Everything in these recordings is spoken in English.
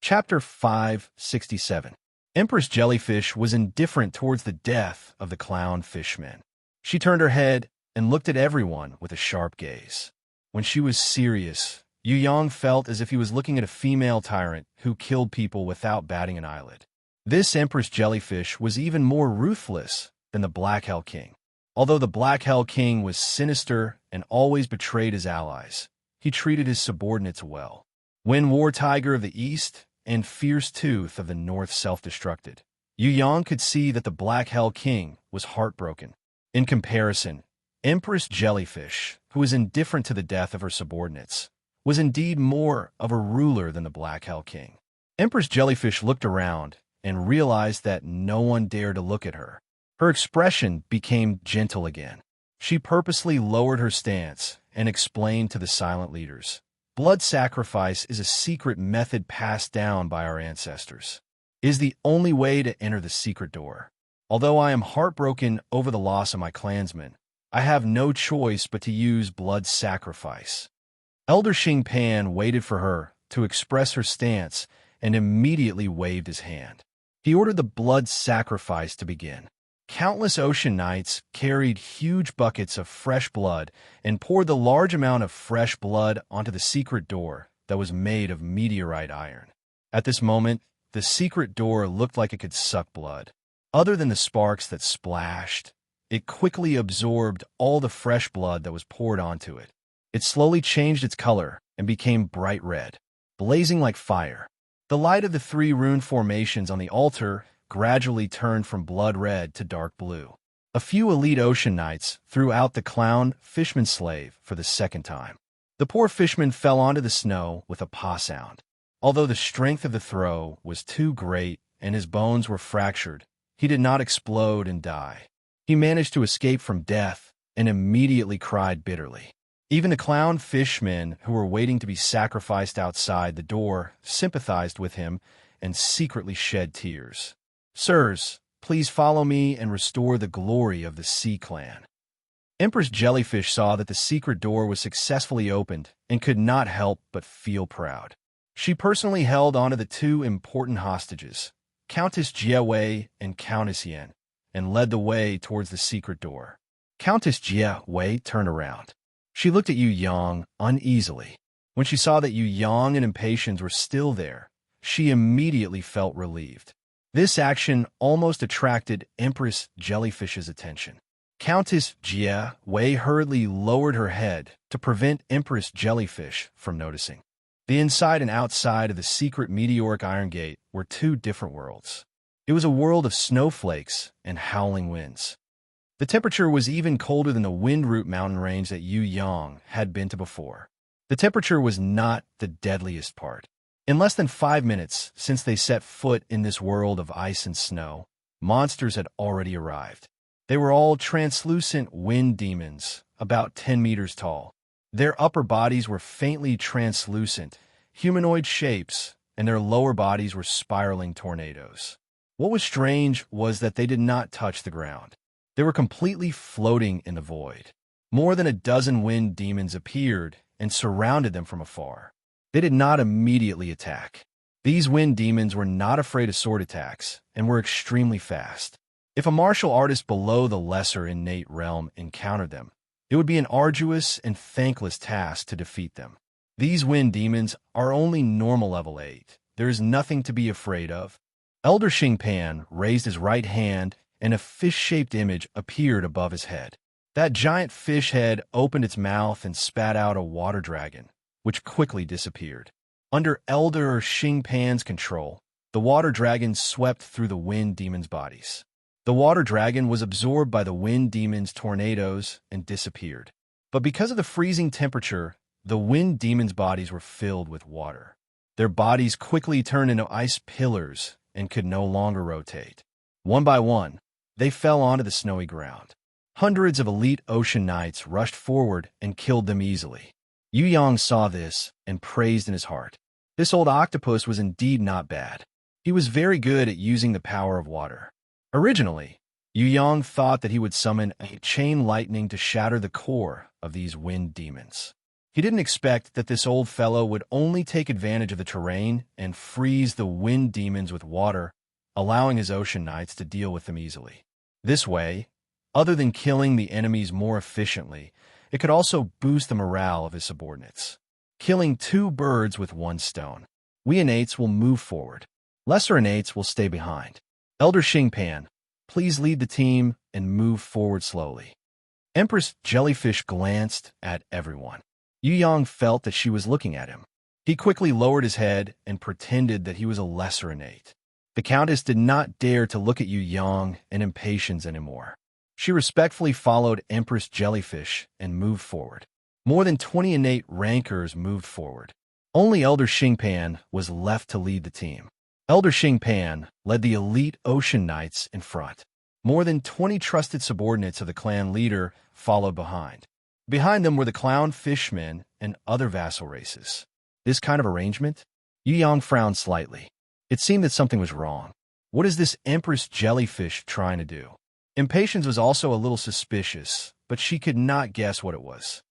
Chapter 567. Empress Jellyfish was indifferent towards the death of the clown fishmen. She turned her head and looked at everyone with a sharp gaze. When she was serious, Yu Yang felt as if he was looking at a female tyrant who killed people without batting an eyelid. This Empress Jellyfish was even more ruthless than the Black Hell King. Although the Black Hell King was sinister and always betrayed his allies, he treated his subordinates well. When War Tiger of the East and Fierce Tooth of the North self-destructed, Yu Yang could see that the Black Hell King was heartbroken. In comparison, Empress Jellyfish, who was indifferent to the death of her subordinates, was indeed more of a ruler than the Black Hell King. Empress Jellyfish looked around and realized that no one dared to look at her. Her expression became gentle again. She purposely lowered her stance and explained to the silent leaders, "Blood sacrifice is a secret method passed down by our ancestors. It is the only way to enter the secret door. Although I am heartbroken over the loss of my clansmen, I have no choice but to use blood sacrifice." Elder Xing Pan waited for her to express her stance and immediately waved his hand. He ordered the blood sacrifice to begin. Countless ocean knights carried huge buckets of fresh blood and poured the large amount of fresh blood onto the secret door that was made of meteorite iron. At this moment, the secret door looked like it could suck blood. Other than the sparks that splashed, it quickly absorbed all the fresh blood that was poured onto it. It slowly changed its color and became bright red, blazing like fire. The light of the three rune formations on the altar gradually turned from blood red to dark blue. A few elite ocean knights threw out the clown fishman slave for the second time. The poor fishman fell onto the snow with a paw sound. Although the strength of the throw was too great and his bones were fractured, he did not explode and die. He managed to escape from death and immediately cried bitterly. Even the clown fishmen who were waiting to be sacrificed outside the door sympathized with him and secretly shed tears. "Sirs, please follow me and restore the glory of the Sea Clan." Empress Jellyfish saw that the secret door was successfully opened and could not help but feel proud. She personally held onto the two important hostages, Countess Jie Wei and Countess Yen, and led the way towards the secret door. Countess Jie Wei turned around. She looked at Yu Yang uneasily. When she saw that Yu Yang and Impatience were still there, she immediately felt relieved. This action almost attracted Empress Jellyfish's attention. Countess Jie Wei hurriedly lowered her head to prevent Empress Jellyfish from noticing. The inside and outside of the secret meteoric iron gate were two different worlds. It was a world of snowflakes and howling winds. The temperature was even colder than the Windroot mountain range that Yu Yang had been to before. The temperature was not the deadliest part. In less than 5 minutes since they set foot in this world of ice and snow, monsters had already arrived. They were all translucent wind demons, about 10 meters tall. Their upper bodies were faintly translucent, humanoid shapes, and their lower bodies were spiraling tornadoes. What was strange was that they did not touch the ground. They were completely floating in the void. More than a dozen wind demons appeared and surrounded them from afar. They did not immediately attack. These wind demons were not afraid of sword attacks and were extremely fast. If a martial artist below the lesser innate realm encountered them, it would be an arduous and thankless task to defeat them. These wind demons are only normal level 8. There is nothing to be afraid of. Elder Xing Pan raised his right hand and a fish-shaped image appeared above his head. That giant fish head opened its mouth and spat out a water dragon, which quickly disappeared. Under Elder Xing Pan's control, the water dragon swept through the wind demons' bodies. The water dragon was absorbed by the wind demons' tornadoes and disappeared. But because of the freezing temperature, the wind demons' bodies were filled with water. Their bodies quickly turned into ice pillars and could no longer rotate. One by one, they fell onto the snowy ground. Hundreds of elite ocean knights rushed forward and killed them easily. Yu Yang saw this and praised in his heart. This old octopus was indeed not bad. He was very good at using the power of water. Originally, Yu Yang thought that he would summon a chain lightning to shatter the core of these wind demons. He didn't expect that this old fellow would only take advantage of the terrain and freeze the wind demons with water, allowing his ocean knights to deal with them easily. This way, other than killing the enemies more efficiently, it could also boost the morale of his subordinates. Killing two birds with one stone. We innates will move forward. Lesser innates will stay behind. Elder Xingpan, please lead the team and move forward slowly. Empress Jellyfish glanced at everyone. Yu Yang felt that she was looking at him. He quickly lowered his head and pretended that he was a lesser innate. The Countess did not dare to look at Yu Yang and impatience anymore. She respectfully followed Empress Jellyfish and moved forward. More than 20 innate rankers moved forward. Only Elder Xingpan was left to lead the team. Elder Xingpan led the elite Ocean Knights in front. More than 20 trusted subordinates of the clan leader followed behind. Behind them were the clown fishmen and other vassal races. This kind of arrangement? Yu Yang frowned slightly. It seemed that something was wrong. What is this Empress Jellyfish trying to do? Impatience was also a little suspicious, but she could not guess what it was.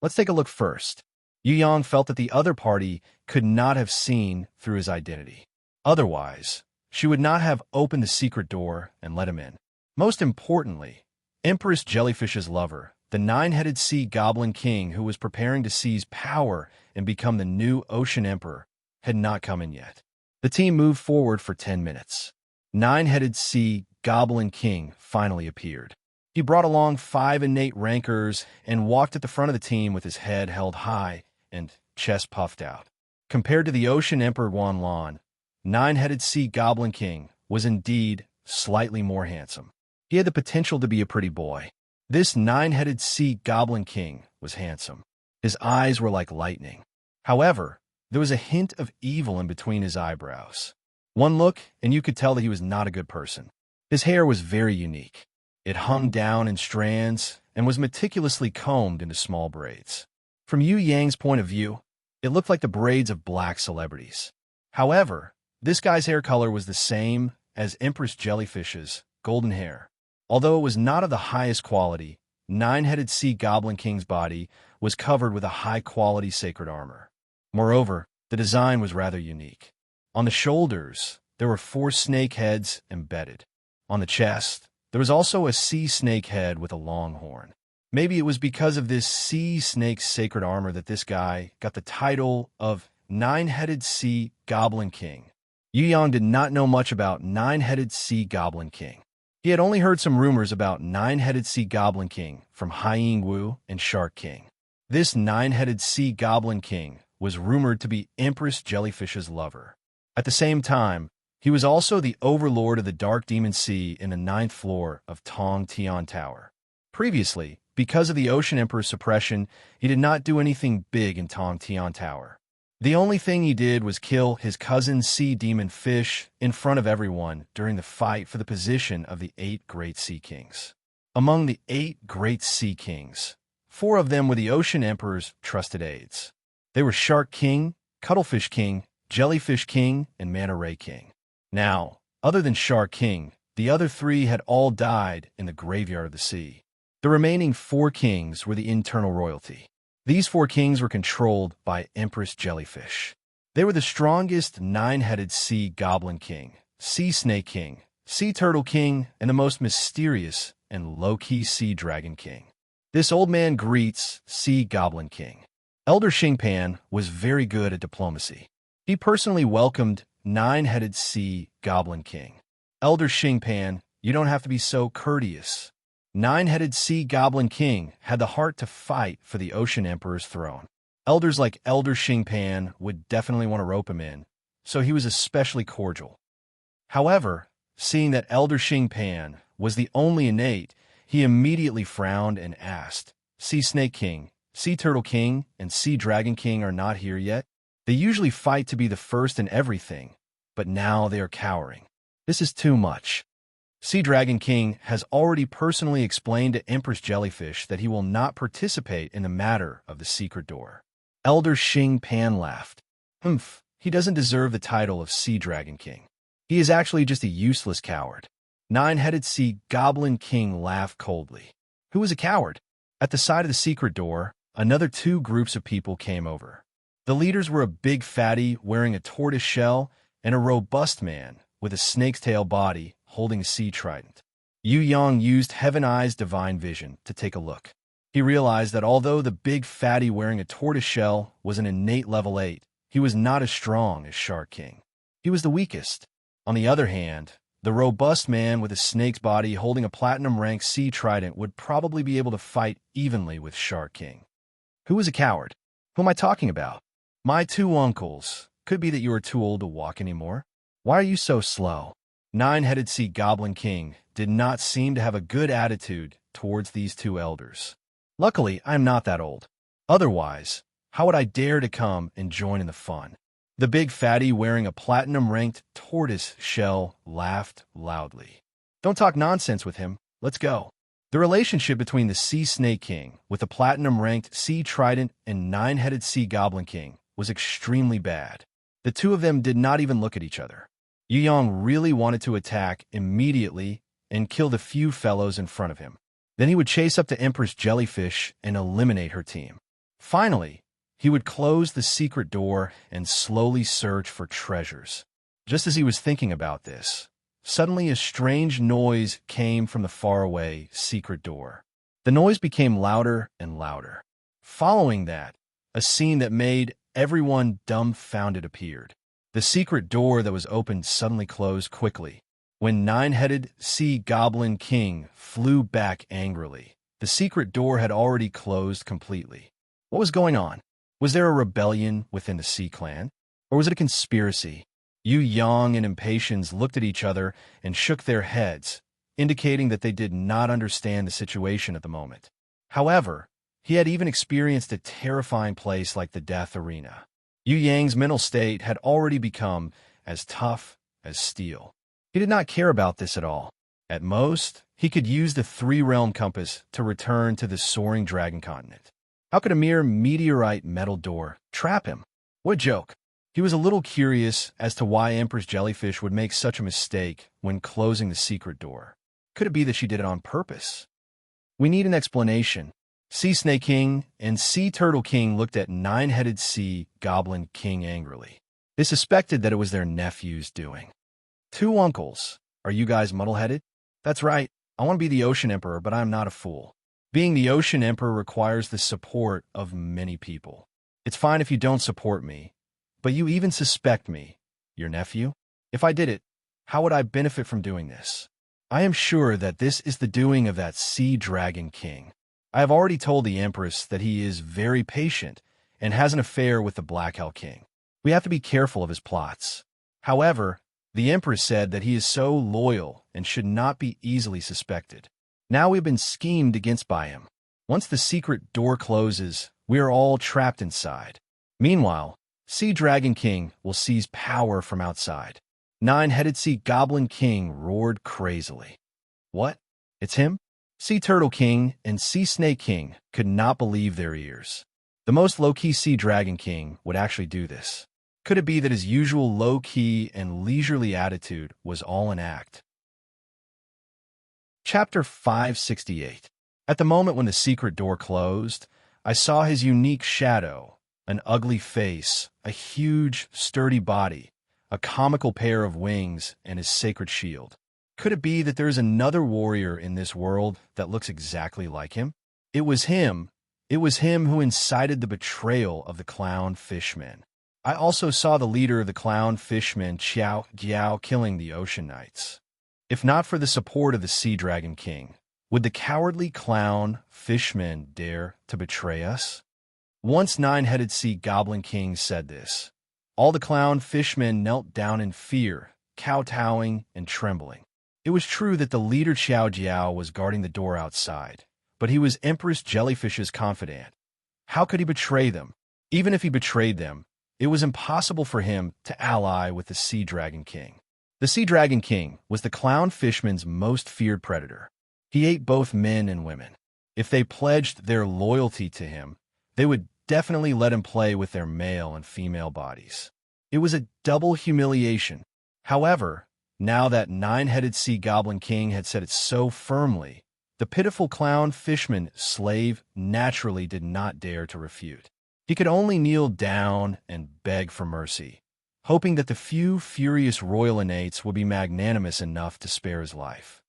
Let's take a look first. Yu Yang felt that the other party could not have seen through his identity. Otherwise, she would not have opened the secret door and let him in. Most importantly, Empress Jellyfish's lover, the nine-headed sea goblin king who was preparing to seize power and become the new ocean emperor, had not come in yet. The team moved forward for 10 minutes. Nine-headed sea goblin king finally appeared. He brought along 5 innate rankers and walked at the front of the team with his head held high and chest puffed out. Compared to the ocean emperor Wanlan, nine-headed sea goblin king was indeed slightly more handsome. He had the potential to be a pretty boy. This nine-headed sea goblin king was handsome. His eyes were like lightning. However, there was a hint of evil in between his eyebrows. One look, and you could tell that he was not a good person. His hair was very unique. It hung down in strands and was meticulously combed into small braids. From Yu Yang's point of view, it looked like the braids of black celebrities. However, this guy's hair color was the same as Empress Jellyfish's golden hair. Although it was not of the highest quality, nine-headed sea goblin king's body was covered with a high-quality sacred armor. Moreover, the design was rather unique. On the shoulders, there were 4 snake heads embedded. On the chest, there was also a sea snake head with a long horn. Maybe it was because of this sea snake's sacred armor that this guy got the title of Nine-Headed Sea Goblin King. Yu Yang did not know much about Nine-Headed Sea Goblin King. He had only heard some rumors about Nine-Headed Sea Goblin King from Haiying Wu and Shark King. This Nine-Headed Sea Goblin King was rumored to be Empress Jellyfish's lover. At the same time, he was also the overlord of the Dark Demon Sea in the 9th floor of Tong Tian Tower. Previously, because of the Ocean Emperor's suppression, he did not do anything big in Tong Tian Tower. The only thing he did was kill his cousin Sea Demon Fish in front of everyone during the fight for the position of the 8 Great Sea Kings. Among the 8 Great Sea Kings, 4 of them were the Ocean Emperor's trusted aides. They were Shark King, Cuttlefish King, Jellyfish King, and Manta Ray King. Now, other than Shark King, the other 3 had all died in the graveyard of the sea. The remaining 4 kings were the internal royalty. These 4 kings were controlled by Empress Jellyfish. They were the strongest 9-headed sea goblin king, sea snake king, sea turtle king, and the most mysterious and low-key sea dragon king. This old man greets sea goblin king. Elder Xingpan was very good at diplomacy. He personally welcomed 9-headed sea goblin king. Elder Xingpan, you don't have to be so courteous. 9-headed sea goblin king had the heart to fight for the Ocean Emperor's throne. Elders like Elder Xingpan would definitely want to rope him in, so he was especially cordial. However, seeing that Elder Xingpan was the only innate, he immediately frowned and asked, Sea Snake King, Sea Turtle King, and Sea Dragon King are not here yet? They usually fight to be the first in everything, but now they are cowering. This is too much. Sea Dragon King has already personally explained to Empress Jellyfish that he will not participate in the matter of the secret door. Elder Xingpan laughed. He doesn't deserve the title of Sea Dragon King. He is actually just a useless coward. 9-headed Sea Goblin King laughed coldly. Who is a coward? At the side of the secret door, another two groups of people came over. The leaders were a big fatty wearing a tortoise shell and a robust man with a snake's tail body holding a sea trident. Yu Yang used Heaven Eye's divine vision to take a look. He realized that although the big fatty wearing a tortoise shell was an innate level 8, he was not as strong as Shark King. He was the weakest. On the other hand, the robust man with a snake's body holding a platinum-ranked sea trident would probably be able to fight evenly with Shark King. Who was a coward? Who am I talking about? My two uncles. Could be that you are too old to walk anymore. Why are you so slow? Nine-headed Sea Goblin King did not seem to have a good attitude towards these two elders. Luckily, I am not that old. Otherwise, how would I dare to come and join in the fun? The big fatty wearing a platinum-ranked tortoise shell laughed loudly. Don't talk nonsense with him. Let's go. The relationship between the Sea Snake King with the platinum-ranked Sea Trident and Nine-headed Sea Goblin King was extremely bad. The two of them did not even look at each other. Yu Yang really wanted to attack immediately and kill the few fellows in front of him. Then he would chase up to Empress Jellyfish and eliminate her team. Finally, he would close the secret door and slowly search for treasures. Just as he was thinking about this, suddenly a strange noise came from the faraway secret door. The noise became louder and louder. Following that, a scene that made everyone dumbfounded appeared. The secret door that was opened suddenly closed quickly. When Nine-headed Sea Goblin King flew back angrily, the secret door had already closed completely. What was going on? Was there a rebellion within the Sea Clan? Or was it a conspiracy? Yu Yang and Impatience looked at each other and shook their heads, indicating that they did not understand the situation at the moment. However, he had even experienced a terrifying place like the Death Arena. Yu Yang's mental state had already become as tough as steel. He did not care about this at all. At most, he could use the three-realm compass to return to the soaring dragon continent. How could a mere meteorite metal door trap him? What a joke. He was a little curious as to why Empress Jellyfish would make such a mistake when closing the secret door. Could it be that she did it on purpose? We need an explanation. Sea Snake King and Sea Turtle King looked at Nine-headed Sea Goblin King angrily. They suspected that it was their nephew's doing. Two uncles. Are you guys muddle-headed? That's right. I want to be the Ocean Emperor, but I'm not a fool. Being the Ocean Emperor requires the support of many people. It's fine if you don't support me, but you even suspect me, your nephew? If I did it, how would I benefit from doing this? I am sure that this is the doing of that Sea Dragon King. I have already told the Empress that he is very patient and has an affair with the Black Hell King. We have to be careful of his plots. However, the Empress said that he is so loyal and should not be easily suspected. Now we've been schemed against by him. Once the secret door closes, we are all trapped inside. Meanwhile, Sea Dragon King will seize power from outside. Nine-headed Sea Goblin King roared crazily. What? It's him? Sea Turtle King and Sea Snake King could not believe their ears. The most low-key Sea Dragon King would actually do this. Could it be that his usual low-key and leisurely attitude was all an act? Chapter 568. At the moment when the secret door closed, I saw his unique shadow, an ugly face, a huge, sturdy body, a comical pair of wings, and his sacred shield. Could it be that there is another warrior in this world that looks exactly like him? It was him. It was him who incited the betrayal of the clown fishmen. I also saw the leader of the clown fishmen, Xiao Jiao, killing the Ocean Knights. If not for the support of the Sea Dragon King, would the cowardly clown fishmen dare to betray us? Once Nine-headed Sea Goblin King said this, all the clown fishmen knelt down in fear, kowtowing and trembling. It was true that the leader Xiao Jiao was guarding the door outside, but he was Empress Jellyfish's confidant. How could he betray them? Even if he betrayed them, it was impossible for him to ally with the Sea Dragon King. The Sea Dragon King was the clown fishmen's most feared predator. He ate both men and women. If they pledged their loyalty to him, they would definitely let him play with their male and female bodies. It was a double humiliation. However, now that Nine-headed Sea Goblin King had said it so firmly, The pitiful clown fishman slave naturally did not dare to refute. He could only kneel down and beg for mercy, hoping that the few furious royal innates would be magnanimous enough to spare his life.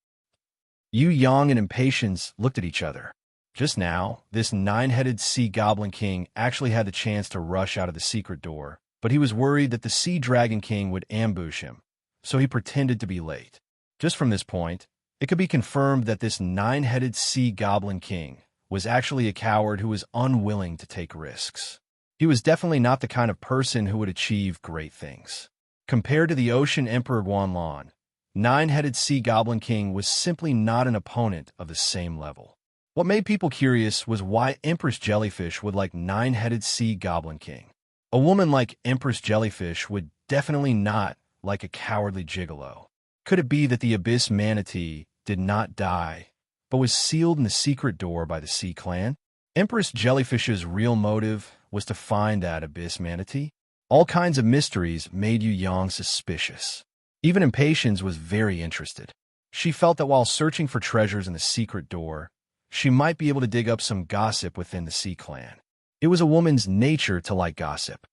Yu Yang and Impatience looked at each other. Just now, this nine-headed sea goblin king actually had the chance to rush out of the secret door, but he was worried that the sea dragon king would ambush him, so he pretended to be late. Just from this point, it could be confirmed that this nine-headed sea goblin king was actually a coward who was unwilling to take risks. He was definitely not the kind of person who would achieve great things. Compared to the Ocean Emperor Guanlan, nine-headed sea goblin king was simply not an opponent of the same level. What made people curious was why Empress Jellyfish would like nine-headed sea goblin king. A woman like Empress Jellyfish would definitely not like a cowardly gigolo. Could it be that the Abyss Manatee did not die, but was sealed in the secret door by the Sea Clan? Empress Jellyfish's real motive was to find that Abyss Manatee. All kinds of mysteries made Yu Yang suspicious. Even Impatience was very interested. She felt that while searching for treasures in the secret door, she might be able to dig up some gossip within the Sea Clan. It was a woman's nature to like gossip.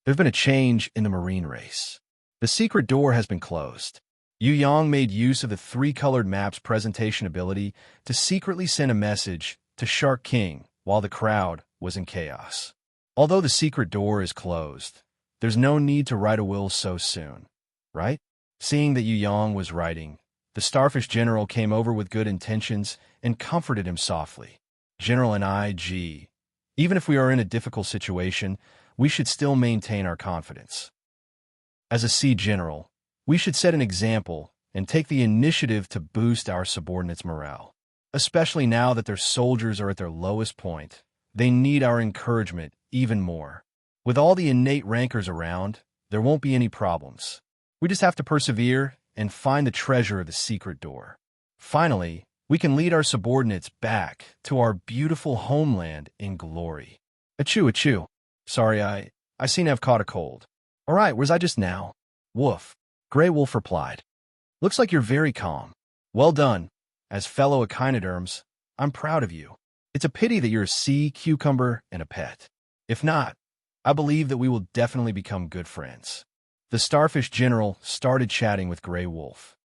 There's been a change in the marine race. The secret door has been closed. Yu Yang made use of the three-colored map's presentation ability to secretly send a message to Shark King while the crowd was in chaos. Although the secret door is closed, there's no need to write a will so soon, right? Seeing that Yu Yang was writing, the Starfish General came over with good intentions and comforted him softly. General and even if we are in a difficult situation, we should still maintain our confidence. As a Sea General, we should set an example and take the initiative to boost our subordinates' morale. Especially now that their soldiers are at their lowest point, they need our encouragement even more. With all the innate rankers around, there won't be any problems. We just have to persevere and find the treasure of the secret door. Finally, we can lead our subordinates back to our beautiful homeland in glory. Achoo, achoo. Sorry, I seem to have caught a cold. All right, where's I just now? Woof. Grey Wolf replied. Looks like you're very calm. Well done. As fellow echinoderms, I'm proud of you. It's a pity that you're a sea cucumber and a pet. If not, I believe that we will definitely become good friends. The Starfish General started chatting with Grey Wolf.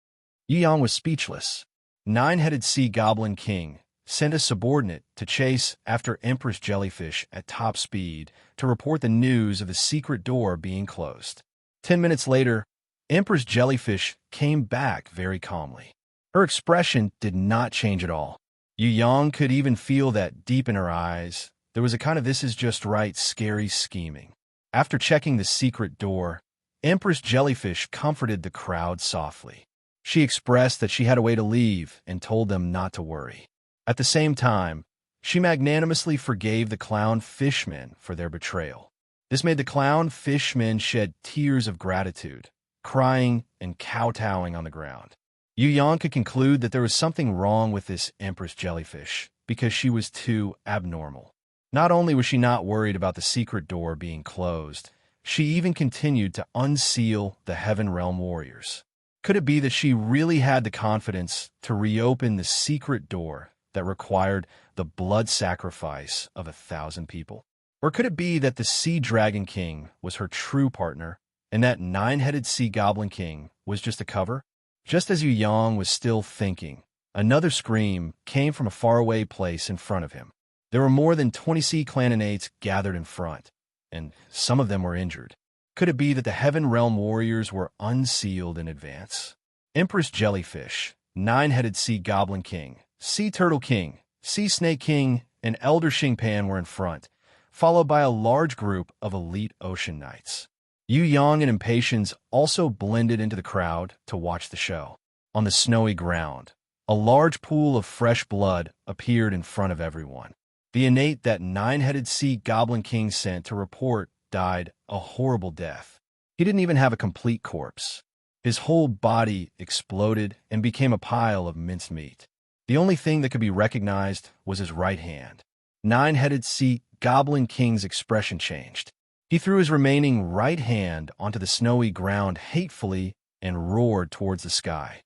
Yu Yang was speechless. Nine-headed sea goblin king sent a subordinate to chase after Empress Jellyfish at top speed to report the news of the secret door being closed. 10 minutes later, Empress Jellyfish came back very calmly. Her expression did not change at all. Yu Yang could even feel that deep in her eyes, there was a kind of this is just right scary scheming. After checking the secret door, Empress Jellyfish comforted the crowd softly. She expressed that she had a way to leave and told them not to worry. At the same time, she magnanimously forgave the clown fishmen for their betrayal. This made the clown fishmen shed tears of gratitude, crying and kowtowing on the ground. Yu Yang could conclude that there was something wrong with this Empress Jellyfish because she was too abnormal. Not only was she not worried about the secret door being closed, she even continued to unseal the Heaven Realm warriors. Could it be that she really had the confidence to reopen the secret door that required the blood sacrifice of 1,000 people? Or could it be that the Sea Dragon King was her true partner, and that nine-headed Sea Goblin King was just a cover? Just as Yu Yang was still thinking, another scream came from a faraway place in front of him. There were more than 20 Sea Claninates gathered in front, and some of them were injured. Could it be that the Heaven Realm warriors were unsealed in advance? Empress Jellyfish, nine-headed Sea Goblin King, Sea Turtle King, Sea Snake King, and Elder Xingpan were in front, followed by a large group of elite ocean knights. Yu Yang and Impatience also blended into the crowd to watch the show. On the snowy ground, a large pool of fresh blood appeared in front of everyone. The innate that nine-headed Sea Goblin King sent to report died a horrible death. He didn't even have a complete corpse. His whole body exploded and became a pile of minced meat. The only thing that could be recognized was his right hand. Nine-headed Sea Goblin King's expression changed. He threw his remaining right hand onto the snowy ground hatefully and roared towards the sky.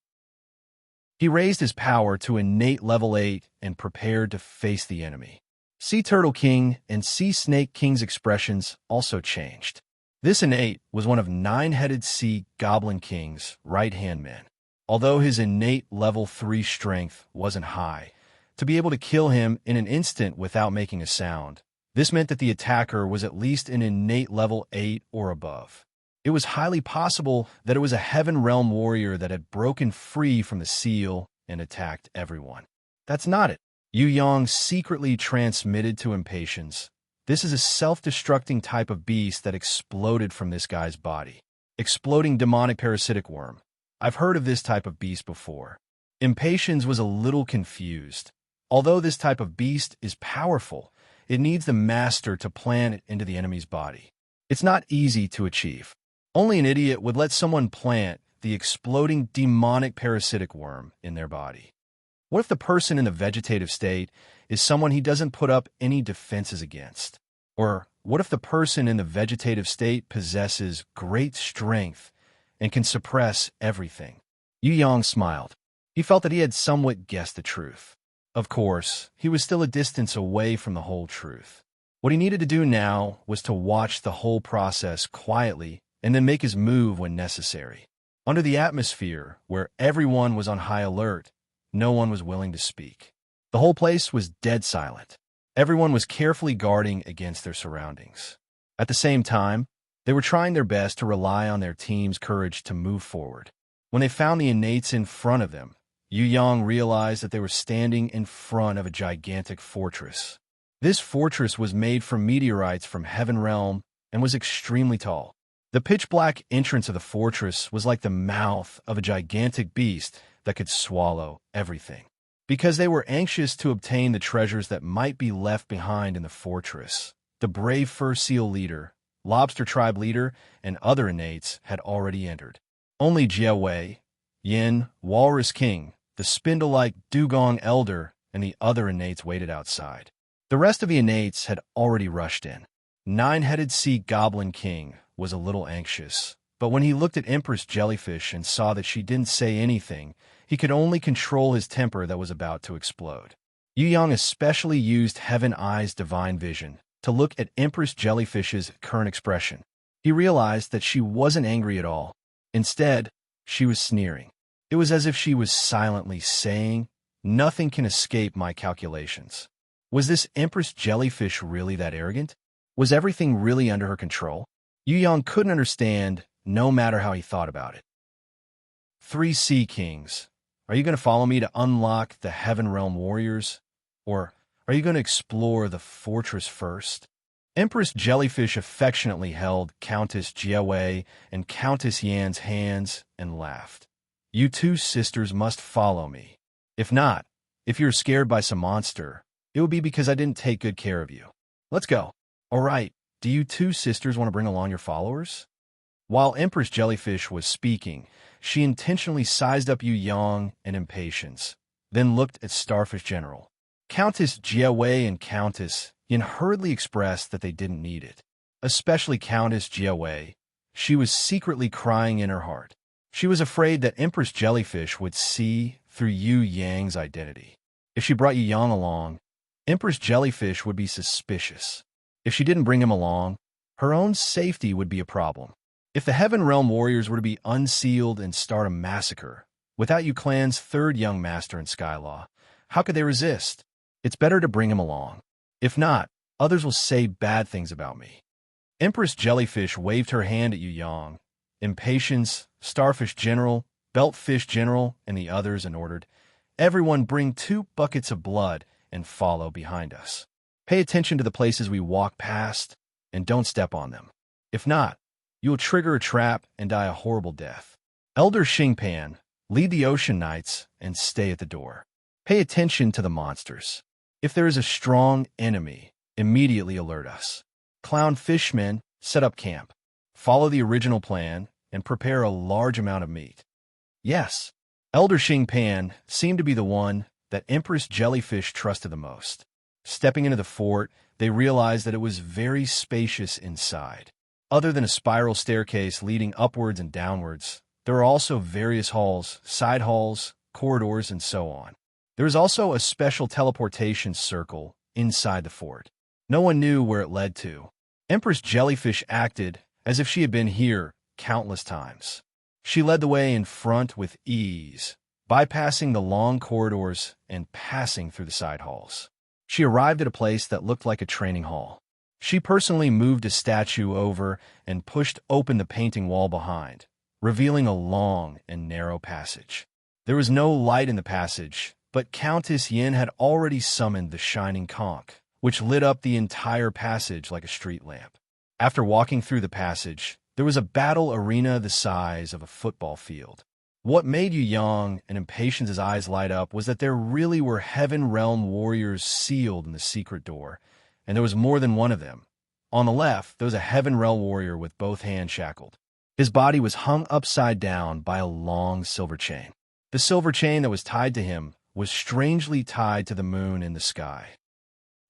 He raised his power to innate level 8 and prepared to face the enemy. Sea Turtle King and Sea Snake King's expressions also changed. This innate was one of 9-headed Sea Goblin King's right-hand men. Although his innate level 3 strength wasn't high, to be able to kill him in an instant without making a sound, this meant that the attacker was at least an innate level 8 or above. It was highly possible that it was a Heaven Realm warrior that had broken free from the seal and attacked everyone. That's not it. Yu Yang secretly transmitted to Impatience. This is a self-destructing type of beast that exploded from this guy's body. Exploding demonic parasitic worm. I've heard of this type of beast before. Impatience was a little confused. Although this type of beast is powerful, it needs the master to plant it into the enemy's body. It's not easy to achieve. Only an idiot would let someone plant the exploding demonic parasitic worm in their body. What if the person in the vegetative state is someone he doesn't put up any defenses against? Or what if the person in the vegetative state possesses great strength and can suppress everything? Yu Yang smiled. He felt that he had somewhat guessed the truth. Of course, he was still a distance away from the whole truth. What he needed to do now was to watch the whole process quietly and then make his move when necessary. Under the atmosphere, where everyone was on high alert, no one was willing to speak. The whole place was dead silent. Everyone was carefully guarding against their surroundings. At the same time, they were trying their best to rely on their team's courage to move forward. When they found the innates in front of them, Yu Yang realized that they were standing in front of a gigantic fortress. This fortress was made from meteorites from Heaven Realm and was extremely tall. The pitch-black entrance of the fortress was like the mouth of a gigantic beast that could swallow everything. Because they were anxious to obtain the treasures that might be left behind in the fortress, the brave Fur Seal leader, Lobster Tribe leader, and other innates had already entered. Only Jia Wei, Yin, Walrus King, the spindle-like Dugong Elder, and the other innates waited outside. The rest of the innates had already rushed in. 9-headed Sea Goblin King was a little anxious, but when he looked at Empress Jellyfish and saw that she didn't say anything, he could only control his temper that was about to explode. Yu Yang especially used Heaven Eye's divine vision to look at Empress Jellyfish's current expression. He realized that she wasn't angry at all. Instead, she was sneering. It was as if she was silently saying, "Nothing can escape my calculations." Was this Empress Jellyfish really that arrogant? Was everything really under her control? Yu Yang couldn't understand, no matter how he thought about it. 3 Sea Kings. Are you going to follow me to unlock the Heaven Realm warriors? Or are you going to explore the fortress first? Empress Jellyfish affectionately held Countess Jia Wei and Countess Yan's hands and laughed. You 2 sisters must follow me. If not, if you're scared by some monster, it will be because I didn't take good care of you. Let's go. All right, do you 2 sisters want to bring along your followers? While Empress Jellyfish was speaking, she intentionally sized up Yu Yang and Impatience, then looked at Starfish General. Countess Jia Wei and Countess Yin hurriedly expressed that they didn't need it. Especially Countess Jia Wei. She was secretly crying in her heart. She was afraid that Empress Jellyfish would see through Yu Yang's identity. If she brought Yu Yang along, Empress Jellyfish would be suspicious. If she didn't bring him along, her own safety would be a problem. If the Heaven Realm warriors were to be unsealed and start a massacre, without Yu Clan's 3rd young master in Skylaw, how could they resist? It's better to bring him along. If not, others will say bad things about me. Empress Jellyfish waved her hand at Yu Yang, Impatience, Starfish General, Beltfish General, and the others, and ordered, "Everyone bring 2 buckets of blood and follow behind us. Pay attention to the places we walk past, and don't step on them. If not, you will trigger a trap and die a horrible death. Elder Xingpan, lead the Ocean Knights and stay at the door. Pay attention to the monsters. If there is a strong enemy, immediately alert us. Clown Fishmen, set up camp. Follow the original plan and prepare a large amount of meat." Yes, Elder Xingpan seemed to be the one that Empress Jellyfish trusted the most. Stepping into the fort, they realized that it was very spacious inside. Other than a spiral staircase leading upwards and downwards, there were also various halls, side halls, corridors, and so on. There was also a special teleportation circle inside the fort. No one knew where it led to. Empress Jellyfish acted as if she had been here countless times. She led the way in front with ease, bypassing the long corridors and passing through the side halls. She arrived at a place that looked like a training hall. She personally moved a statue over and pushed open the painting wall behind, revealing a long and narrow passage. There was no light in the passage, but Countess Yin had already summoned the shining conch, which lit up the entire passage like a street lamp. After walking through the passage, there was a battle arena the size of a football field. What made Yu Yang and Impatience's eyes light up was that there really were Heaven Realm warriors sealed in the secret door, and there was more than one of them. On the left, there was a Heaven Realm warrior with both hands shackled. His body was hung upside down by a long silver chain. The silver chain that was tied to him was strangely tied to the moon in the sky.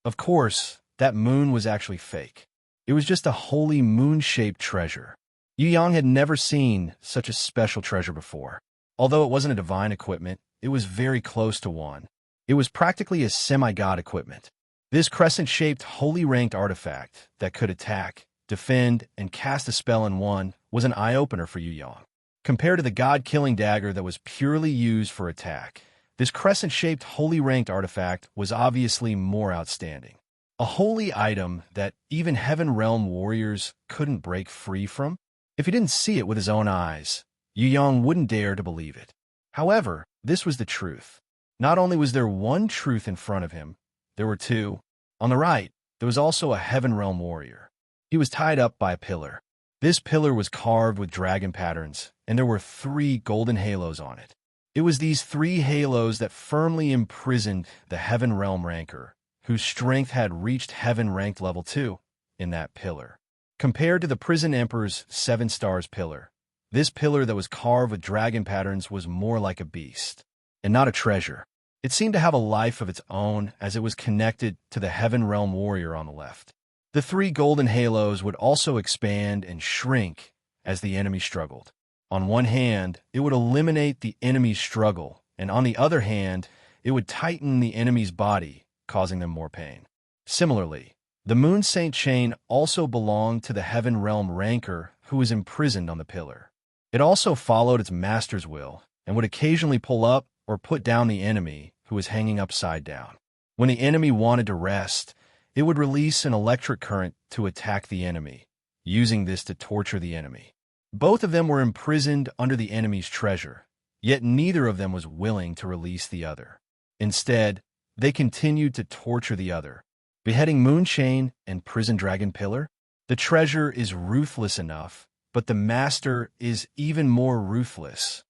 Of course, that moon was actually fake. It was just a holy moon-shaped treasure. Yu Yang had never seen such a special treasure before. Although it wasn't a divine equipment, it was very close to one. It was practically a semi-god equipment. This crescent-shaped, holy-ranked artifact that could attack, defend, and cast a spell in one was an eye-opener for Yu Yang. Compared to the god-killing dagger that was purely used for attack, this crescent-shaped, holy-ranked artifact was obviously more outstanding. A holy item that even Heaven Realm warriors couldn't break free from? If he didn't see it with his own eyes, Yu Yang wouldn't dare to believe it. However, this was the truth. Not only was there one truth in front of him, there were two. On the right, there was also a Heaven Realm warrior. He was tied up by a pillar. This pillar was carved with dragon patterns, and there were 3 golden halos on it. It was these 3 halos that firmly imprisoned the Heaven Realm ranker, whose strength had reached Heaven ranked level 2 in that pillar. Compared to the Prison Emperor's 7 stars pillar, this pillar that was carved with dragon patterns was more like a beast, and not a treasure. It seemed to have a life of its own as it was connected to the Heaven Realm warrior on the left. The 3 golden halos would also expand and shrink as the enemy struggled. On one hand, it would eliminate the enemy's struggle, and on the other hand, it would tighten the enemy's body, causing them more pain. Similarly, the Moon Saint chain also belonged to the Heaven Realm ranker who was imprisoned on the pillar. It also followed its master's will and would occasionally pull up or put down the enemy who was hanging upside down. When the enemy wanted to rest, it would release an electric current to attack the enemy, using this to torture the enemy. Both of them were imprisoned under the enemy's treasure, yet neither of them was willing to release the other. Instead, they continued to torture the other. Beheading Moon Chain and Prison Dragon Pillar? The treasure is ruthless enough, but the master is even more ruthless.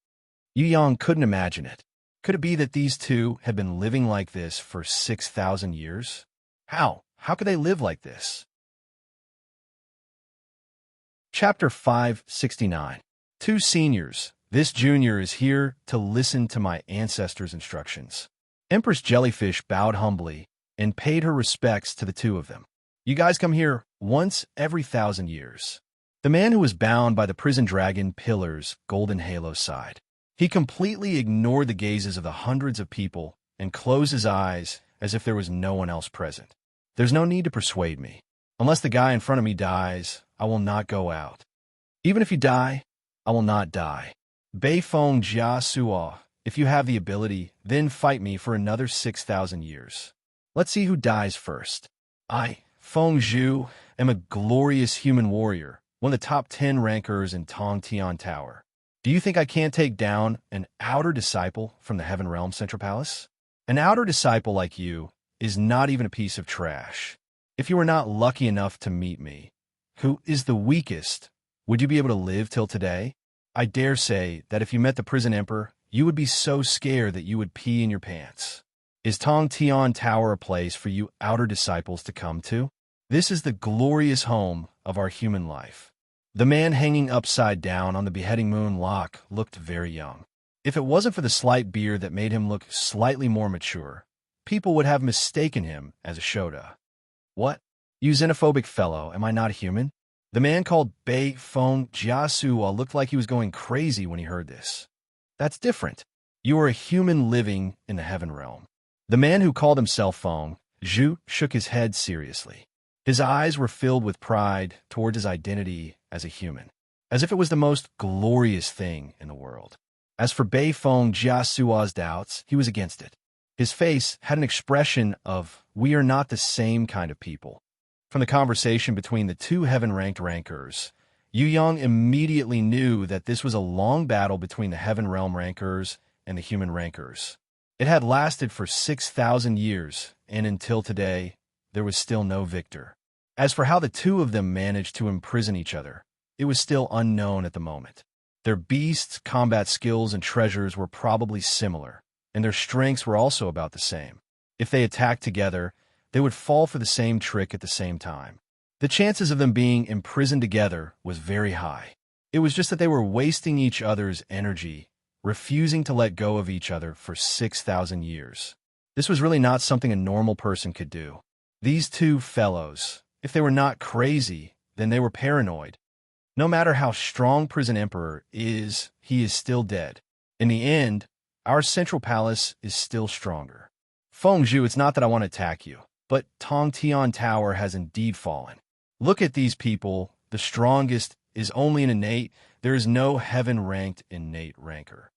Yu Yang couldn't imagine it. Could it be that these two had been living like this for 6,000 years? How? How could they live like this? Chapter 569. 2 seniors. This junior is here to listen to my ancestors' instructions. Empress Jellyfish bowed humbly and paid her respects to the 2 of them. You guys come here once every 1,000 years. The man who was bound by the prison dragon pillar's golden halo sighed. He completely ignored the gazes of the hundreds of people and closed his eyes as if there was no one else present. There's no need to persuade me. Unless the guy in front of me dies, I will not go out. Even if you die, I will not die. Bei Feng Jia Suo, if you have the ability, then fight me for another 6,000 years. Let's see who dies first. I, Feng Zhu, am a glorious human warrior, one of the top 10 rankers in Tong Tian Tower. Do you think I can't take down an outer disciple from the Heaven Realm Central Palace? An outer disciple like you is not even a piece of trash. If you were not lucky enough to meet me, who is the weakest, would you be able to live till today? I dare say that if you met the Prison Emperor, you would be so scared that you would pee in your pants. Is Tong Tian Tower a place for you outer disciples to come to? This is the glorious home of our human life. The man hanging upside down on the beheading moon lock looked very young. If it wasn't for the slight beard that made him look slightly more mature, people would have mistaken him as a Shoda. What? You xenophobic fellow, am I not human? The man called Bei Feng Jiasuo looked like he was going crazy when he heard this. That's different. You are a human living in the heaven realm. The man who called himself Feng Zhu shook his head seriously. His eyes were filled with pride towards his identity as a human, as if it was the most glorious thing in the world. As for Bei Feng Jiasua's doubts, he was against it. His face had an expression of, "We are not the same kind of people." From the conversation between the two heaven-ranked rankers, Yu Yang immediately knew that this was a long battle between the heaven realm rankers and the human rankers. It had lasted for 6,000 years, and until today, there was still no victor. As for how the two of them managed to imprison each other, it was still unknown at the moment. Their beasts, combat skills, and treasures were probably similar, and their strengths were also about the same. If they attacked together, they would fall for the same trick at the same time. The chances of them being imprisoned together was very high. It was just that they were wasting each other's energy, refusing to let go of each other for 6,000 years. This was really not something a normal person could do. These two fellows, if they were not crazy, then they were paranoid. No matter how strong Prison Emperor is, he is still dead. In the end, our central palace is still stronger. Feng Zhu, it's not that I want to attack you, but Tong Tian Tower has indeed fallen. Look at these people. The strongest is only an innate. There is no heaven-ranked innate ranker.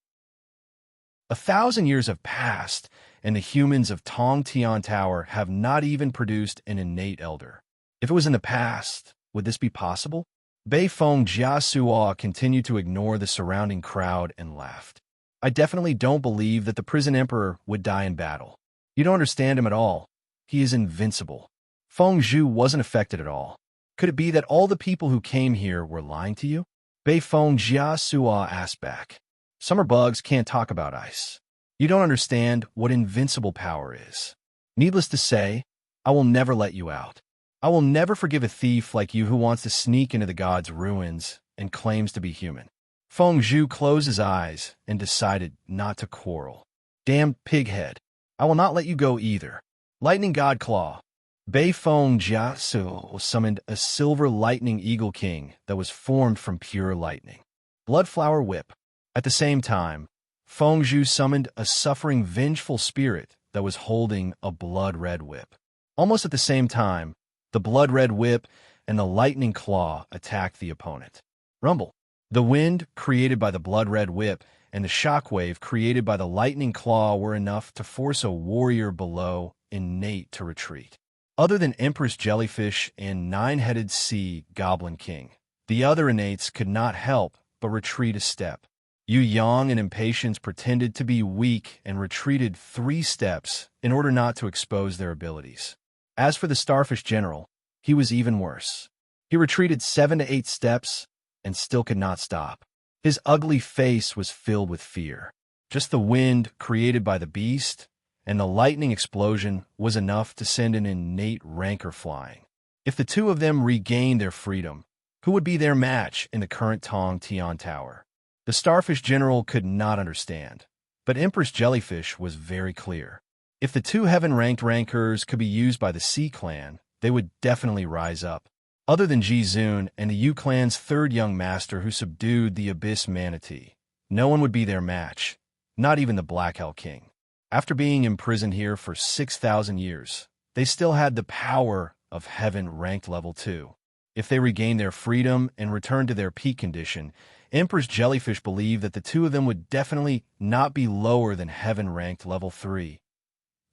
1,000 years have passed, and the humans of Tong Tian Tower have not even produced an innate elder. If it was in the past, would this be possible? Bei Feng Jiasua continued to ignore the surrounding crowd and laughed. I definitely don't believe that the Prison Emperor would die in battle. You don't understand him at all. He is invincible. Feng Zhu wasn't affected at all. Could it be that all the people who came here were lying to you? Bei Feng Jiasua asked back. Summer bugs can't talk about ice. You don't understand what invincible power is. Needless to say, I will never let you out. I will never forgive a thief like you who wants to sneak into the gods' ruins and claims to be human. Feng Zhu closed his eyes and decided not to quarrel. Damn pighead. I will not let you go either. Lightning God Claw. Bei Feng Jiasu summoned a silver lightning eagle king that was formed from pure lightning. Bloodflower Whip. At the same time, Feng Zhu summoned a suffering vengeful spirit that was holding a blood-red whip. Almost at the same time, the blood-red whip and the lightning claw attacked the opponent. Rumble. The wind created by the blood-red whip and the shockwave created by the lightning claw were enough to force a warrior below innate to retreat. Other than Empress Jellyfish and Nine-Headed Sea Goblin King, the other innates could not help but retreat a step. Yu Yang and Impatience pretended to be weak and retreated 3 steps in order not to expose their abilities. As for the Starfish General, he was even worse. He retreated 7 to 8 steps and still could not stop. His ugly face was filled with fear. Just the wind created by the beast and the lightning explosion was enough to send an innate rancor flying. If the two of them regained their freedom, who would be their match in the current Tong Tian Tower? The Starfish General could not understand, but Empress Jellyfish was very clear. If the two heaven-ranked rankers could be used by the Sea Clan, they would definitely rise up. Other than Ji Zun and the Yu Clan's 3rd young master who subdued the Abyss Manatee, no one would be their match, not even the Black Hell King. After being imprisoned here for 6,000 years, they still had the power of heaven ranked level 2. If they regained their freedom and returned to their peak condition, Empress Jellyfish believed that the two of them would definitely not be lower than heaven ranked level 3.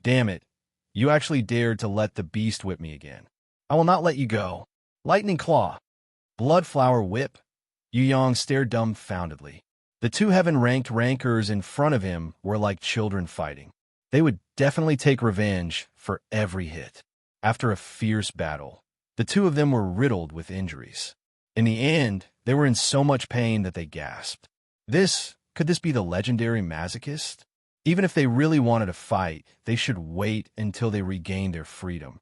Damn it, you actually dared to let the beast whip me again. I will not let you go. Lightning Claw. Bloodflower Whip. Yu Yang stared dumbfoundedly. The two heaven-ranked rankers in front of him were like children fighting. They would definitely take revenge for every hit. After a fierce battle, the two of them were riddled with injuries. In the end, they were in so much pain that they gasped. Could this be the legendary masochist? Even if they really wanted to fight, they should wait until they regained their freedom.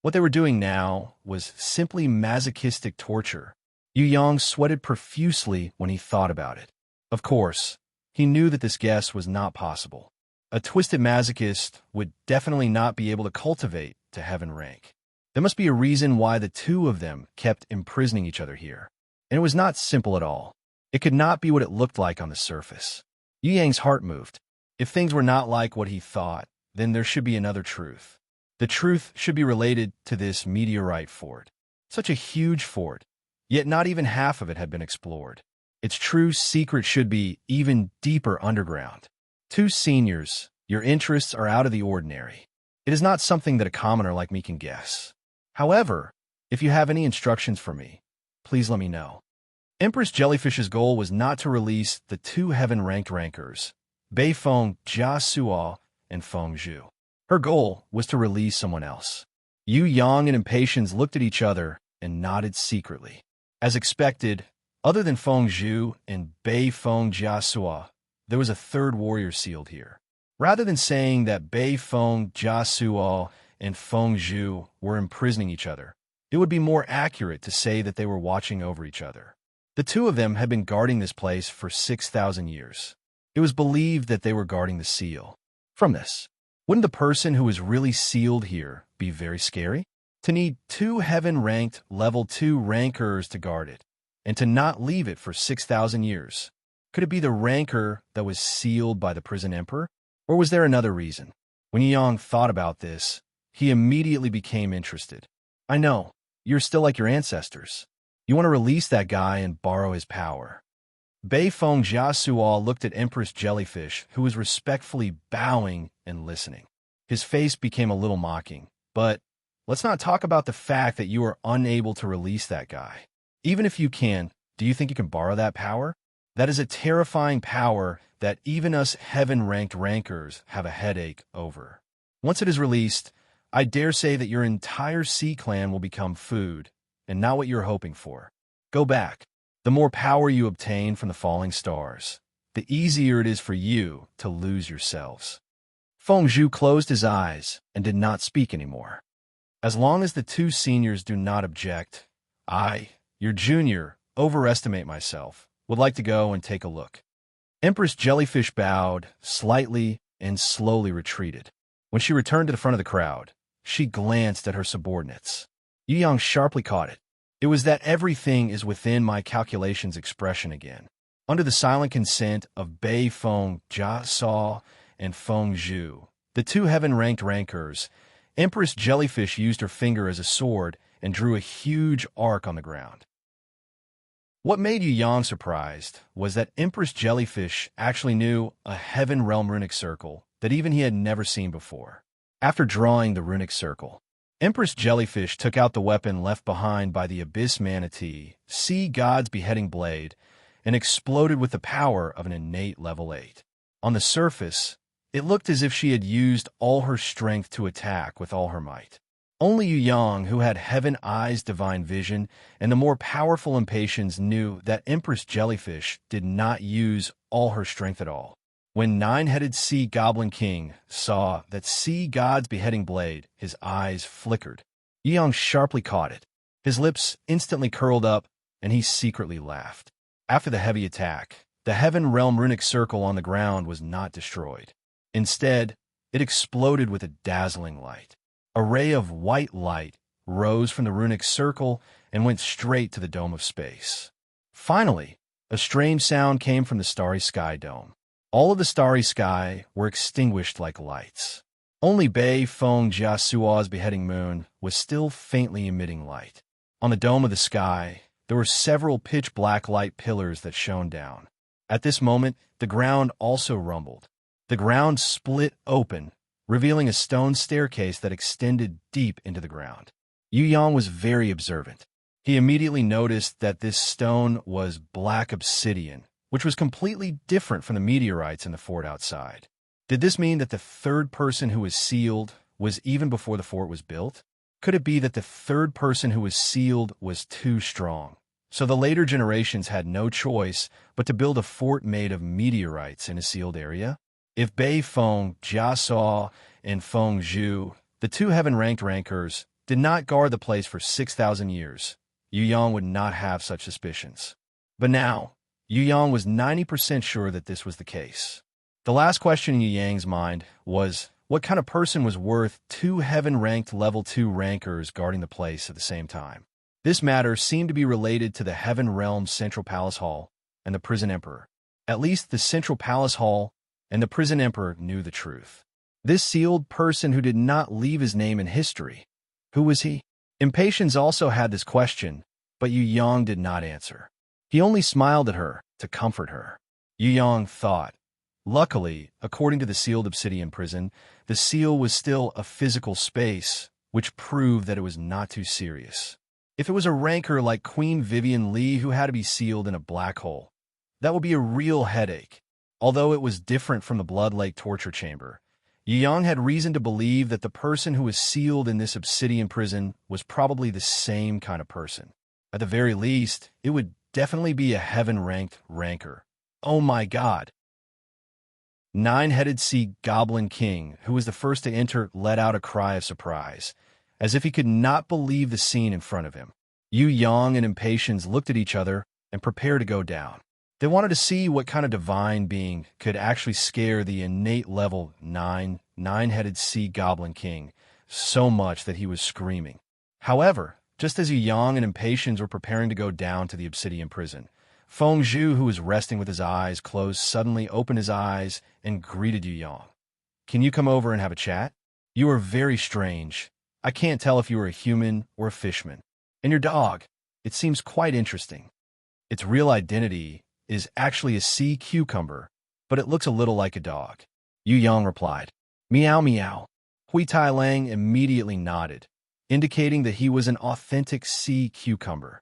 What they were doing now was simply masochistic torture. Yu Yang sweated profusely when he thought about it. Of course, he knew that this guess was not possible. A twisted masochist would definitely not be able to cultivate to heaven rank. There must be a reason why the two of them kept imprisoning each other here. And it was not simple at all. It could not be what it looked like on the surface. Yu Yang's heart moved. If things were not like what he thought, then there should be another truth. The truth should be related to this meteorite fort. Such a huge fort, yet not even half of it had been explored. Its true secret should be even deeper underground. Two seniors, your interests are out of the ordinary. It is not something that a commoner like me can guess. However, if you have any instructions for me, please let me know. Empress Jellyfish's goal was not to release the two heaven-ranked rankers, Beifeng Jia Suo and Feng Zhu. Her goal was to release someone else. Yu Yang and Impatience looked at each other and nodded secretly. As expected, other than Feng Zhu and Beifeng Jia Suo, there was a third warrior sealed here. Rather than saying that Beifeng Jia Suo and Feng Zhu were imprisoning each other, it would be more accurate to say that they were watching over each other. The two of them had been guarding this place for 6,000 years. It was believed that they were guarding the seal. From this, wouldn't the person who was really sealed here be very scary? To need two heaven-ranked level 2 rankers to guard it, and to not leave it for 6,000 years. Could it be the ranker that was sealed by the prison emperor? Or was there another reason? When Yang thought about this, he immediately became interested. I know, you're still like your ancestors. You want to release that guy and borrow his power. Beifeng Jia Suo looked at Empress Jellyfish, who was respectfully bowing and listening. His face became a little mocking. But let's not talk about the fact that you are unable to release that guy. Even if you can, do you think you can borrow that power? That is a terrifying power that even us heaven-ranked rankers have a headache over. Once it is released, I dare say that your entire sea clan will become food, and not what you're hoping for. Go back. The more power you obtain from the falling stars, the easier it is for you to lose yourselves. Feng Zhu closed his eyes and did not speak anymore. As long as the two seniors do not object, I, your junior, overestimate myself, would like to go and take a look. Empress Jellyfish bowed slightly and slowly retreated. When she returned to the front of the crowd, she glanced at her subordinates. Yu Yang sharply caught it. It was that everything is within my calculations expression again. Under the silent consent of Beifeng Jia Suo and Feng Zhu, the two heaven-ranked rankers, Empress Jellyfish used her finger as a sword and drew a huge arc on the ground. What made Yu Yang surprised was that Empress Jellyfish actually knew a Heaven Realm runic circle that even he had never seen before. After drawing the runic circle, Empress Jellyfish took out the weapon left behind by the Abyss Manatee, Sea God's beheading blade, and exploded with the power of an innate level 8. On the surface, it looked as if she had used all her strength to attack with all her might. Only Yu Yang, who had Heaven Eyes divine vision, and the more powerful Impatience knew that Empress Jellyfish did not use all her strength at all. When Nine-Headed Sea Goblin King saw that Sea God's beheading blade, his eyes flickered. Yu Yang sharply caught it. His lips instantly curled up, and he secretly laughed. After the heavy attack, the Heaven Realm runic circle on the ground was not destroyed. Instead, it exploded with a dazzling light. A ray of white light rose from the runic circle and went straight to the dome of space. Finally, a strange sound came from the starry sky dome. All of the starry sky were extinguished like lights. Only Beifeng Jia Suo's beheading moon was still faintly emitting light. On the dome of the sky, there were several pitch-black light pillars that shone down. At this moment, the ground also rumbled. The ground split open, revealing a stone staircase that extended deep into the ground. Yu Yang was very observant. He immediately noticed that this stone was black obsidian, which was completely different from the meteorites in the fort outside. Did this mean that the third person who was sealed was even before the fort was built? Could it be that the third person who was sealed was too strong, so the later generations had no choice but to build a fort made of meteorites in a sealed area? If Beifeng Jia Suo and Feng Zhu, the two heaven-ranked rankers, did not guard the place for 6,000 years, Yu Yang would not have such suspicions. But now, Yu Yang was 90% sure that this was the case. The last question in Yu Yang's mind was, what kind of person was worth two heaven-ranked level 2 rankers guarding the place at the same time? This matter seemed to be related to the Heaven Realm Central Palace Hall and the Prison Emperor. At least the central palace hall and the prison emperor knew the truth. This sealed person who did not leave his name in history. Who was he? Impatience also had this question, but Yu Yang did not answer. He only smiled at her to comfort her. Yu Yang thought. Luckily, according to the sealed obsidian prison, the seal was still a physical space, which proved that it was not too serious. If it was a rancor like Queen Vivian Lee who had to be sealed in a black hole, that would be a real headache. Although it was different from the Blood Lake torture chamber, Yu Yang had reason to believe that the person who was sealed in this obsidian prison was probably the same kind of person. At the very least, it would definitely be a heaven-ranked rancor. Oh my God! Nine-headed sea goblin king, who was the first to enter, let out a cry of surprise, as if he could not believe the scene in front of him. Yu Yang and Impatience looked at each other and prepared to go down. They wanted to see what kind of divine being could actually scare the innate level nine-headed sea goblin king so much that he was screaming. However, just as Yu Yang and Impatience were preparing to go down to the obsidian prison, Feng Zhu, who was resting with his eyes closed, suddenly opened his eyes and greeted Yu Yang. "Can you come over and have a chat? You are very strange. I can't tell if you are a human or a fishman. And your dog, it seems quite interesting. Its real identity is actually a sea cucumber, but it looks a little like a dog." Yu Yang replied, "Meow meow." Hui Tai Lang immediately nodded, indicating that he was an authentic sea cucumber.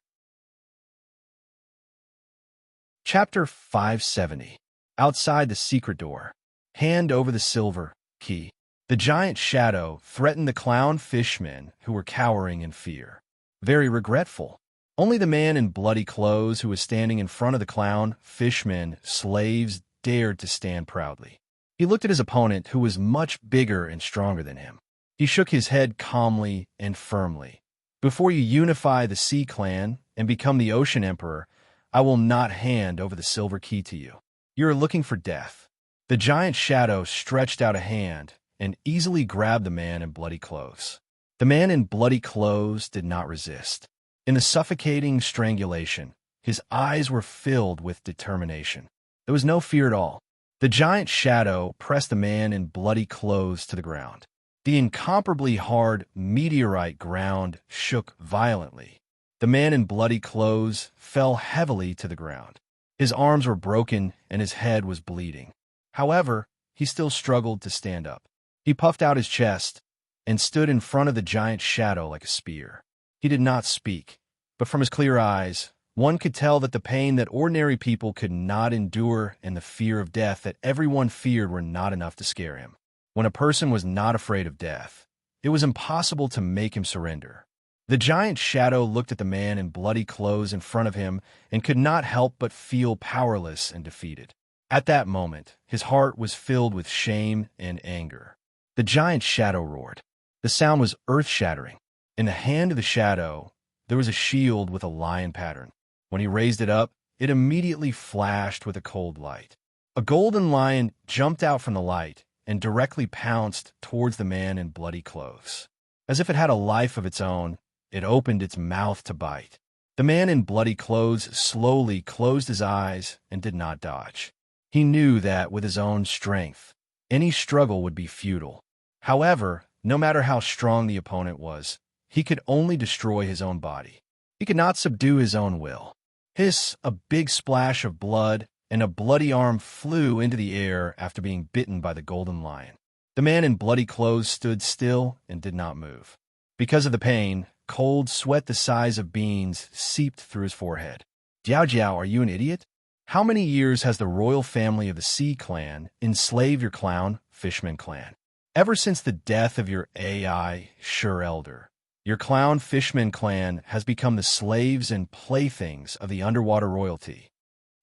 Chapter 570. Outside the secret door. Hand over the silver key. The giant shadow threatened the clown fishmen who were cowering in fear. Very regretful. Only the man in bloody clothes who was standing in front of the clown fishmen slaves dared to stand proudly. He looked at his opponent, who was much bigger and stronger than him. He shook his head calmly and firmly. "Before you unify the Sea Clan and become the Ocean Emperor, I will not hand over the silver key to you. You are looking for death." The giant shadow stretched out a hand and easily grabbed the man in bloody clothes. The man in bloody clothes did not resist. In the suffocating strangulation, his eyes were filled with determination. There was no fear at all. The giant shadow pressed the man in bloody clothes to the ground. The incomparably hard meteorite ground shook violently. The man in bloody clothes fell heavily to the ground. His arms were broken and his head was bleeding. However, he still struggled to stand up. He puffed out his chest and stood in front of the giant shadow like a spear. He did not speak, but from his clear eyes, one could tell that the pain that ordinary people could not endure and the fear of death that everyone feared were not enough to scare him. When a person was not afraid of death, it was impossible to make him surrender. The giant shadow looked at the man in bloody clothes in front of him and could not help but feel powerless and defeated. At that moment, his heart was filled with shame and anger. The giant shadow roared. The sound was earth-shattering. In the hand of the shadow, there was a shield with a lion pattern. When he raised it up, it immediately flashed with a cold light. A golden lion jumped out from the light and directly pounced towards the man in bloody clothes. As if it had a life of its own, it opened its mouth to bite. The man in bloody clothes slowly closed his eyes and did not dodge. He knew that with his own strength, any struggle would be futile. However, no matter how strong the opponent was, he could only destroy his own body. He could not subdue his own will. Hiss, a big splash of blood, and a bloody arm flew into the air after being bitten by the golden lion. The man in bloody clothes stood still and did not move. Because of the pain, cold sweat the size of beans seeped through his forehead. "Jiao Jiao, are you an idiot? How many years has the royal family of the Sea Clan enslaved your clown Fishman clan? Ever since the death of your AI Sure Elder, your clown Fishman clan has become the slaves and playthings of the underwater royalty."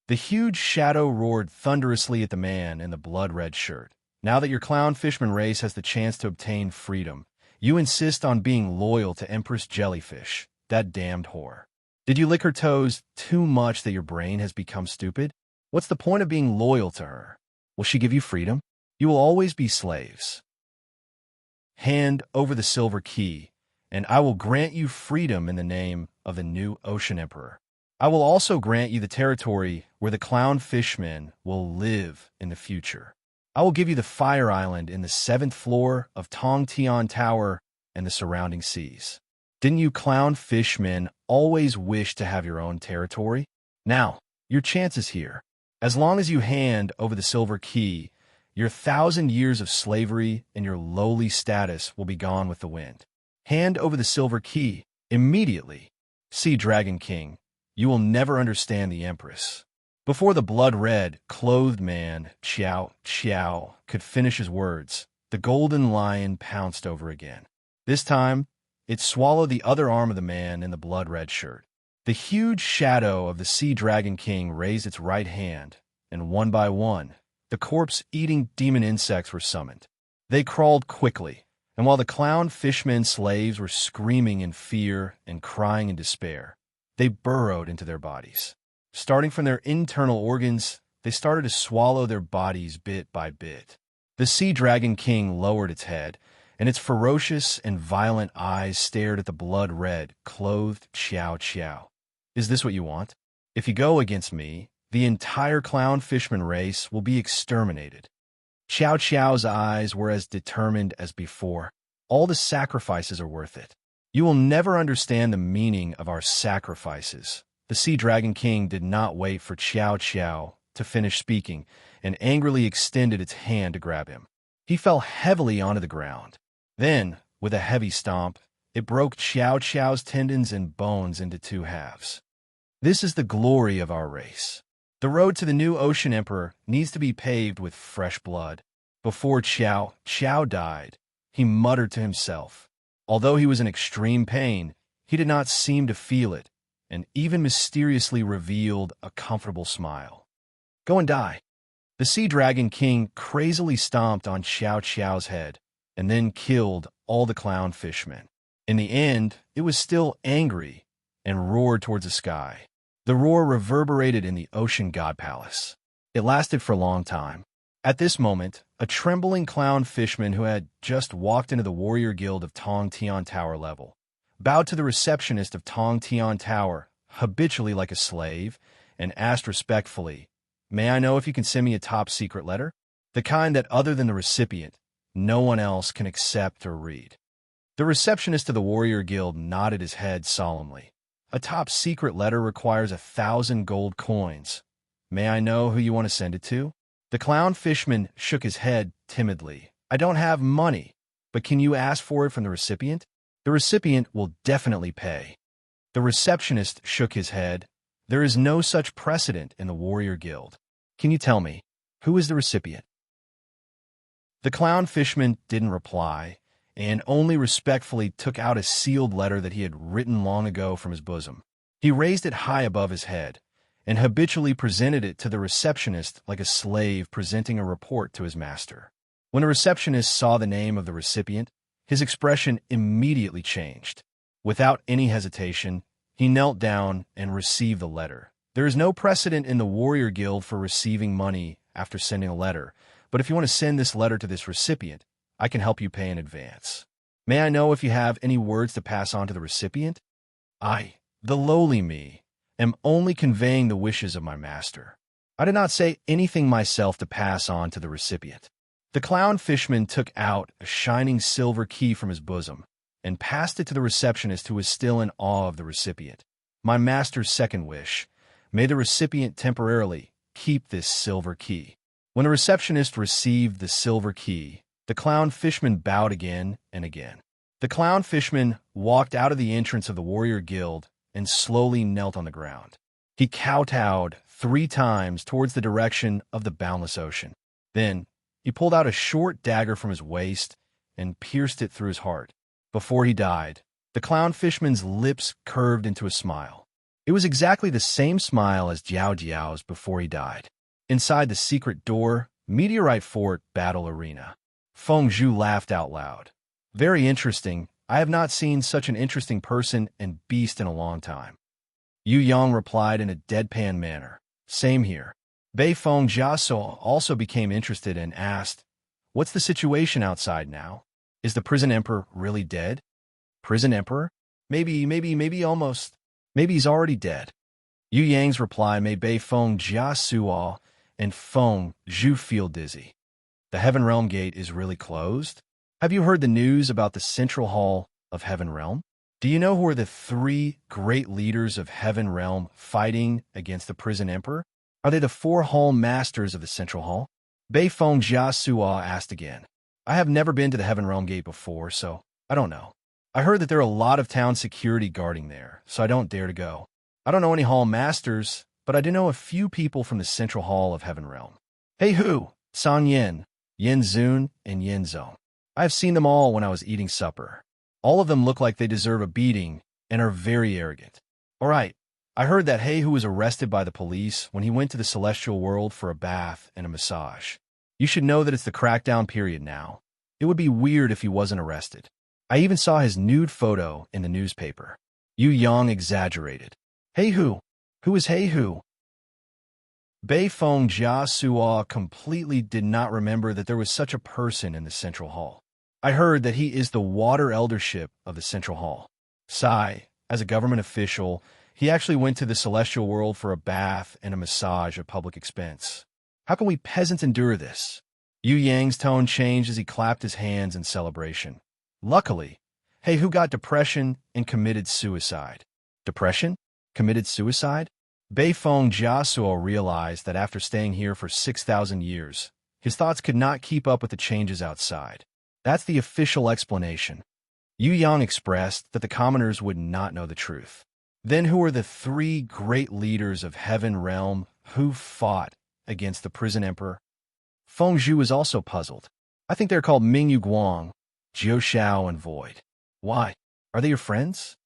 The huge shadow roared thunderously at the man in the blood-red shirt. "Now that your clown Fishman race has the chance to obtain freedom, you insist on being loyal to Empress Jellyfish, that damned whore. Did you lick her toes too much that your brain has become stupid? What's the point of being loyal to her? Will she give you freedom? You will always be slaves. Hand over the silver key, and I will grant you freedom in the name of the new Ocean Emperor." I will also grant you the territory where the clown fishmen will live in the future. I will give you the fire island in the 7th floor of Tong Tian Tower and the surrounding seas. Didn't you clown fishmen always wish to have your own territory? Now, your chance is here. As long as you hand over the silver key, your 1,000 years of slavery and your lowly status will be gone with the wind. Hand over the silver key immediately. Sea Dragon King, you will never understand the Empress. Before the blood-red, clothed man, Xiao, could finish his words, the golden lion pounced over again. This time, it swallowed the other arm of the man in the blood-red shirt. The huge shadow of the Sea Dragon King raised its right hand, and one by one, the corpse-eating demon insects were summoned. They crawled quickly, and while the clown fishmen slaves were screaming in fear and crying in despair, they burrowed into their bodies. Starting from their internal organs, they started to swallow their bodies bit by bit. The Sea Dragon King lowered its head, and its ferocious and violent eyes stared at the blood-red, clothed Xiao. Is this what you want? If you go against me, the entire clown fishman race will be exterminated. Xiao's eyes were as determined as before. All the sacrifices are worth it. You will never understand the meaning of our sacrifices. The Sea Dragon King did not wait for Xiao to finish speaking and angrily extended its hand to grab him. He fell heavily onto the ground. Then, with a heavy stomp, it broke Xiao's tendons and bones into 2 halves. This is the glory of our race. The road to the new Ocean Emperor needs to be paved with fresh blood. Before Xiao died, he muttered to himself. Although he was in extreme pain, he did not seem to feel it, and even mysteriously revealed a comfortable smile. Go and die. The Sea Dragon King crazily stomped on Xiao's head, and then killed all the clown fishmen. In the end, it was still angry and roared towards the sky. The roar reverberated in the Ocean God Palace. It lasted for a long time. At this moment, a trembling clown fishman who had just walked into the warrior guild of Tong Tian Tower level bowed to the receptionist of Tong Tian Tower, habitually like a slave, and asked respectfully, "May I know if you can send me a top-secret letter? The kind that, other than the recipient, no one else can accept or read." The receptionist of the warrior guild nodded his head solemnly. "A top-secret letter requires 1,000 gold coins. May I know who you want to send it to?" The clown fishman shook his head timidly. "I don't have money, but can you ask for it from the recipient? The recipient will definitely pay." The receptionist shook his head. "There is no such precedent in the warrior guild. Can you tell me, who is the recipient?" The clown fishman didn't reply, and only respectfully took out a sealed letter that he had written long ago from his bosom. He raised it high above his head, and habitually presented it to the receptionist like a slave presenting a report to his master. When the receptionist saw the name of the recipient, his expression immediately changed. Without any hesitation, he knelt down and received the letter. There is no precedent in the Warrior Guild for receiving money after sending a letter, but if you want to send this letter to this recipient, I can help you pay in advance. May I know if you have any words to pass on to the recipient? I, the lowly me, am only conveying the wishes of my master. I did not say anything myself to pass on to the recipient. The clown fishman took out a shining silver key from his bosom and passed it to the receptionist, who was still in awe of the recipient. My master's second wish. May the recipient temporarily keep this silver key. When the receptionist received the silver key, the clown fishman bowed again and again. The clown fishman walked out of the entrance of the warrior guild and slowly knelt on the ground. He kowtowed 3 times towards the direction of the boundless ocean. Then, he pulled out a short dagger from his waist and pierced it through his heart. Before he died, the clown fishman's lips curved into a smile. It was exactly the same smile as Jiao's before he died. Inside the secret door, Meteorite Fort Battle Arena, Feng Zhu laughed out loud. "Very interesting. I have not seen such an interesting person and beast in a long time." Yu Yang replied in a deadpan manner. "Same here." Bei Feng Jiaso also became interested and asked, "What's the situation outside now? Is the prison emperor really dead?" "Prison emperor? Maybe almost. Maybe he's already dead." Yu Yang's reply made Bei Feng Jia Suo and Feng Zhu feel dizzy. The Heaven Realm Gate is really closed? Have you heard the news about the Central Hall of Heaven Realm? Do you know who are the three great leaders of Heaven Realm fighting against the prison emperor? Are they the four hall masters of the Central Hall? Bei Feng Jia Suo asked again. I have never been to the Heaven Realm Gate before, so I don't know. I heard that there are a lot of town security guarding there, so I don't dare to go. I don't know any hall masters, but I do know a few people from the Central Hall of Heaven Realm. Hey Hu, San Yin, Yin Zun, and Yin Zong. I have seen them all when I was eating supper. All of them look like they deserve a beating and are very arrogant. All right, I heard that He Hu was arrested by the police when he went to the celestial world for a bath and a massage. You should know that it's the crackdown period now. It would be weird if he wasn't arrested. I even saw his nude photo in the newspaper. Yu Yang exaggerated. He Hu? Who is He Hu? Bei Feng Jia Suo completely did not remember that there was such a person in the Central Hall. I heard that he is the water eldership of the Central Hall. Sai, as a government official, he actually went to the celestial world for a bath and a massage at public expense. How can we peasants endure this? Yu Yang's tone changed as he clapped his hands in celebration. Luckily, He Hu got depression and committed suicide. Depression? Committed suicide? Bei Feng Jia Suo realized that after staying here for 6,000 years, his thoughts could not keep up with the changes outside. That's the official explanation. Yu Yang expressed that the commoners would not know the truth. Then who are the three great leaders of Heaven Realm who fought against the prison emperor? Feng Zhu was also puzzled. I think they're called Mingyu Guang, Jiu Shao, and Void. Why? Are they your friends?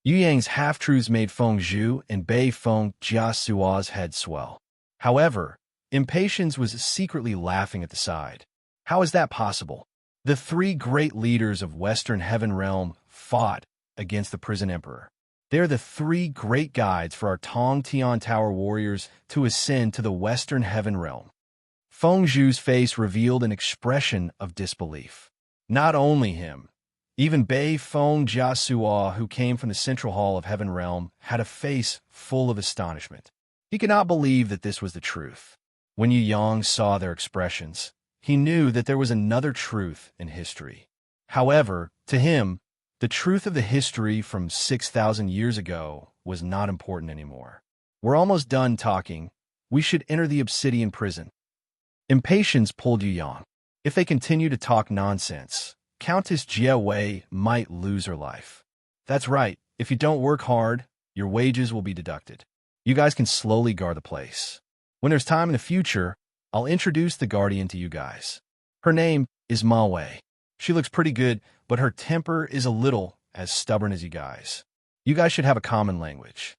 Yu Yang's half-truths made Feng Zhu and Bei Feng Jia Suo's head swell. However, impatience was secretly laughing at the side. How is that possible? The three great leaders of Western Heaven Realm fought against the prison emperor. They are the three great guides for our Tong Tian Tower warriors to ascend to the Western Heaven Realm. Feng Zhu's face revealed an expression of disbelief. Not only him, even Bei Feng Jia Suo, who came from the Central Hall of Heaven Realm, had a face full of astonishment. He could not believe that this was the truth. When Yu Yang saw their expressions, he knew that there was another truth in history. However, to him, the truth of the history from 6,000 years ago was not important anymore. We're almost done talking. We should enter the obsidian prison. Impatience pulled Yu Yang. If they continue to talk nonsense, Countess Jie Wei might lose her life. That's right. If you don't work hard, your wages will be deducted. You guys can slowly guard the place. When there's time in the future, I'll introduce the guardian to you guys. Her name is Ma Wei. She looks pretty good, but her temper is a little as stubborn as you guys. You guys should have a common language.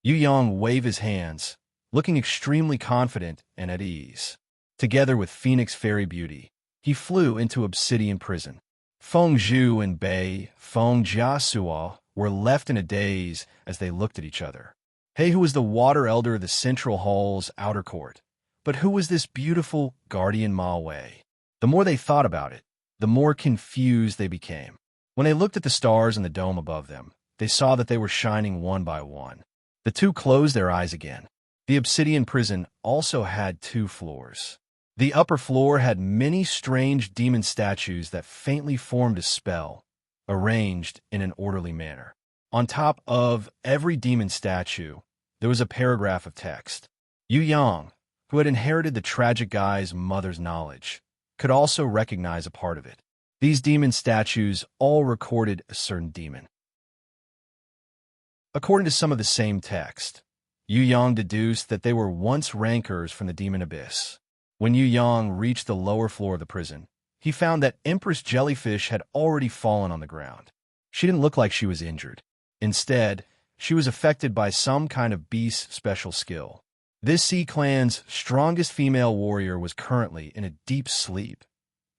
Yu Yang waved his hands, looking extremely confident and at ease. Together with Phoenix Fairy Beauty, he flew into Obsidian Prison. Feng Zhu and Bei Feng Jia Suo were left in a daze as they looked at each other. He Hu was the water elder of the Central Hall's outer court. But who was this beautiful guardian Ma Wei? The more they thought about it, the more confused they became. When they looked at the stars in the dome above them, they saw that they were shining one by one. The two closed their eyes again. The obsidian prison also had 2 floors. The upper floor had many strange demon statues that faintly formed a spell, arranged in an orderly manner. On top of every demon statue, there was a paragraph of text. Yu Yang, who had inherited the tragic guy's mother's knowledge, could also recognize a part of it. These demon statues all recorded a certain demon. According to some of the same text, Yu Yang deduced that they were once rankers from the demon abyss. When Yu Yang reached the lower floor of the prison, he found that Empress Jellyfish had already fallen on the ground. She didn't look like she was injured. Instead, she was affected by some kind of beast special skill. This Sea Clan's strongest female warrior was currently in a deep sleep.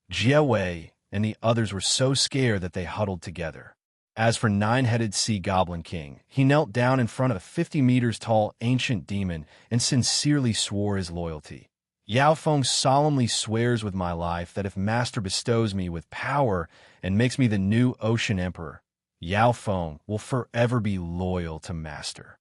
Jie Wei and the others were so scared that they huddled together. As for Nine-Headed Sea Goblin King, he knelt down in front of a 50 meters tall ancient demon and sincerely swore his loyalty. Yao Feng solemnly swears with my life that if Master bestows me with power and makes me the new Ocean Emperor, Yao Feng will forever be loyal to Master.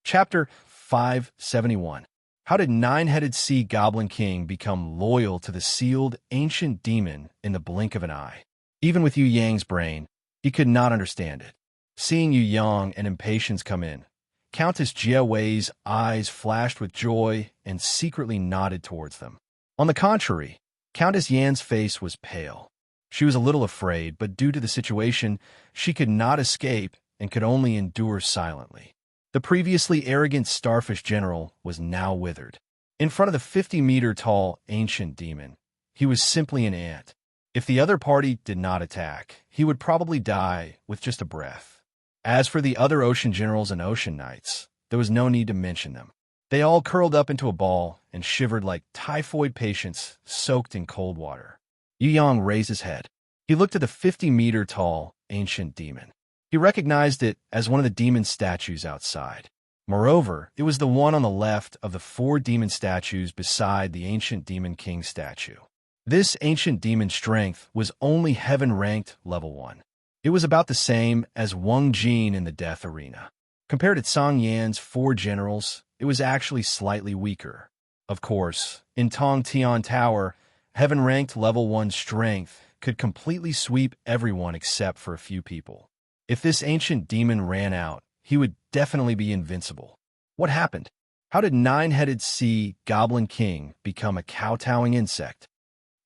Chapter 571. How did Nine-Headed Sea Goblin King become loyal to the sealed ancient demon in the blink of an eye? Even with Yu Yang's brain, he could not understand it. Seeing Yu Yang and impatience come in, Countess Jia Wei's eyes flashed with joy and secretly nodded towards them. On the contrary, Countess Yan's face was pale. She was a little afraid, but due to the situation, she could not escape and could only endure silently. The previously arrogant starfish general was now withered. In front of the 50-meter-tall ancient demon, he was simply an ant. If the other party did not attack, he would probably die with just a breath. As for the other ocean generals and ocean knights, there was no need to mention them. They all curled up into a ball and shivered like typhoid patients soaked in cold water. Yu Yang raised his head. He looked at the 50-meter-tall ancient demon. He recognized it as one of the demon statues outside. Moreover, it was the one on the left of the 4 demon statues beside the ancient demon king statue. This ancient demon strength was only heaven-ranked level 1. It was about the same as Wang Jin in the death arena. Compared to Song Yan's 4 generals, it was actually slightly weaker. Of course, in Tong Tian Tower, heaven-ranked level 1 strength could completely sweep everyone except for a few people. If this ancient demon ran out, he would definitely be invincible. What happened? How did Nine-Headed Sea Goblin King become a kowtowing insect?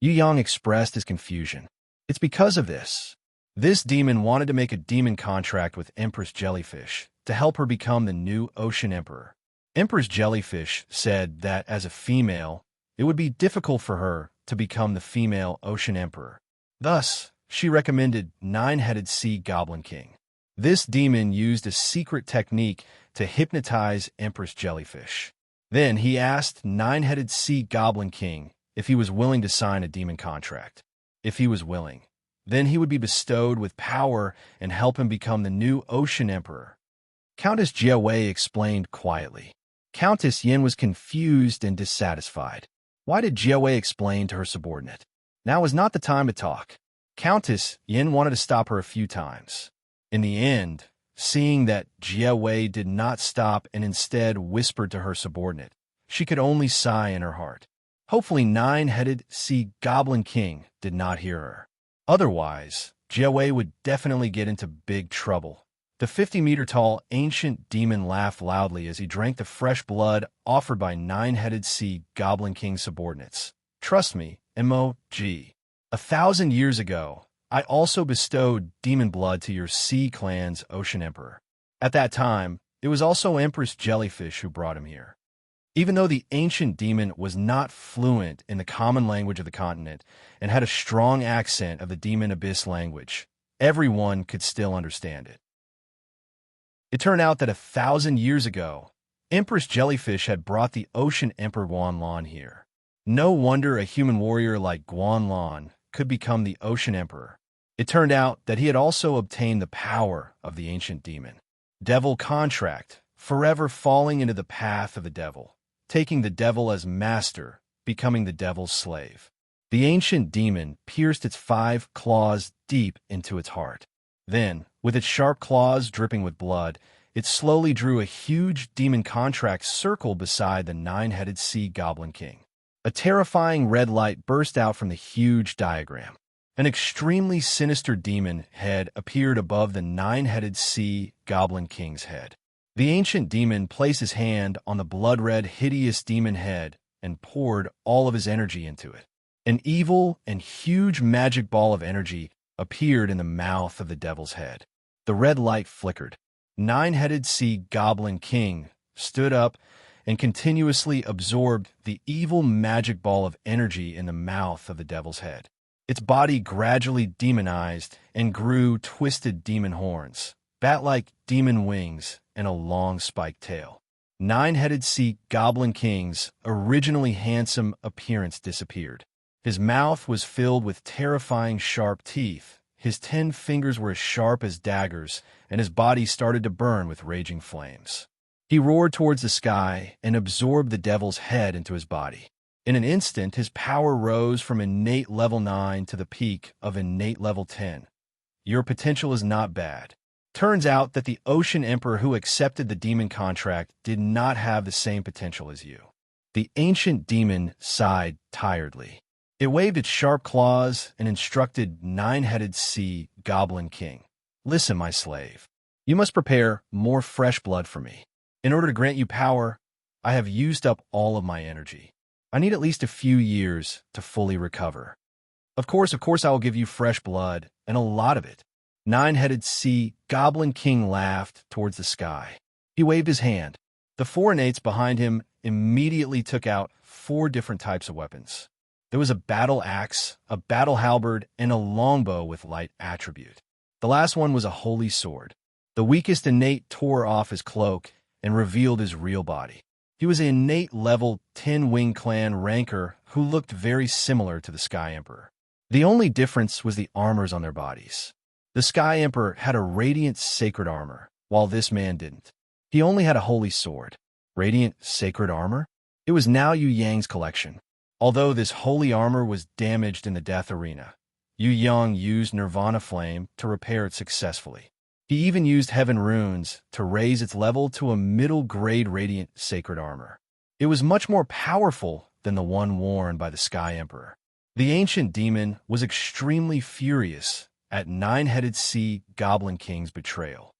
Yu Yang expressed his confusion. It's because of this. This demon wanted to make a demon contract with Empress Jellyfish to help her become the new Ocean Emperor. Empress Jellyfish said that as a female, it would be difficult for her to become the female Ocean Emperor. Thus, she recommended Nine-Headed Sea Goblin King. This demon used a secret technique to hypnotize Empress Jellyfish. Then he asked Nine-Headed Sea Goblin King if he was willing to sign a demon contract. If he was willing, then he would be bestowed with power and help him become the new Ocean Emperor. Countess Jia Wei explained quietly. Countess Yin was confused and dissatisfied. Why did Jia Wei explain to her subordinate? Now was not the time to talk. Countess Yin wanted to stop her a few times. In the end, seeing that Jia Wei did not stop and instead whispered to her subordinate, she could only sigh in her heart. Hopefully Nine-Headed Sea Goblin King did not hear her. Otherwise, Jia Wei would definitely get into big trouble. The 50-meter-tall ancient demon laughed loudly as he drank the fresh blood offered by Nine-Headed Sea Goblin King's subordinates. Trust me, M.O.G. 1,000 years ago, I also bestowed demon blood to your Sea Clan's Ocean Emperor. At that time, it was also Empress Jellyfish who brought him here. Even though the ancient demon was not fluent in the common language of the continent and had a strong accent of the demon abyss language, everyone could still understand it. It turned out that 1,000 years ago, Empress Jellyfish had brought the Ocean Emperor Guanlan here. No wonder a human warrior like Guanlan could become the Ocean Emperor. It turned out that he had also obtained the power of the ancient demon. Devil contract, forever falling into the path of the devil, taking the devil as master, becoming the devil's slave. The ancient demon pierced its 5 claws deep into its heart. Then, with its sharp claws dripping with blood, it slowly drew a huge demon contract circle beside the Nine-Headed Sea Goblin King. A terrifying red light burst out from the huge diagram. An extremely sinister demon head appeared above the Nine-Headed Sea Goblin King's head. The ancient demon placed his hand on the blood-red, hideous demon head and poured all of his energy into it. An evil and huge magic ball of energy appeared in the mouth of the devil's head. The red light flickered. Nine-Headed Sea Goblin King stood up and continuously absorbed the evil magic ball of energy in the mouth of the devil's head. Its body gradually demonized and grew twisted demon horns, bat-like demon wings, and a long spiked tail. Nine-Headed Sea Goblin King's originally handsome appearance disappeared. His mouth was filled with terrifying sharp teeth, his 10 fingers were as sharp as daggers, and his body started to burn with raging flames. He roared towards the sky and absorbed the devil's head into his body. In an instant, his power rose from innate level 9 to the peak of innate level 10. Your potential is not bad. Turns out that the Ocean Emperor who accepted the demon contract did not have the same potential as you. The ancient demon sighed tiredly. It waved its sharp claws and instructed nine-headed sea Goblin King. Listen, my slave. You must prepare more fresh blood for me. In order to grant you power, I have used up all of my energy. I need at least a few years to fully recover. Of course, I will give you fresh blood, and a lot of it. Nine-headed sea Goblin King laughed towards the sky. He waved his hand. The four innates behind him immediately took out 4 different types of weapons. There was a battle axe, a battle halberd, and a longbow with light attribute. The last one was a holy sword. The weakest innate tore off his cloak and revealed his real body. He was an innate level 10 Wing Clan ranker who looked very similar to the Sky Emperor. The only difference was the armors on their bodies. The Sky Emperor had a radiant sacred armor, while this man didn't. He only had a holy sword. Radiant sacred armor? It was now Yu Yang's collection. Although this holy armor was damaged in the death arena, Yu Yang used Nirvana Flame to repair it successfully. He even used Heaven Runes to raise its level to a middle-grade radiant sacred armor. It was much more powerful than the one worn by the Sky Emperor. The ancient demon was extremely furious at nine-headed sea Goblin King's betrayal.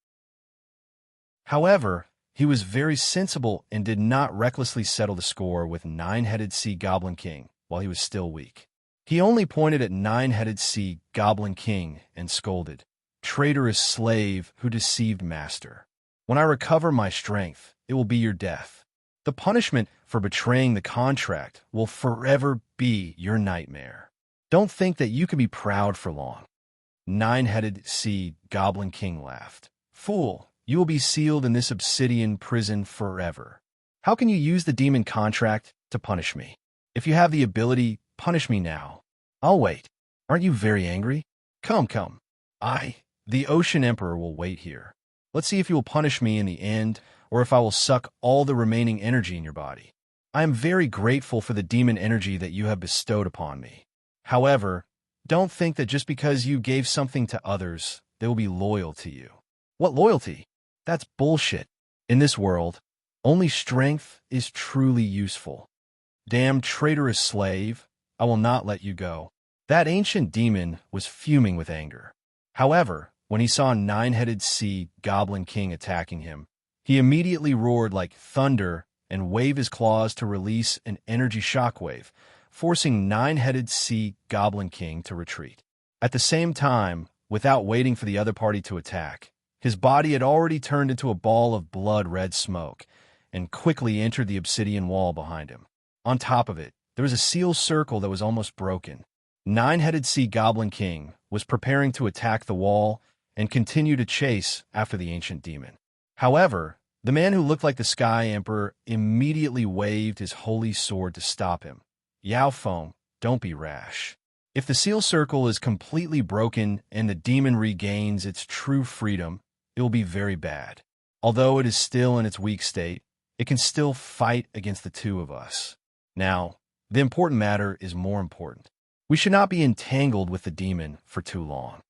However, he was very sensible and did not recklessly settle the score with nine-headed sea Goblin King while he was still weak. He only pointed at nine-headed sea Goblin King and scolded, "Traitorous slave who deceived master. When I recover my strength, it will be your death. The punishment for betraying the contract will forever be your nightmare. Don't think that you can be proud for long." Nine-headed sea Goblin King laughed. "Fool, you will be sealed in this obsidian prison forever. How can you use the demon contract to punish me? If you have the ability, punish me now. I'll wait. Aren't you very angry? Come. The Ocean Emperor, will wait here. Let's see if you will punish me in the end, or if I will suck all the remaining energy in your body. I am very grateful for the demon energy that you have bestowed upon me. However, don't think that just because you gave something to others, they will be loyal to you. What loyalty? That's bullshit. In this world, only strength is truly useful. Damn traitorous slave, I will not let you go." That ancient demon was fuming with anger. However, when he saw nine-headed sea Goblin King attacking him, he immediately roared like thunder and waved his claws to release an energy shockwave, forcing nine-headed sea Goblin King to retreat. At the same time, without waiting for the other party to attack, his body had already turned into a ball of blood-red smoke and quickly entered the obsidian wall behind him. On top of it, there was a seal circle that was almost broken. Nine-headed sea Goblin King was preparing to attack the wall and continue to chase after the ancient demon. However, the man who looked like the Sky Emperor immediately waved his holy sword to stop him. "Yao Feng, don't be rash. If the seal circle is completely broken and the demon regains its true freedom, it will be very bad. Although it is still in its weak state, it can still fight against the two of us. Now, the important matter is more important. We should not be entangled with the demon for too long."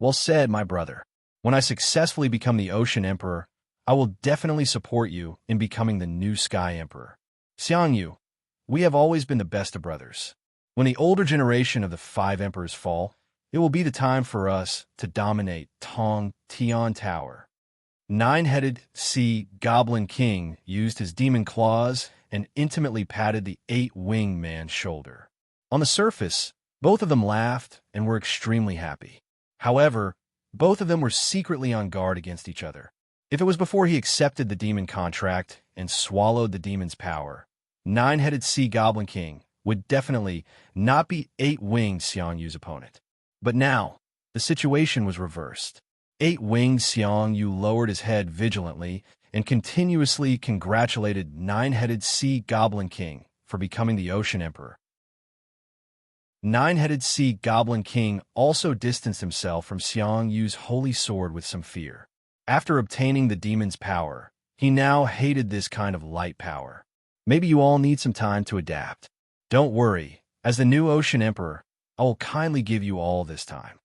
"Well said, my brother. When I successfully become the Ocean Emperor, I will definitely support you in becoming the new Sky Emperor. Xiangyu, we have always been the best of brothers. When the older generation of the 5 emperors fall, it will be the time for us to dominate Tong Tian Tower." Nine-headed sea Goblin King used his demon claws and intimately patted the 8-winged man's shoulder. On the surface, both of them laughed and were extremely happy. However, both of them were secretly on guard against each other. If it was before he accepted the demon contract and swallowed the demon's power, nine-headed sea Goblin King would definitely not be 8-winged Xiangyu's opponent. But now, the situation was reversed. 8-winged Xiangyu lowered his head vigilantly and continuously congratulated nine-headed sea Goblin King for becoming the Ocean Emperor. Nine-headed sea Goblin King also distanced himself from Xiangyu's holy sword with some fear. After obtaining the demon's power, he now hated this kind of light power. Maybe you all need some time to adapt. Don't worry, as the new Ocean Emperor, I will kindly give you all this time.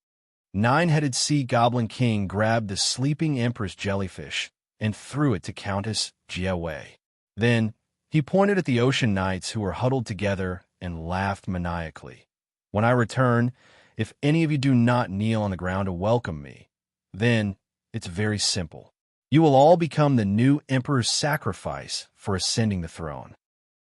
Nine-headed sea goblin king grabbed the sleeping empress jellyfish and threw it to Countess Jiawei. Then, he pointed at the ocean knights who were huddled together and laughed maniacally. When I return, if any of you do not kneel on the ground to welcome me, then it's very simple. You will all become the new emperor's sacrifice for ascending the throne.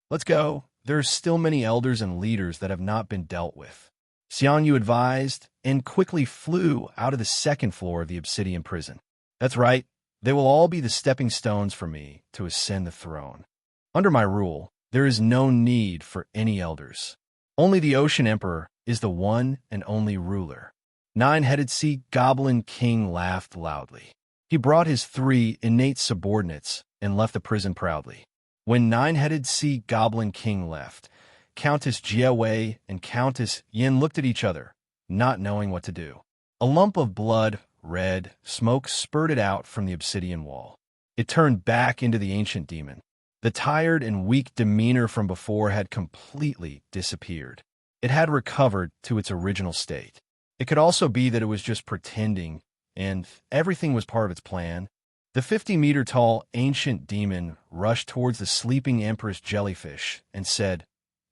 Let's go. There are still many elders and leaders that have not been dealt with. Xian Yu advised and quickly flew out of the second floor of the obsidian prison. That's right. They will all be the stepping stones for me to ascend the throne. Under my rule, there is no need for any elders. Only the Ocean Emperor is the one and only ruler. Nine-headed sea goblin king laughed loudly. He brought his 3 innate subordinates and left the prison proudly. When nine-headed sea goblin king left, Countess Jiawei and Countess Yin looked at each other, not knowing what to do. A lump of blood, red, smoke spurted out from the obsidian wall. It turned back into the ancient demon. The tired and weak demeanor from before had completely disappeared. It had recovered to its original state. It could also be that it was just pretending, and everything was part of its plan. The 50-meter-tall ancient demon rushed towards the sleeping Empress jellyfish and said,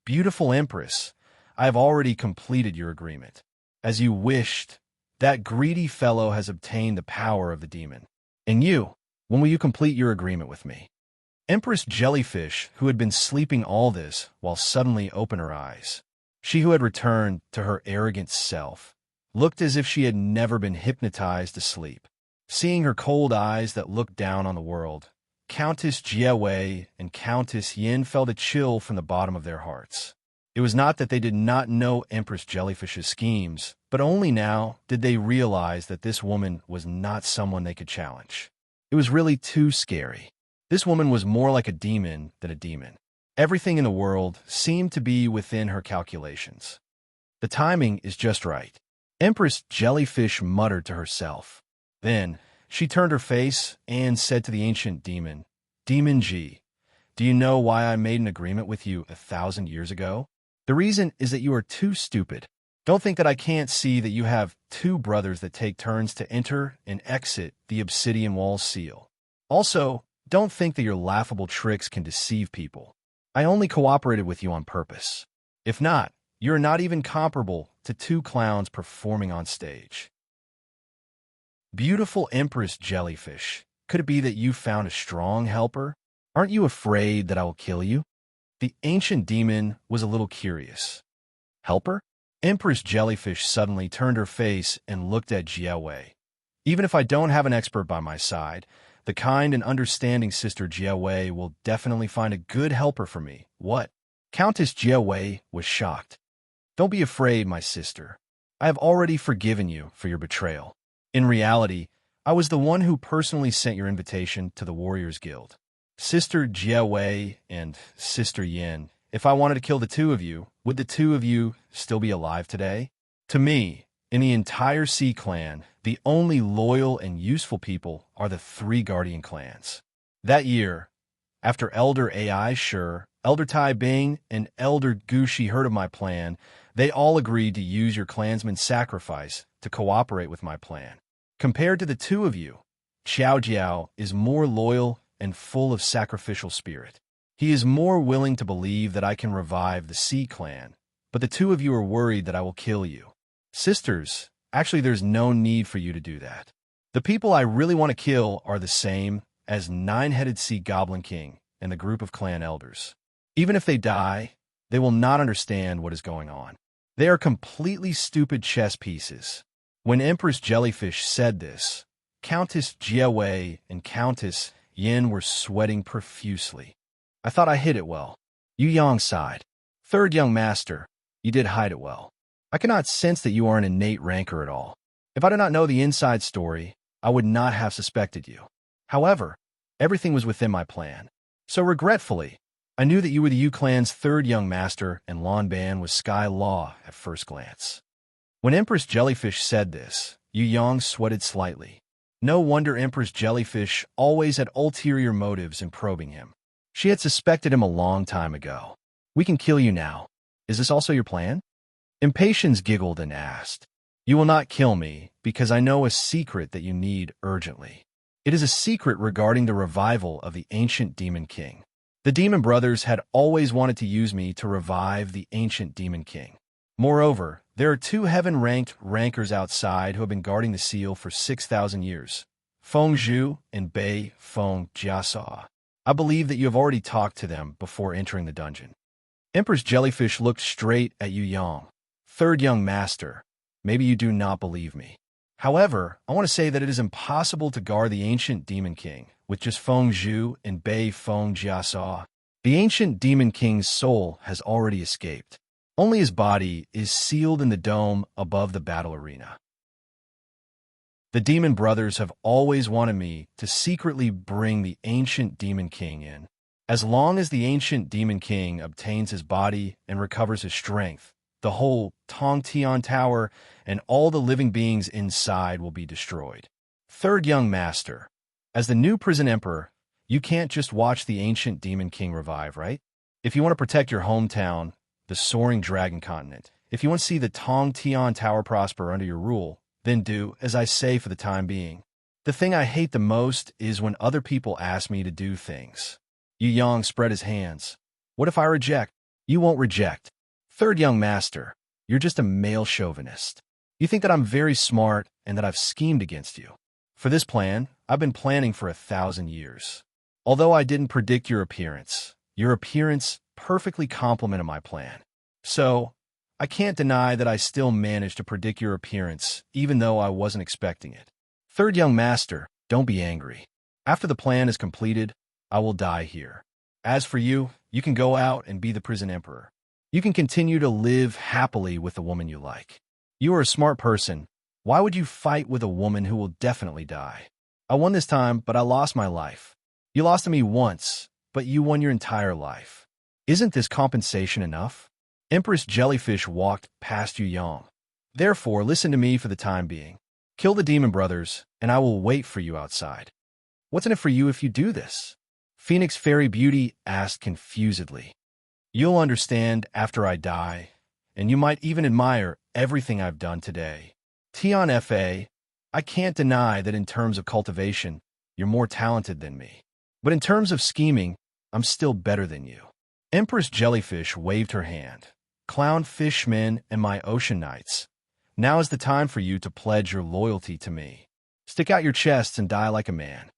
"Beautiful Empress, I have already completed your agreement. As you wished, that greedy fellow has obtained the power of the demon. And you, when will you complete your agreement with me?" Empress Jellyfish, who had been sleeping all this while suddenly opened her eyes, she who had returned to her arrogant self, looked as if she had never been hypnotized to sleep. Seeing her cold eyes that looked down on the world, Countess Jiawei and Countess Yin felt a chill from the bottom of their hearts. It was not that they did not know Empress Jellyfish's schemes, but only now did they realize that this woman was not someone they could challenge. It was really too scary. This woman was more like a demon than a demon. Everything in the world seemed to be within her calculations. The timing is just right. Empress Jellyfish muttered to herself. Then, she turned her face and said to the ancient demon, "Demon G, do you know why I made an agreement with you 1,000 years ago? The reason is that you are too stupid. Don't think that I can't see that you have 2 brothers that take turns to enter and exit the obsidian wall seal. Also, don't think that your laughable tricks can deceive people. I only cooperated with you on purpose. If not, you're not even comparable to 2 clowns performing on stage." Beautiful Empress Jellyfish, could it be that you found a strong helper? Aren't you afraid that I will kill you? The ancient demon was a little curious. Helper? Empress Jellyfish suddenly turned her face and looked at Jiawei. Even if I don't have an expert by my side, the kind and understanding Sister Jiawei will definitely find a good helper for me. What? Countess Jiawei was shocked. Don't be afraid, my sister. I have already forgiven you for your betrayal. In reality, I was the one who personally sent your invitation to the Warriors Guild. Sister Jiawei and Sister Yin, if I wanted to kill the 2 of you, would the 2 of you still be alive today? To me, in the entire Sea Clan, the only loyal and useful people are the 3 Guardian clans. That year, after Elder AI Sure, Elder Tai Bing, and Elder Gushi heard of my plan, they all agreed to use your clansman's sacrifice to cooperate with my plan. Compared to the 2 of you, Xiao Jiao is more loyal and full of sacrificial spirit. He is more willing to believe that I can revive the Sea Clan, but the 2 of you are worried that I will kill you. Sisters, actually there's no need for you to do that. The people I really want to kill are the same as Nine-Headed Sea Goblin King and the group of clan elders. Even if they die, they will not understand what is going on. They are completely stupid chess pieces. When Empress Jellyfish said this, Countess Jiawei and Countess Yin were sweating profusely. I thought I hid it well. Yu Yang sighed. Third young master, you did hide it well. I cannot sense that you are an innate rancor at all. If I did not know the inside story, I would not have suspected you. However, everything was within my plan. So regretfully, I knew that you were the Yu Clan's 3rd young master and Lan Ban was Sky Law at first glance. When Empress Jellyfish said this, Yu Yang sweated slightly. No wonder Empress Jellyfish always had ulterior motives in probing him. She had suspected him a long time ago. We can kill you now. Is this also your plan? Impatience giggled and asked, You will not kill me, because I know a secret that you need urgently. It is a secret regarding the revival of the ancient Demon King. The Demon Brothers had always wanted to use me to revive the ancient Demon King. Moreover, there are two heaven-ranked rankers outside who have been guarding the seal for 6,000 years, Feng Zhu and Bei Feng Jiasa. I believe that you have already talked to them before entering the dungeon. Empress Jellyfish looked straight at Yu Yang. Third young master, maybe you do not believe me. However, I want to say that it is impossible to guard the ancient Demon King with just Feng Zhu and Bei Feng Jiasa. The ancient Demon King's soul has already escaped. Only his body is sealed in the dome above the battle arena. The Demon Brothers have always wanted me to secretly bring the ancient Demon King in. As long as the ancient Demon King obtains his body and recovers his strength, the whole Tong Tian Tower and all the living beings inside will be destroyed. Third young master, as the new prison emperor, you can't just watch the ancient Demon King revive, right? If you want to protect your hometown, the soaring dragon continent, if you want to see the Tong Tian Tower prosper under your rule, then do as I say for the time being. The thing I hate the most is when other people ask me to do things. Yu Yang spread his hands. What if I reject? You won't reject. Third young master, you're just a male chauvinist. You think that I'm very smart and that I've schemed against you. For this plan, I've been planning for 1,000 years. Although I didn't predict your appearance perfectly complemented my plan. So, I can't deny that I still managed to predict your appearance, even though I wasn't expecting it. Third young master, don't be angry. After the plan is completed, I will die here. As for you, you can go out and be the prison emperor. You can continue to live happily with the woman you like. You are a smart person. Why would you fight with a woman who will definitely die? I won this time, but I lost my life. You lost to me once, but you won your entire life. Isn't this compensation enough? Empress Jellyfish walked past Yu Yang. Therefore, listen to me for the time being. Kill the Demon Brothers, and I will wait for you outside. What's in it for you if you do this? Phoenix Fairy Beauty asked confusedly. You'll understand after I die, and you might even admire everything I've done today. Tian Fa, I can't deny that in terms of cultivation, you're more talented than me. But in terms of scheming, I'm still better than you. Empress Jellyfish waved her hand. Clown Fishmen and my ocean knights, now is the time for you to pledge your loyalty to me. Stick out your chests and die like a man.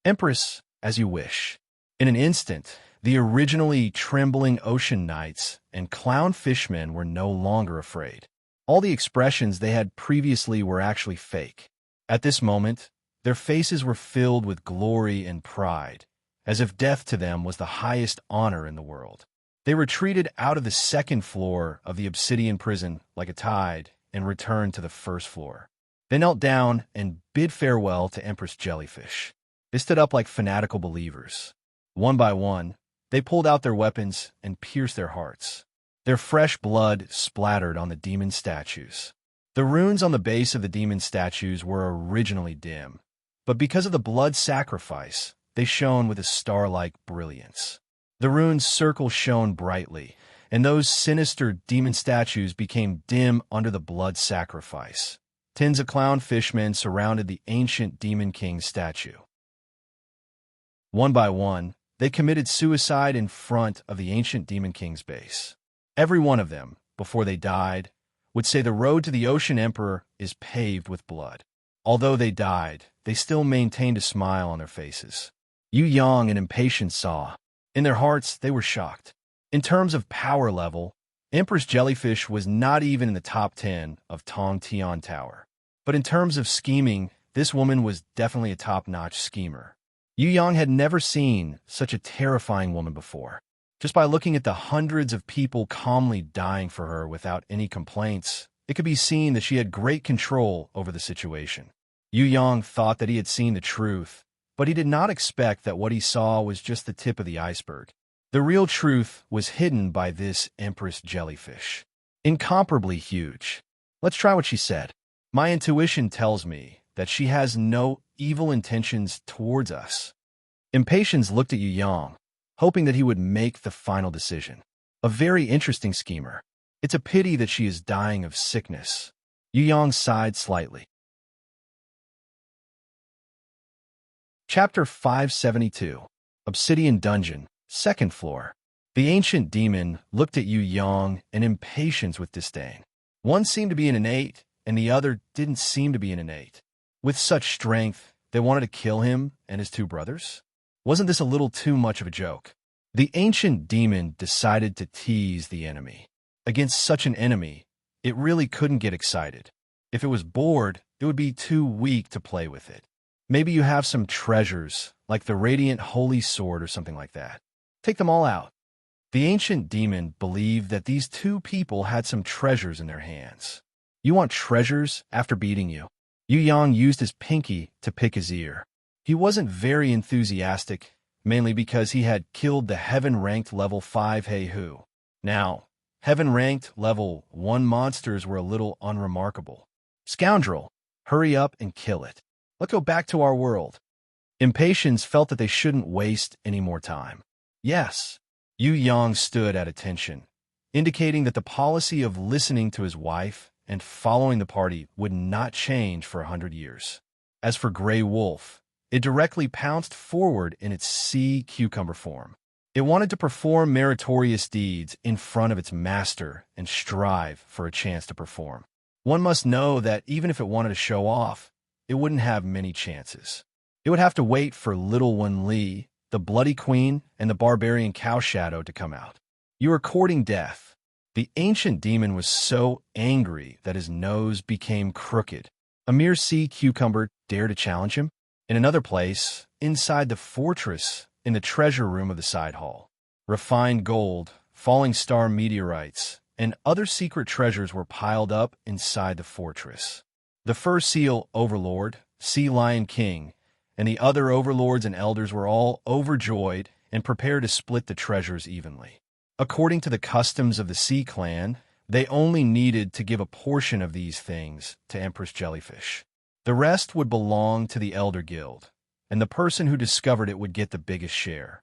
Empress, as you wish. In an instant, the originally trembling ocean knights and clown fishmen were no longer afraid. All the expressions they had previously were actually fake. At this moment, their faces were filled with glory and pride, as if death to them was the highest honor in the world. They retreated out of the second floor of the obsidian prison like a tide and returned to the first floor. They knelt down and bid farewell to Empress Jellyfish. They stood up like fanatical believers. One by one, they pulled out their weapons and pierced their hearts. Their fresh blood splattered on the demon statues. The runes on the base of the demon statues were originally dim, but because of the blood sacrifice, they shone with a star-like brilliance. The rune's circle shone brightly, and those sinister demon statues became dim under the blood sacrifice. Tens of clown fishmen surrounded the ancient Demon King statue. One by one, they committed suicide in front of the ancient Demon King's base. Every one of them, before they died, would say the road to the Ocean Emperor is paved with blood. Although they died, they still maintained a smile on their faces. Yu Yang and Impatience saw. In their hearts, they were shocked. In terms of power level, Empress Jellyfish was not even in the top 10 of Tong Tian Tower. But in terms of scheming, this woman was definitely a top-notch schemer. Yu Yang had never seen such a terrifying woman before. Just by looking at the hundreds of people calmly dying for her without any complaints, it could be seen that she had great control over the situation. Yu Yang thought that he had seen the truth, but he did not expect that what he saw was just the tip of the iceberg. The real truth was hidden by this Empress Jellyfish. Incomparably huge. Let's try what she said. My intuition tells me that she has no evil intentions towards us. Impatience looked at Yu Yang, hoping that he would make the final decision. A very interesting schemer. It's a pity that she is dying of sickness. Yu Yang sighed slightly. Chapter 572. Obsidian Dungeon, Second Floor. The ancient demon looked at Yu Yang in impatience with disdain. One seemed to be an innate, and the other didn't seem to be an innate. With such strength, they wanted to kill him and his two brothers? Wasn't this a little too much of a joke? The ancient demon decided to tease the enemy. Against such an enemy, it really couldn't get excited. If it was bored, it would be too weak to play with it. Maybe you have some treasures, like the radiant holy sword or something like that. Take them all out. The ancient demon believed that these two people had some treasures in their hands. You want treasures after beating you? Yu Yang used his pinky to pick his ear. He wasn't very enthusiastic, mainly because he had killed the heaven-ranked level 5 Hey Hu. Now, heaven-ranked level 1 monsters were a little unremarkable. Scoundrel, hurry up and kill it. Let's go back to our world. Impatience felt that they shouldn't waste any more time. Yes. Yu Yang stood at attention, indicating that the policy of listening to his wife and following the party would not change for 100 years. As for Grey Wolf, it directly pounced forward in its sea cucumber form. It wanted to perform meritorious deeds in front of its master and strive for a chance to perform. One must know that even if it wanted to show off, it wouldn't have many chances. It would have to wait for Little One Li, the Bloody Queen, and the Barbarian Cow Shadow to come out. You are courting death. The ancient demon was so angry that his nose became crooked. A mere sea cucumber dared to challenge him? In another place, inside the fortress, in the treasure room of the side hall, refined gold, falling star meteorites, and other secret treasures were piled up inside the fortress. The Fur Seal Overlord, Sea Lion King, and the other overlords and elders were all overjoyed and prepared to split the treasures evenly. According to the customs of the Sea Clan, they only needed to give a portion of these things to Empress Jellyfish. The rest would belong to the Elder Guild, and the person who discovered it would get the biggest share.